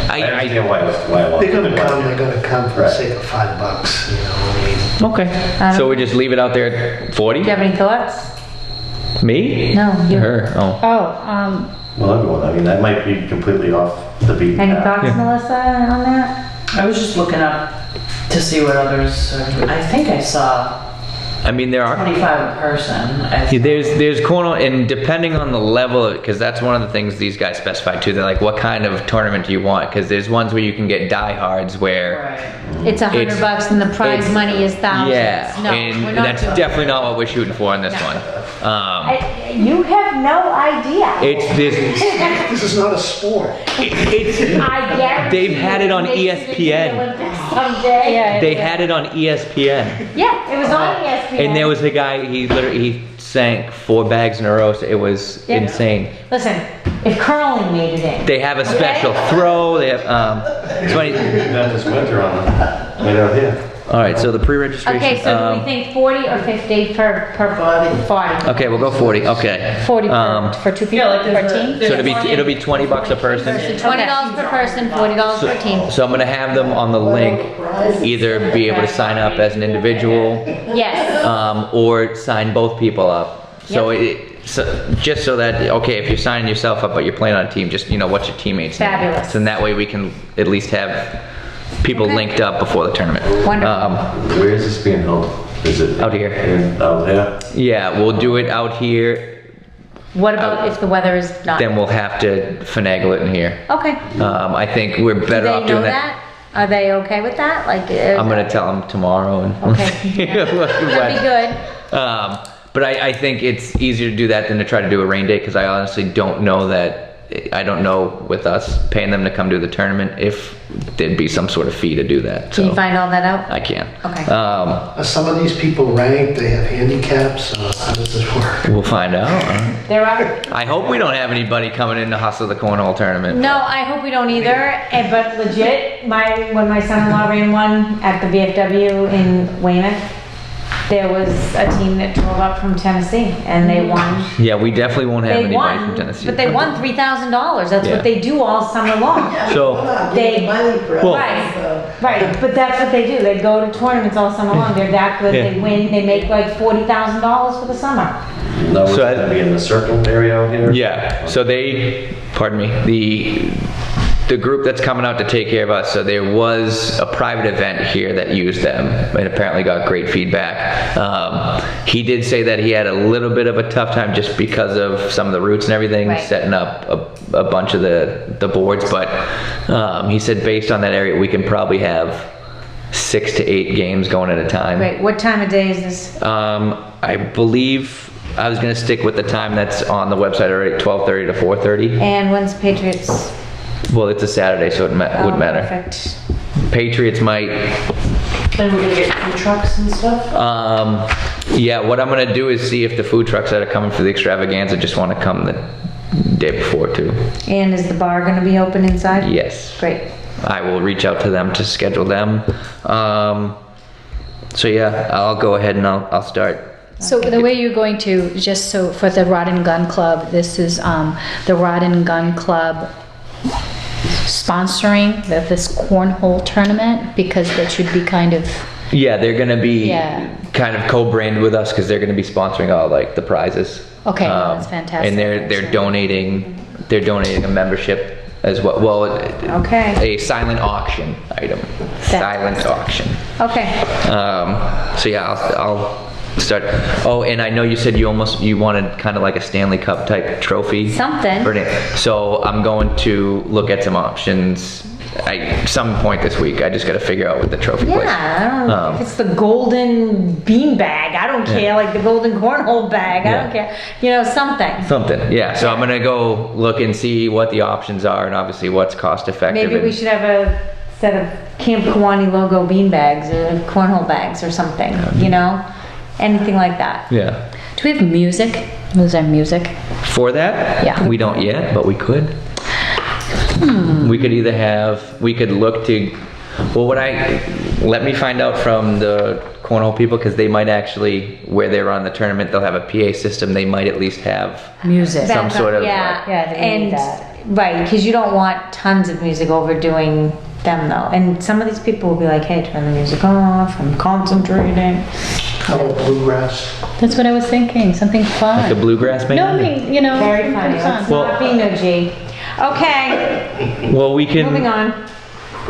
I understand why I want. They're gonna come for the sake of $5, you know, I mean. Okay, so we just leave it out there at 40? Do you have any thoughts? Me? No, you. Her, oh. Oh, Well, everyone, I mean, that might be completely off the beaten Any path. thoughts, Melissa, on that? I was just looking up to see what others, I think I saw I mean, there are, 25 a person. there's corner, and depending on the level, because that's one of the things these guys specify too, they're like, what kind of tournament do you want? Because there's ones where you can get diehards where, Right. It's $100 and the prize it's- money is thousands. yeah, No, we're and not that's doing definitely not what we're shooting for in this No. one. You have no idea. It's this, This is not a sport. it's, I guarantee They've had it on you makes it to the ESPN. Olympics someday. Yeah. they had it on ESPN. Yeah, it was on ESPN. And there was a guy, he sank 4 bags in a row, so it was Yeah. insane. Listen, if curling made it in. They have a special throw, they have, it's funny. That this winter on, right out here. All right, so the pre-registration. Okay, so do we think 40 or 50 per 40? Okay, we'll go 40, okay. 40 Um, for two people, Yeah, like per there's a- team? So it'll be $20 a person. $20 per person, $40 per team. So I'm gonna have them on the link, either be able to sign up as an individual, Yes. or sign both people up. So just so that, okay, if you're signing yourself up but you're playing on a team, just, what's your teammate's name? Fabulous. So that way we can at least have people Okay. linked up before the tournament. Wonderful. Where is this being held? Is it? Out here. Out here? Yeah, we'll do it out here, What about if the weather is not? then we'll have to finagle it in here. Okay. I think we're Do better they off know doing that? Are they okay with that? Like, I'm gonna tell them tomorrow and. Okay. That'd be good. But I think it's easier to do that than to try to do a rain date, because I honestly don't know I don't know with us paying them to come do the tournament if there'd be some sort of fee to do that. Can you So find all that out? I can. Okay. Are some of these people ranked, they have handicaps, how does this work? We'll find out. There are. I hope we don't have anybody coming in to hustle the cornhole tournament. No, I hope we don't either. But legit, when my son-in-law ran one at the VFW in Weymouth, there was a team that drove up from Tennessee and they won. Yeah, we definitely won't have They anybody won, from Tennessee. but they won $3,000. That's Yeah. what they do all summer long. So, They- Money for Well- Right, but that's what they do. They go to tournaments all summer long. They're that good. Yeah. They win. They make like $40,000 for the summer. No, it's So I- gonna be in the circle area out here? yeah, so pardon me, the group that's coming out to take care of us, so there was a private event here that used them and apparently got great feedback. He did say that he had a little bit of a tough time just because of some of the routes and everything, Right. setting up a bunch of the boards, but he said based on that area, we can probably have 6 to 8 games going at a time. Right, what time of day is this? I believe I was gonna stick with the time that's on the website already, 12:30 to 4:30. And when's Patriots? Well, it's a Saturday, so it wouldn't matter. Perfect. Patriots might, Then we're gonna get food trucks and stuff? yeah, what I'm gonna do is see if the food trucks that are coming for the extravaganza just wanna come the day before too. And is the bar gonna be open inside? Yes. Great. I will reach out to them to schedule them. So yeah, I'll go ahead and I'll start. So the way you're going to, just so for the Rod and Gun Club, this is the Rod and Gun Club sponsoring this cornhole tournament, because that should be kind of, Yeah, they're gonna be Yeah. kind of co-branded with us because they're gonna be sponsoring all like the prizes. Okay, that's fantastic. And they're donating a membership as well. Well, Okay. a silent auction item. Silent auction. Okay. So yeah, start. Oh, and I know you said you wanted kind of like a Stanley Cup type trophy. Something. So I'm going to look at some options. Some point this week. I just got to figure out what the trophy place. Yeah, I don't know if it's the golden bean bag. I don't care. Like the golden cornhole bag. I don't care. You know, something. Something, yeah. So I'm gonna go look and see what the options are, and obviously what's cost effective. Maybe we should have a set of Camp Kiwanee logo bean bags or cornhole bags or something. You know, anything like that. Yeah. Do we have music? Was there music? For that? Yeah. We don't yet, but we could. We could either have, we could look to, well, let me find out from the cornhole people, because they might actually, where they're on the tournament, they'll have a PA system, they might at least have Music. some sort of. Yeah, they need that. Right, because you don't want tons of music overdoing them though. And some of these people will be like, hey, turn the music off, I'm concentrating. How about bluegrass? That's what I was thinking, something fun. Like a bluegrass band? No, I mean, you know. Very funny. fun. Let's not be no G. Okay, Well, we can. moving on.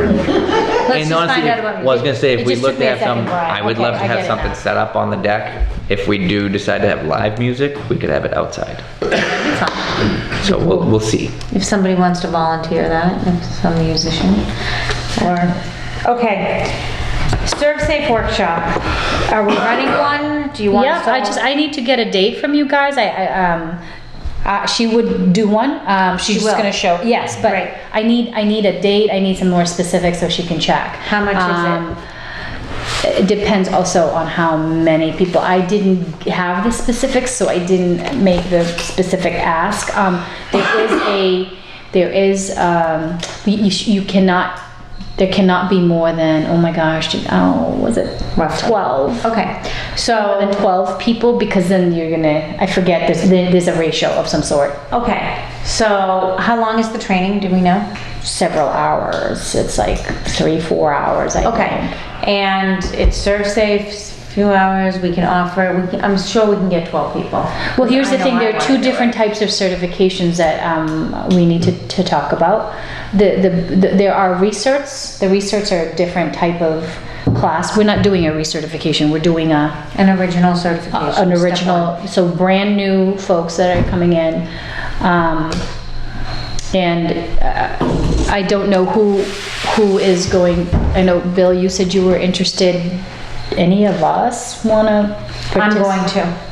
Let's And just honestly, find out about music. well, I was gonna say, if It we just look took to me a have some, second, Brian. I would Okay, love to I have get it something now. set up on the deck. If we do decide to have live music, we could have it outside. So we'll see. If somebody wants to volunteer that, if some musician, or, okay. Serve Safe Workshop. Are we running one? Do you want us Yeah, to? I need to get a date from you guys. She would do one. She's She just will. gonna show. Yes, but Right. I need a date. I need some more specifics so she can check. How much is it? It depends also on how many people. I didn't have the specifics, so I didn't make the specific ask. You cannot. There cannot be more than, oh my gosh, was it 12? Okay, More than so, 12 people, because then you're gonna, I forget, there's a ratio of some sort. okay, so how long is the training, do we know? Several hours. It's like 3-4 hours, I Okay, think. and it's Serve Safe, few hours, we can offer, I'm sure we can get 12 people. Well, here's I the know thing, I there are wanna two do different it. types of certifications that we need to talk about. There are recerts. The recerts are a different type of class. We're not doing a recertification, we're doing An original certification. an step original, one. so brand new folks that are coming in. I don't know who is going, I know, Bill, you said you were interested. Any of us wanna I'm partic- going to.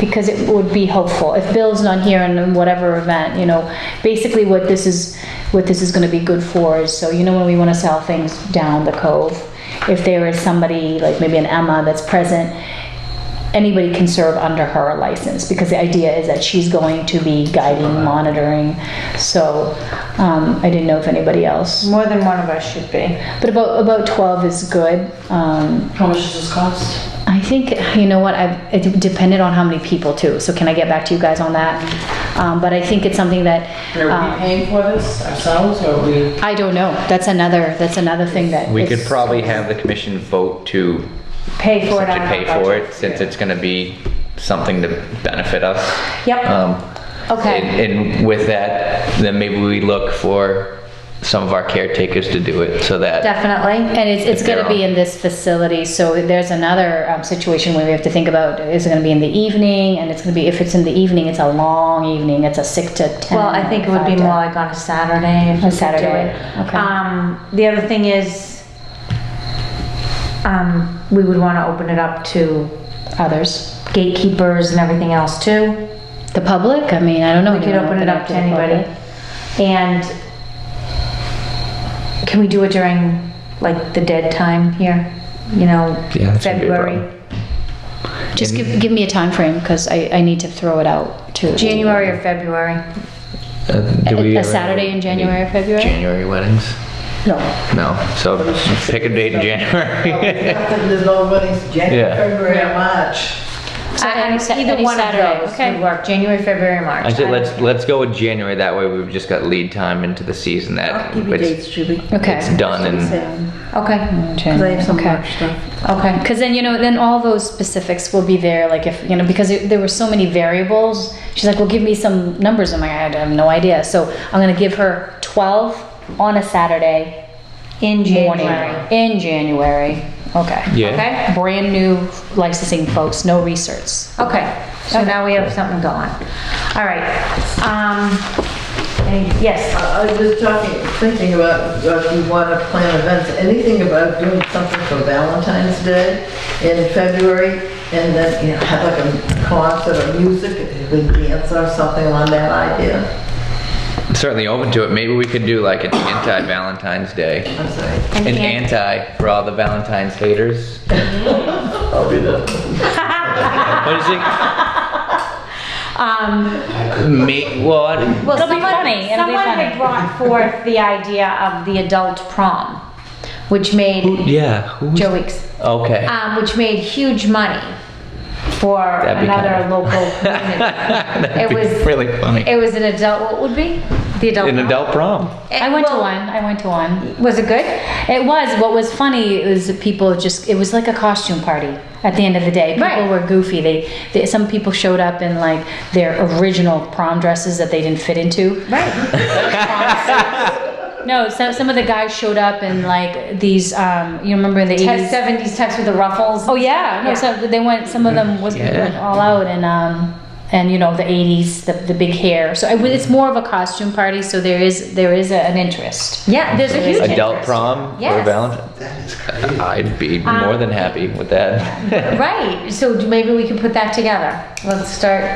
Because it would be helpful. If Bill's not here in whatever event, you know, basically what this is gonna be good for is, so, you know, when we wanna sell things down the cove, if there is somebody, like maybe an Emma that's present, anybody can serve under her license, because the idea is that she's going to be guiding, monitoring. So, I didn't know if anybody else, More than one of us should be. but about 12 is good. How much does this cost? I think, you know what, it depended on how many people too, so can I get back to you guys on that? But I think it's something that, Are we paying for this ourselves, or are we? I don't know, that's another thing that. We could is- probably have the commission vote to Pay for it. essentially out of pay our for budget. it, since it's gonna be something to benefit us. Yep. Okay. And with that, then maybe we look for some of our caretakers to do it, so that. Definitely. And it's If they're gonna be on. in this facility, so there's another situation where we have to think about, is it gonna be in the evening? And it's gonna be, if it's in the evening, it's a long evening, it's a 6 to 10. Well, I think it would be 5 to- more like on a Saturday if we A could do Saturday, it. okay. The other thing is, we would want to open it up to Others. gatekeepers and everything else too. The public, I mean, I don't know. We could You wanna open it up to the anybody. public? And can we do it during like the dead time here? You know, Yeah, that shouldn't be a February, problem. Just give me a time frame, because I need to throw it out to. January or February? Do we A ever Saturday in have January or any February? January weddings? No. No, so pick a date in January. There's nobody's January, Yeah. February, or March. So any Either one Saturday, of those okay. would work, January, February, March. I said let's go with January, that way we've just got lead time into the season, that I'll give you dates, Julie. Okay. it's done and. Okay, Because I have some Okay. March stuff. okay. Because then, you know, then all those specifics will be there, like if, you know, because there were so many variables. She's like, well, give me some numbers. I'm like, I have no idea. So I'm gonna give her 12 on a Saturday In morning. January. In January, okay. Yeah. Okay? Brand new licensing folks, no research. Okay, so now we have something going. All right, yes, I was just thinking about, if you want to plan events, anything about doing something for Valentine's Day in February, and then, you know, have like a concert or music, a big dance or something on that idea. I'm certainly open to it. Maybe we could do like an anti-Valentine's Day. I'm sorry. An anti for all the Valentine's haters. I'll be there. What is it? well, It'll be someone, funny, it'll be someone funny. had brought forth the idea of the adult prom, which made, Yeah. Who was- Joe Weeks, Okay. which made huge money for That'd be another kinda- local community. That'd It be was- really funny. It was an adult, what would be? The adult An prom? adult prom. I went to Well, one. Was it good? It was. What was funny is that people just, it was like a costume party at the end of the day. People Right. were goofy. Some people showed up in like their original prom dresses that they didn't fit into. Right. No, some of the guys showed up in like these, you remember in the 80s? 70s types with the ruffles. Oh yeah, no, Yeah. so they went, some of them went all out and you know, the 80s, the big hair. So it's more of a costume party, so there is an interest. Yeah, there's a huge Adult interest. prom for Yes. Valentine's. That is crazy. I'd be more than happy with that. Right, so maybe we can put that together. Let's start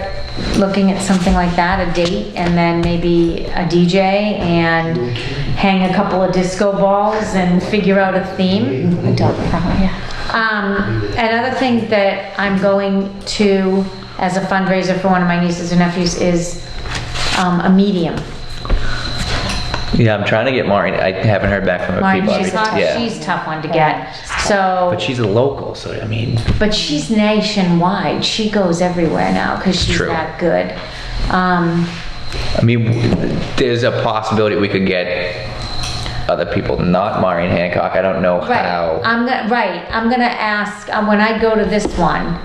looking at something like that, a date, and then maybe a DJ, and hang a couple of disco balls and figure out a theme. Adult prom, yeah. Another thing that I'm going to, as a fundraiser for one of my nieces and nephews, is a medium. Yeah, I'm trying to get Maureen. I haven't heard back from her Mine, people. she's Yeah. she's a tough one to get. So, But she's a local, so I mean, but she's nationwide. She goes everywhere now because she's True. that good. there's a possibility we could get other people, not Maureen Hancock. I don't know how. I'm gonna ask, when I go to this one,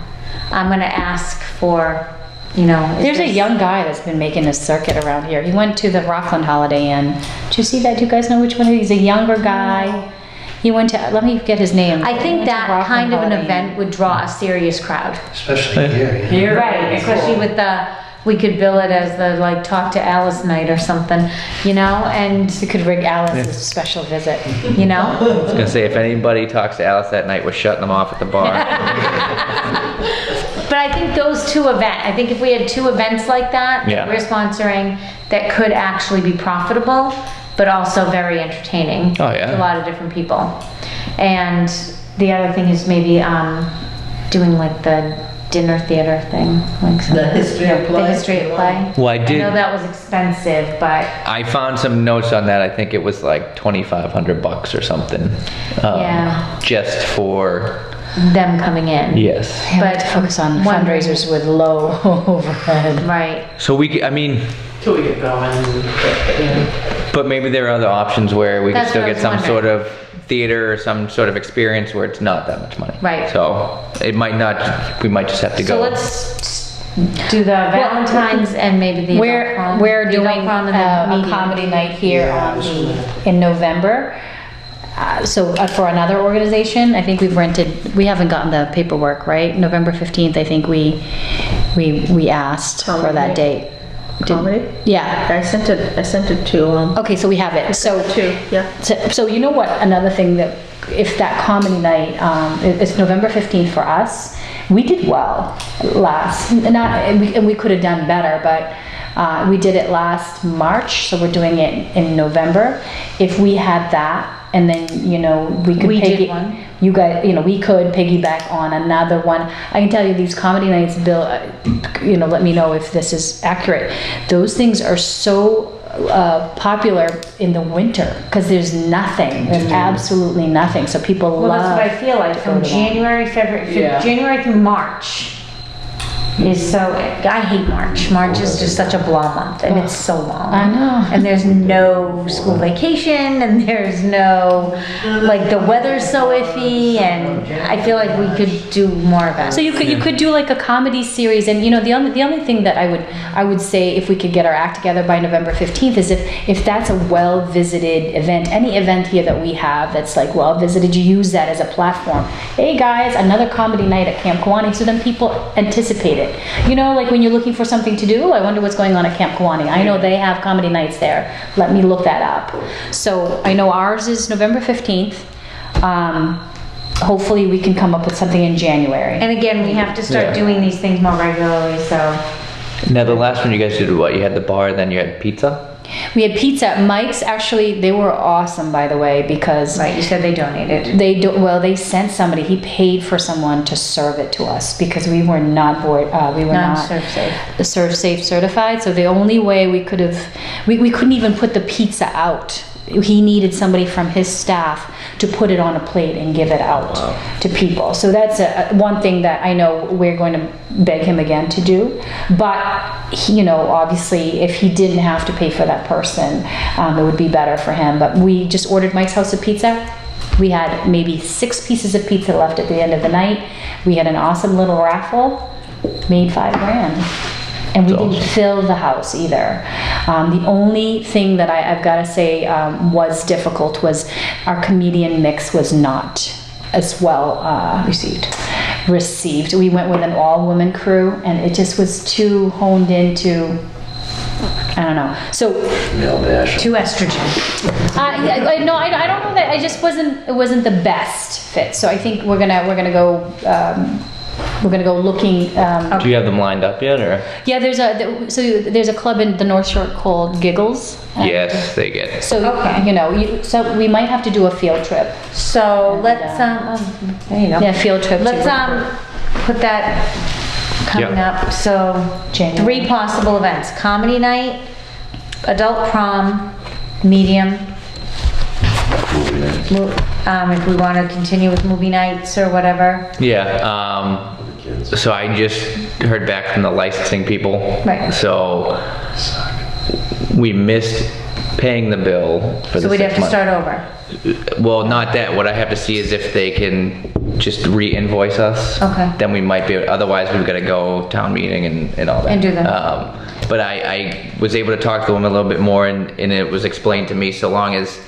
I'm gonna ask for, you know. is There's a this- young guy that's been making a circuit around here. He went to the Rockland Holiday Inn. Did you see that? Do you guys know which one? He's a younger guy. He went to, let me get his name. I He think went to that Rockland kind of an Holiday Inn. event would draw a serious crowd. Especially here, you know. Right, especially with the, we could bill it as the, like, talk to Alice night or something, you know, and, We could rig Alice a special visit. you know? I was gonna say, if anybody talks to Alice that night, we're shutting them off at the bar. But I think those two events, I think if we had two events like that, Yeah. that we're sponsoring, that could actually be profitable, but also very entertaining. Oh, yeah. To a lot of different people. And the other thing is maybe, doing like the dinner theater thing, like some. The history of play. The history of play. Well, I I did. know that was expensive, but I found some notes on that. I think it was like $2,500 or something. Yeah. Just for, them coming in. yes. But But focus on wondering- fundraisers with low overhead. Right. So I mean, Till we get going. but maybe there are other options where we could That's still what I get was some wondering. sort of theater or some sort of experience where it's not that much money. Right. So it might not, we might just have to So go. let's do the Valentine's and maybe the adult prom. We're The adult doing prom and the a medium. comedy night here Yeah, I on was wondering. in November. So for another organization, I think we've rented, we haven't gotten the paperwork, right? November 15th, I think we asked for that date. Comedy? Yeah. I sent it to, Okay, so we have it. So two, yeah. So you know what, another thing that, if that comedy night, it's November 15th for us, we did well and we could have done better, but we did it last March, so we're doing it in November. If we had that, and then, you know, we could We did one. you guys, you know, we could piggyback on another one. I can tell you these comedy nights, Bill, you know, let me know if this is accurate. Those things are so popular in the winter because there's nothing, there's absolutely nothing. So people Well, love. that's what I feel like, from go to that. January, February, Yeah. January through March. is so, I hate March. March is just such a blah month, and it's so long. I know. And there's no school vacation, and there's no, like, the weather's so iffy, and I feel like we could do more events. So you could do like a comedy series, and the only thing that I would say, if we could get our act together by November 15th, is if that's a well visited event, any event here that we have that's like well visited, you use that as a platform. Hey guys, another comedy night at Camp Kiwanee, so then people anticipate it. Like when you're looking for something to do, I wonder what's going on at Camp Kiwanee. I know they have comedy nights there. Let me look that up. So I know ours is November 15th. Hopefully we can come up with something in January. And again, we have to start doing these things more regularly, so. Now, the last one you guys did, what? You had the bar, then you had pizza? We had pizza. Mike's, actually, they were awesome, by the way, because... Right, you said they donated. They sent somebody. He paid for someone to serve it to us because we were not Non-serve safe. Serve safe certified. So the only way we could have... We couldn't even put the pizza out. He needed somebody from his staff to put it on a plate and give it out to people. So that's one thing that I know we're going to beg him again to do. But, obviously, if he didn't have to pay for that person, it would be better for him. But we just ordered Mike's House of Pizza. We had maybe 6 pieces of pizza left at the end of the night. We had an awesome little raffle, made $5,000. And we didn't fill the house either. The only thing that I've got to say was difficult was our comedian mix was not as well received. We went with an all-woman crew, and it just was too honed into, I don't know. So Too estrogen. no, I don't know that. It wasn't the best fit. So I think we're gonna go. We're gonna go looking. Do you have them lined up yet, or? Yeah, there's a club in the North Shore called Giggles. Yes, they get it. So so we might have to do a field trip. So let's, there you go. Yeah, field trip. Let's put that coming up. So January. 3 possible events: comedy night, adult prom, medium. If we want to continue with movie nights or whatever. Yeah. So I just heard back from the licensing people. Right. So we missed paying the bill for the 6 months. So we'd have to start over. Well, not that. What I have to see is if they can just re-invoice us. Okay. Then we might be. Otherwise, we've got to go town meeting and all that. And do that. But I was able to talk to them a little bit more, and it was explained to me, so long as,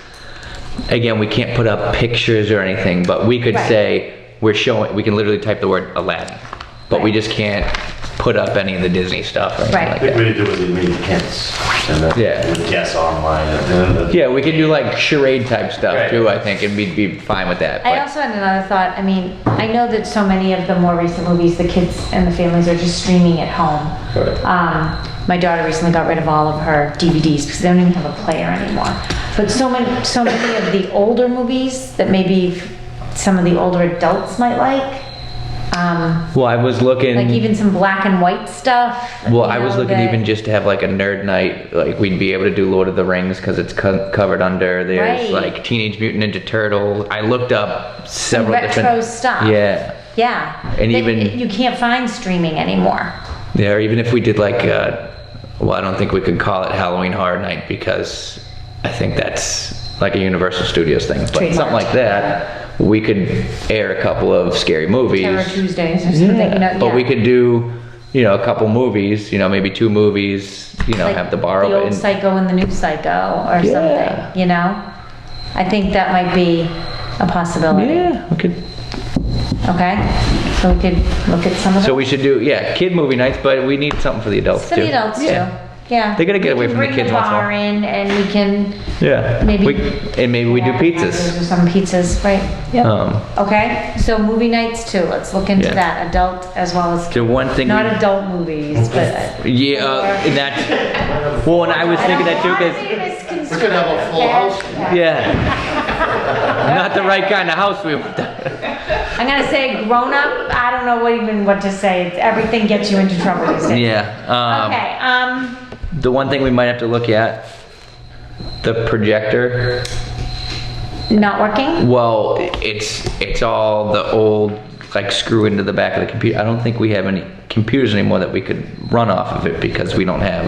again, we can't put up pictures or anything, but we could say we can literally type the word Aladdin, but we just can't put up any of the Disney stuff or anything like that. We do what we made hints, and then we'd guess online. Yeah, we could do like charade type stuff too, I think, and we'd be fine with that. I also had another thought. I mean, I know that so many of the more recent movies, the kids and the families are just streaming at home. My daughter recently got rid of all of her DVDs because they don't even have a player anymore. But so many of the older movies that maybe some of the older adults might like. Well, I was looking. Like even some black and white stuff. Well, I was looking even just to have like a nerd night, like we'd be able to do Lord of the Rings because it's covered under. There's like Teenage Mutant Ninja Turtles. I looked up several retro different stuff. Yeah. Yeah. And even you can't find streaming anymore. Yeah, or even if we did like, well, I don't think we could call it Halloween Horror Night because I think that's like a Universal Studios thing. But something like that, we could air a couple of scary movies. Terror Tuesdays or something. But we could do, a couple movies, maybe 2 movies, like have the bar open. The old Psycho and the new Psycho or something, I think that might be a possibility. Yeah, we could. Okay, so we could look at some of those. So we should do, kid movie nights, but we need something for the adults too. For the adults too. Yeah. They gotta get away from the kids once in a while. Bring the bar in and we can. Yeah. Maybe. Maybe we do pizzas. Or some pizzas, right? Yep. Okay, so movie nights too. Let's look into that, adult as well as. The one thing. Not adult movies, but. And that's. Well, and I was thinking that too because. We could have a full house. Yeah. Not the right kind of house we want. I'm gonna say grown up. I don't know what to say. Everything gets you into trouble these days. Yeah. Okay. The one thing we might have to look at, the projector. Not working? Well, it's all the old like screw into the back of the computer. I don't think we have any computers anymore that we could run off of it because we don't have.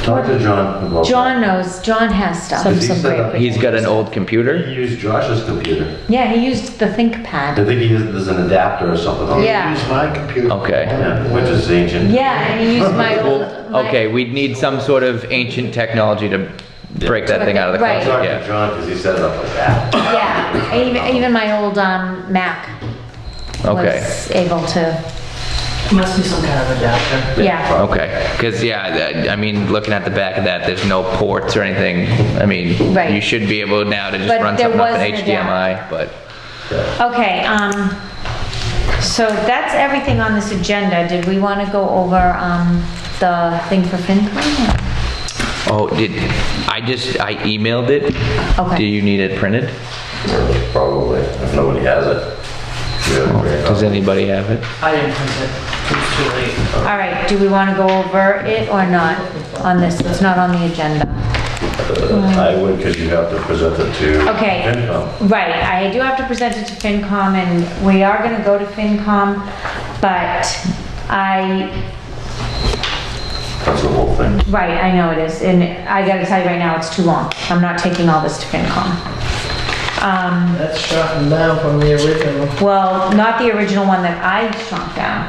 Talk to John about John knows, John has stuff. Because he some said great that He's got an old that. computer. He used Josh's computer. Yeah, he used the I ThinkPad. think there's an adapter or something on it. Yeah. Use my computer. Okay. Yeah, which is ancient. Yeah, and he used my old. Okay, we'd need some sort of ancient technology to break that thing out of the Right. closet, Talk to yeah. John because he set it up like that. Yeah, even my old Mac Okay. was able to, Must be some kind of adapter. yeah. Okay, because I mean, looking at the back of that, there's no ports or anything. I mean, Right. you should be able now to just But run there something off was an an HDMI, but Okay, so that's everything on this agenda. Did we want to go over the thing for FinCom? oh, I emailed it. Okay. Do you need it printed? Probably, if nobody has it. Yeah, Does anybody have it? I didn't print it. It was too late. All right, do we want to go over it or not on this? It's not on the agenda. I would, because you have to present it to Okay. FinCom. Right, I do have to present it to FinCom, and we are gonna go to FinCom, but That's the whole thing. right, I know it is, and I gotta tell you right now, it's too long. I'm not taking all this to FinCom. That's shortened down from the original. Well, not the original one that I shrunk down.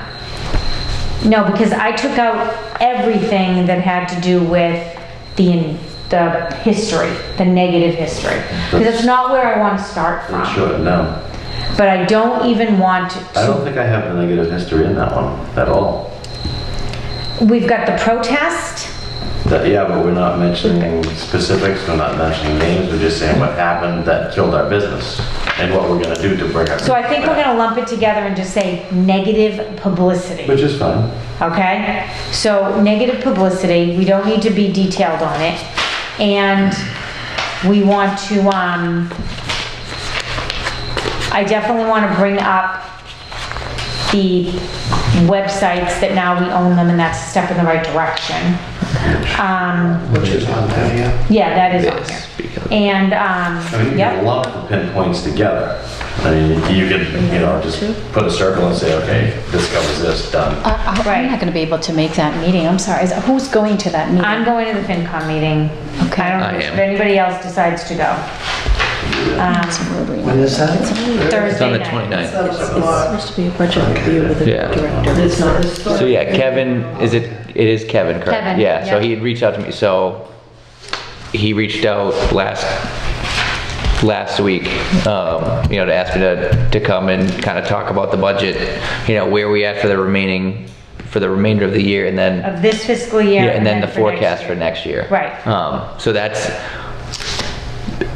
No, because I took out everything that had to do with the history, the negative history. Because it's not where I want to start Let's from. short it down. But I don't even want I don't to, think I have the negative history in that one at all. we've got the protest. Yeah, but we're not mentioning specifics, we're not mentioning names, we're just saying what happened that killed our business and what we're gonna do to bring our. So I think we're gonna lump it together and just say negative publicity. Which is fine. Okay, so negative publicity, we don't need to be detailed on it. And we want to, I definitely want to bring up the websites that now we own them, and that's a step in the right direction. Which is on there, yeah. Yeah, that is on This, here. because- And, I mean, you can yep, lump the pinpoints together. I mean, you could, just put a circle and say, okay, this covers this, done. Right. I'm not gonna be able to make that meeting, I'm sorry. Who's going to that meeting? I'm going to the FinCom meeting. Okay. I don't I know am. if anybody else decides to go. When is that? Thursday It's on the night. 29th. That was It's a lot. supposed to be a budget review with the Yeah. director. It's not, it's So yeah, Kevin, it is Kevin, correct? Kevin, Yeah, so yeah. he had reached out to me, so he reached out last week, to ask me to come and kind of talk about the budget, where we at for the remainder of the year, and then, Of this fiscal year. yeah, and then the for next forecast year. for next year. Right. So that's,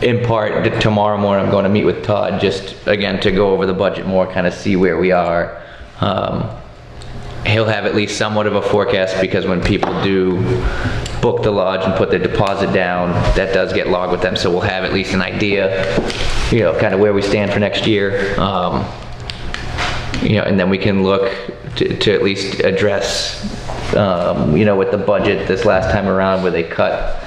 in part, tomorrow morning, I'm going to meet with Todd, just, again, to go over the budget more, kind of see where we are. He'll have at least somewhat of a forecast, because when people do book the lodge and put their deposit down, that does get logged with them, so we'll have at least an idea, kind of where we stand for next year. And then we can look to at least address, with the budget this last time around, where they cut,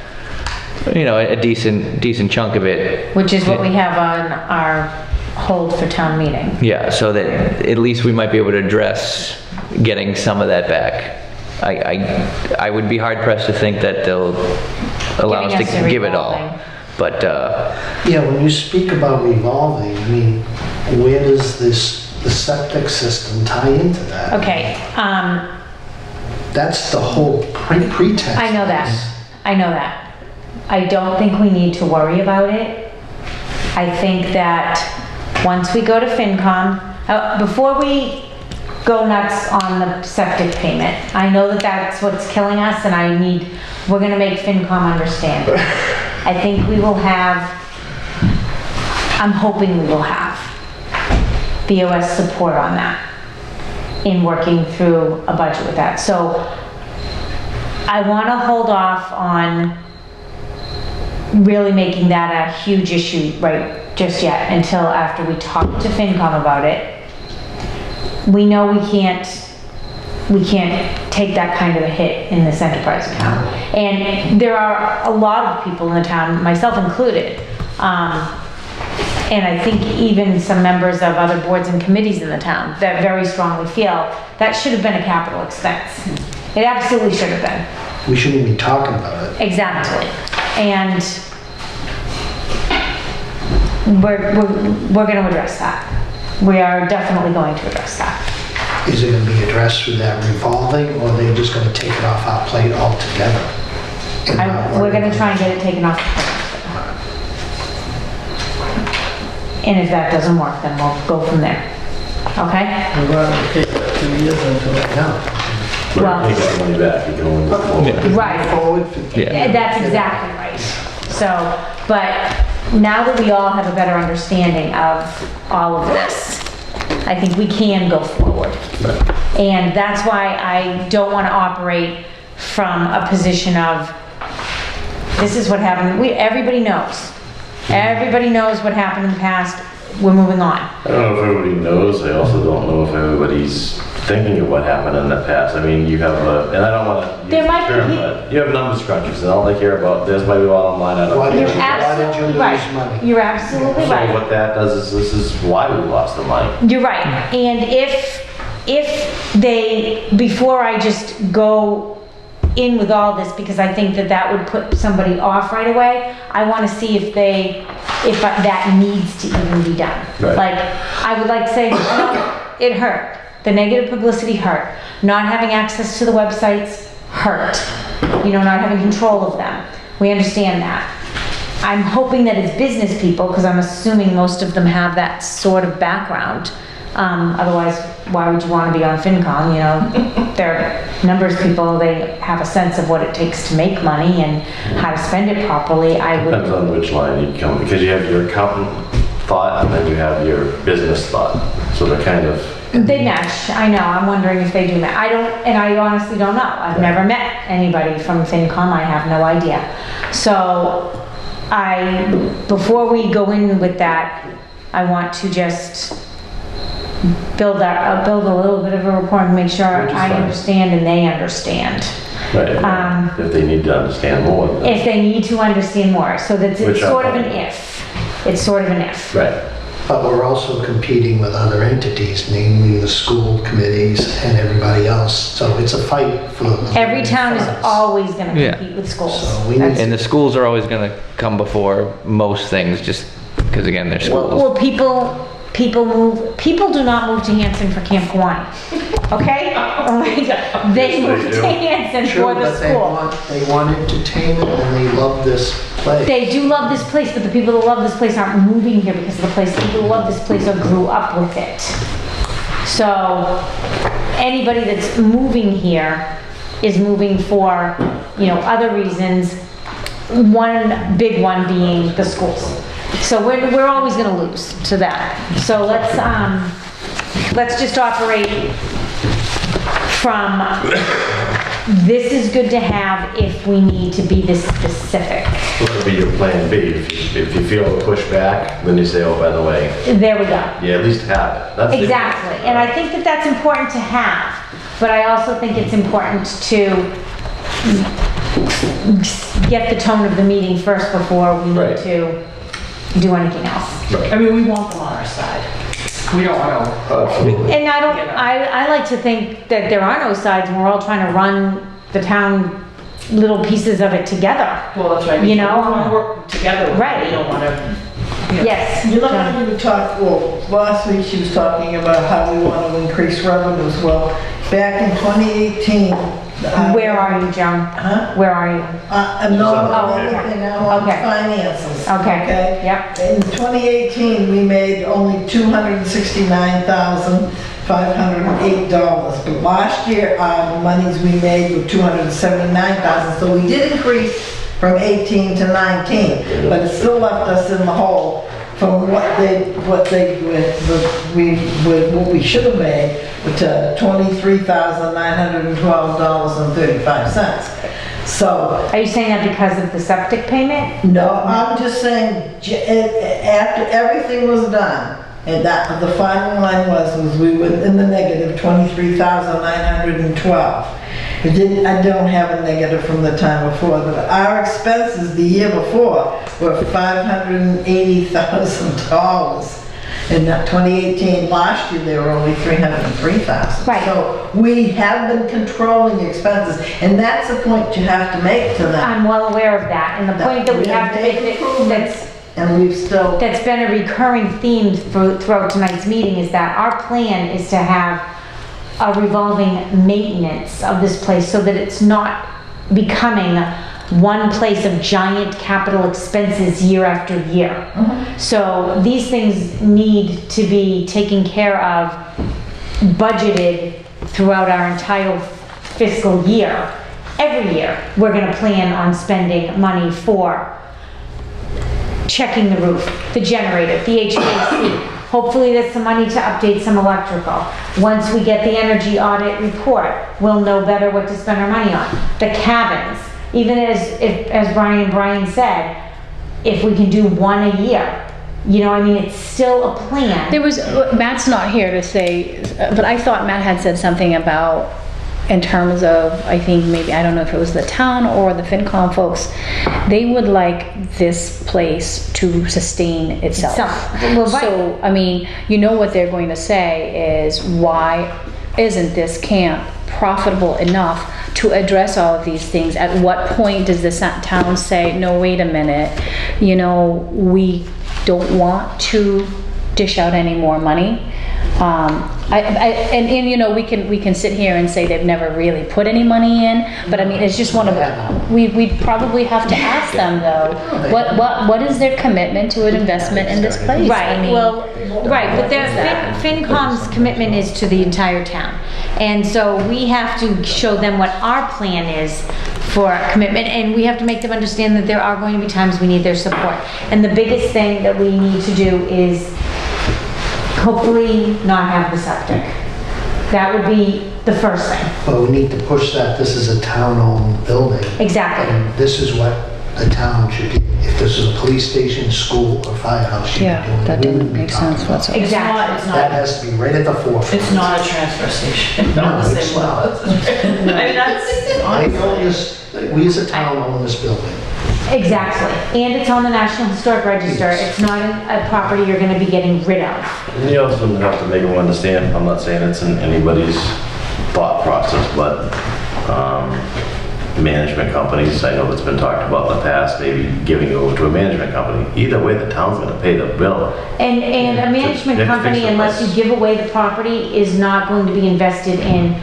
a decent chunk of it. Which is what we have on our hold for town meeting. Yeah, so that at least we might be able to address getting some of that back. I would be hard pressed to think that they'll allow us Giving us to a give it all. revolving. But, Yeah, when you speak about revolving, I mean, where does the septic system tie into that? Okay, That's the whole pretext. I know that. I know that. I don't think we need to worry about it. I think that once we go to FinCom, before we go nuts on the septic payment, I know that that's what's killing us, and we're gonna make FinCom understand. I think we will have, I'm hoping we will have BOS support on that in working through a budget with that. So I want to hold off on really making that a huge issue right just yet, until after we talk to FinCom about it. We know we can't take that kind of a hit in this enterprise account. And there are a lot of people in the town, myself included, and I think even some members of other boards and committees in the town that very strongly feel that should have been a capital expense. It absolutely should have been. We shouldn't be talking about it. Exactly. And we're going to address that. We are definitely going to address that. Is it gonna be addressed through that revolving, or are they just gonna take it off our plate altogether? And not We're worry going to about try and get it taken off the plate. And if that doesn't work, then we'll go from there. Okay? We're going to take 2 years into it. it? No. Well- Take that money back, you can only move forward. Right. Forward, That's exactly right. So, but now that we all have a better understanding of all of this, I think we can go forward. And that's why I don't want to operate from a position of, this is what happened. Everybody knows. Everybody knows what happened in the past. We're moving on. I don't know if everybody knows, I also don't know if everybody's thinking of what happened in the past. I mean, you have and I don't want to use There the might be term, peop- but you have numbers crunchers, and all they care about, there's my bottom line, I don't Why care. did You're absolutely lose right. money? You're absolutely So right. what that does is, this is why we lost the money. You're right. And if they, before I just go in with all this, because I think that would put somebody off right away, I want to see if that needs to even be done. Right. Like, I would like to say, it hurt. The negative publicity hurt. Not having access to the websites hurt. Not having control of them. We understand that. I'm hoping that it's business people, because I'm assuming most of them have that sort of background. Otherwise, why would you want to be on FinCom? They're numbers people, they have a sense of what it takes to make money and how to spend it properly. Depends on which line you come, because you have your accountant thought and then you have your business thought. So they're kind of, They match, I know, I'm wondering if they do match. I honestly don't know. I've never met anybody from FinCom, I have no idea. So, before we go in with that, I want to just build a little bit of a rapport and make sure Which is I fine. understand and they understand. right, if they need to understand more. then- If they need to understand more, so that it's Which I'm sort of an fine with. if. It's sort of an if. Right. But we're also competing with other entities, namely the school committees and everybody else. So it's a fight for. Every town is funds. always gonna Yeah. compete with schools. So we need- That's- And the schools are always gonna come before most things, just because again, they're schools. Well, people do not move to Hanson for Camp Kiwanee, okay? They move to Hanson True, for the but school. they want entertainment and they love this place. They do love this place, but the people that love this place aren't moving here because of the place. The people who love this place grew up with it. So, anybody that's moving here is moving for, other reasons. One big one being the schools. So we're always gonna lose to that. So let's just operate from, this is good to have if we need to be this specific. What would be your plan B? If you feel a pushback, then you say, oh, by the way, There we go. yeah, at least have it. That's the- Exactly, and I think that that's important to have, but I also think it's important to get the tone of the meeting first before we need Right. to do anything else. I mean, we want them on our side. We don't want to. Absolutely. And I like to think that there are no sides, and we're all trying to run the town, little pieces of it together. Well, that's right. You know? We want to work together. Right. We don't want to. Yes. How we talked, last week she was talking about how we want to increase revenues. Well, back in 2018. Where are you, Joan? Huh? Where are you? I'm not Oh, on anything, I'm on okay. finances. Okay, yep. In 2018, we made only $269,508, but last year, the monies we made were $279,000, so we did increase from 18 to 19, but it still left us in the hole from what we should have made to $23,912.35. So, Are you saying that because of the septic payment? no, I'm just saying, after everything was done, and that, the final line was we were in the negative 23,912. I don't have a negative from the time before, but our expenses the year before were $580,000. In 2018, last year, they were only $303,000. Right. So we have been controlling expenses, and that's the point you have to make to them. I'm well aware of that, and the point that we have to make And we've still, that's been a recurring theme throughout tonight's meeting is that our plan is to have a revolving maintenance of this place so that it's not becoming one place of giant capital expenses year after year. So these things need to be taken care of, budgeted throughout our entire fiscal year. Every year, we're gonna plan on spending money for checking the roof, the generator, the HVAC. Hopefully there's some money to update some electrical. Once we get the energy audit report, we'll know better what to spend our money on. The cabins, even as Brian said, if we can do one a year, you know, I mean, it's still a plan. There was, Matt's not here to say, but I thought Matt had said something about, in terms of, I think maybe, I don't know if it was the town or the FinCom folks, they would like this place to sustain itself. Well, right. So, I mean, you know what they're going to say is, why isn't this camp profitable enough to address all of these things? At what point does the town say, no, wait a minute, you know, we don't want to dish out any more money? And you know, we can sit here and say they've never really put any money in, but I mean, it's just one of the, we'd probably have to ask them though, what is their commitment to an investment in this place? Right, I mean, well, right, but FinCom's commitment is to the entire town. And so we have to show them what our plan is for commitment, and we have to make them understand that there are going to be times we need their support. And the biggest thing that we need to do is hopefully not have the septic. That would be the first thing. But we need to push that this is a town-owned building. Exactly. And this is what the town should do. If this is a police station, school, or firehouse, should be doing. yeah, that We doesn't wouldn't be make talking sense about whatsoever. Exactly. It's That not, has to be right at the forefront. it's not a transfer station. No, on the it's same not. level. I mean, that's honestly. We as a town own this building. Exactly. And it's on the National Historic Register. It's not a property you're gonna be getting rid of. And you also have to make them understand, I'm not saying it's in anybody's thought process, but management companies, I know it's been talked about in the past, maybe giving it over to a management company. Either way, the town's gonna pay the bill. And a management Fix company, the unless place. you give away the property, is not going to be invested in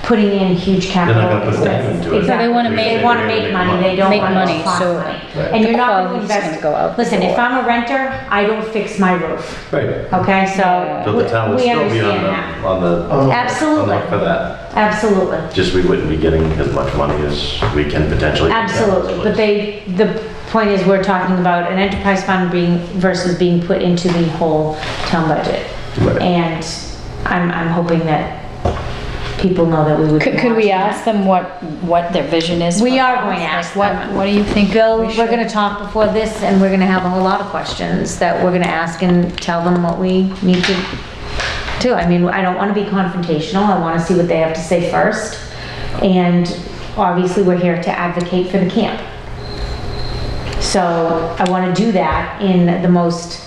putting in huge capital They're not gonna put a dime expenses. into it. Exactly. They wanna They make- wanna make money, they don't Make want money, to cost so money. Right. And the you're not gonna quality's invest. gonna go out the Listen, if door. I'm a renter, I don't fix my roof, Right. okay? So So the town would we still be understand that. on the, Oh, Absolutely, for that. absolutely. Just we wouldn't be getting as much money as we can potentially. get out of this Absolutely, but place. the point is, we're talking about an enterprise fund versus being put into the whole town budget. Right. And I'm hoping that people know that we would. be Could we watching ask that. them what their vision is? We for are us? going to Like, ask what, them. what do you think? Bill, we we're should- gonna talk before this, and we're gonna have a whole lot of questions that we're gonna ask and tell them what we need to do. I mean, I don't wanna be confrontational, I wanna see what they have to say first. And obviously, we're here to advocate for the camp. So I wanna do that in the most,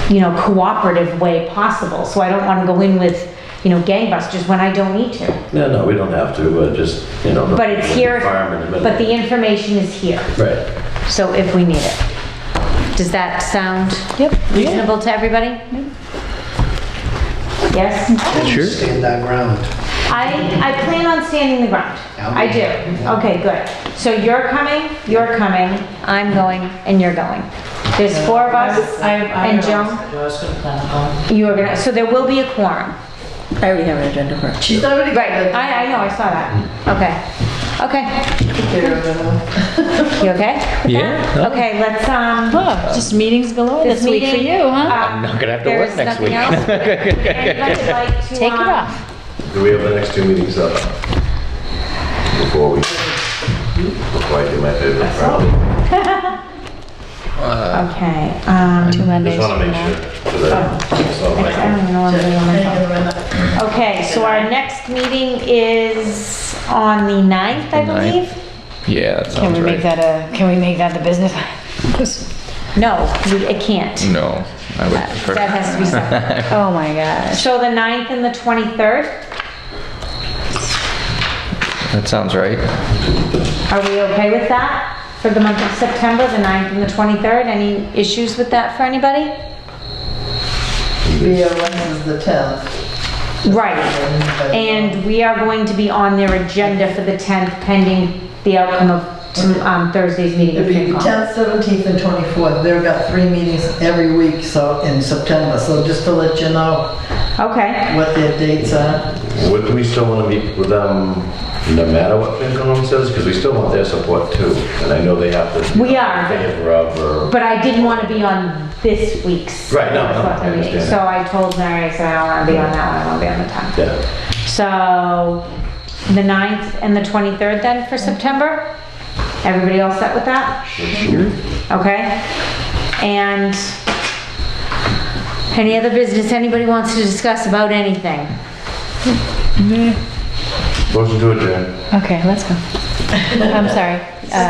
you know, cooperative way possible. So I don't wanna go in with, you know, gangbusters when I don't need to. No, we don't have to, but just, you know. But it's here, Firemen, but the information is here. Right. So if we need it. Does that sound reasonable to everybody? Yes? Sure. Stand our ground. I plan on standing the ground. I do. Okay, good. So you're coming, I'm going, and you're going. There's four of us, and Joan. I was gonna plan on going. You are gonna, so there will be a quorum. I already have an agenda for it. she's already. Right, I know, I saw that. Okay. Okay. You okay? with Yeah, that? no. Okay, let's, Oh, just meetings galore this week for you, huh? I'm not gonna have to work next week. Anybody would like to, Take it off. Do we have the next 2 meetings up? Before I do my favorite part. Okay, Two Mondays Just wanna from make now. sure. 'cause I don't even know what I'm doing on my Hang phone. on a minute. Okay, so our next meeting is on the 9th, I The 9th. believe? Yeah, that Can sounds we make right. can we make that the business? No, it can't. No, I would prefer. That has to be separate. Oh my gosh. So the 9th and the 23rd, That sounds right. are we okay with that? For the month of September, the 9th and the 23rd, any issues with that for anybody? BOS is the 10th. Right, and we are going to be on their agenda for the 10th pending the outcome of Thursday's meeting It'll of be FinCom. 10th, 17th, and 24th. They've got 3 meetings every week, so in September, so just to let you know Okay, what their dates are. Would we still want to meet with them no matter what FinCom says? Because we still want their support too. And I know they have to. We are. In favor of or. but I didn't want to be on this week's. Right, no, I selectmen meeting. understand So that. I told Mary, I said, I don't want to be on that one, I want to be on the 10th. Yeah. So, the 9th and the 23rd then for September? Everybody all set with that? Okay. And any other business anybody wants to discuss about anything? Motion to adjourn. Okay, let's go. I'm sorry.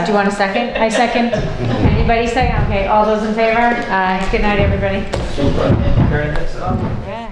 Do you want a second? I second. Anybody second? Okay, all those in favor? Good night, everybody. Super. Yeah.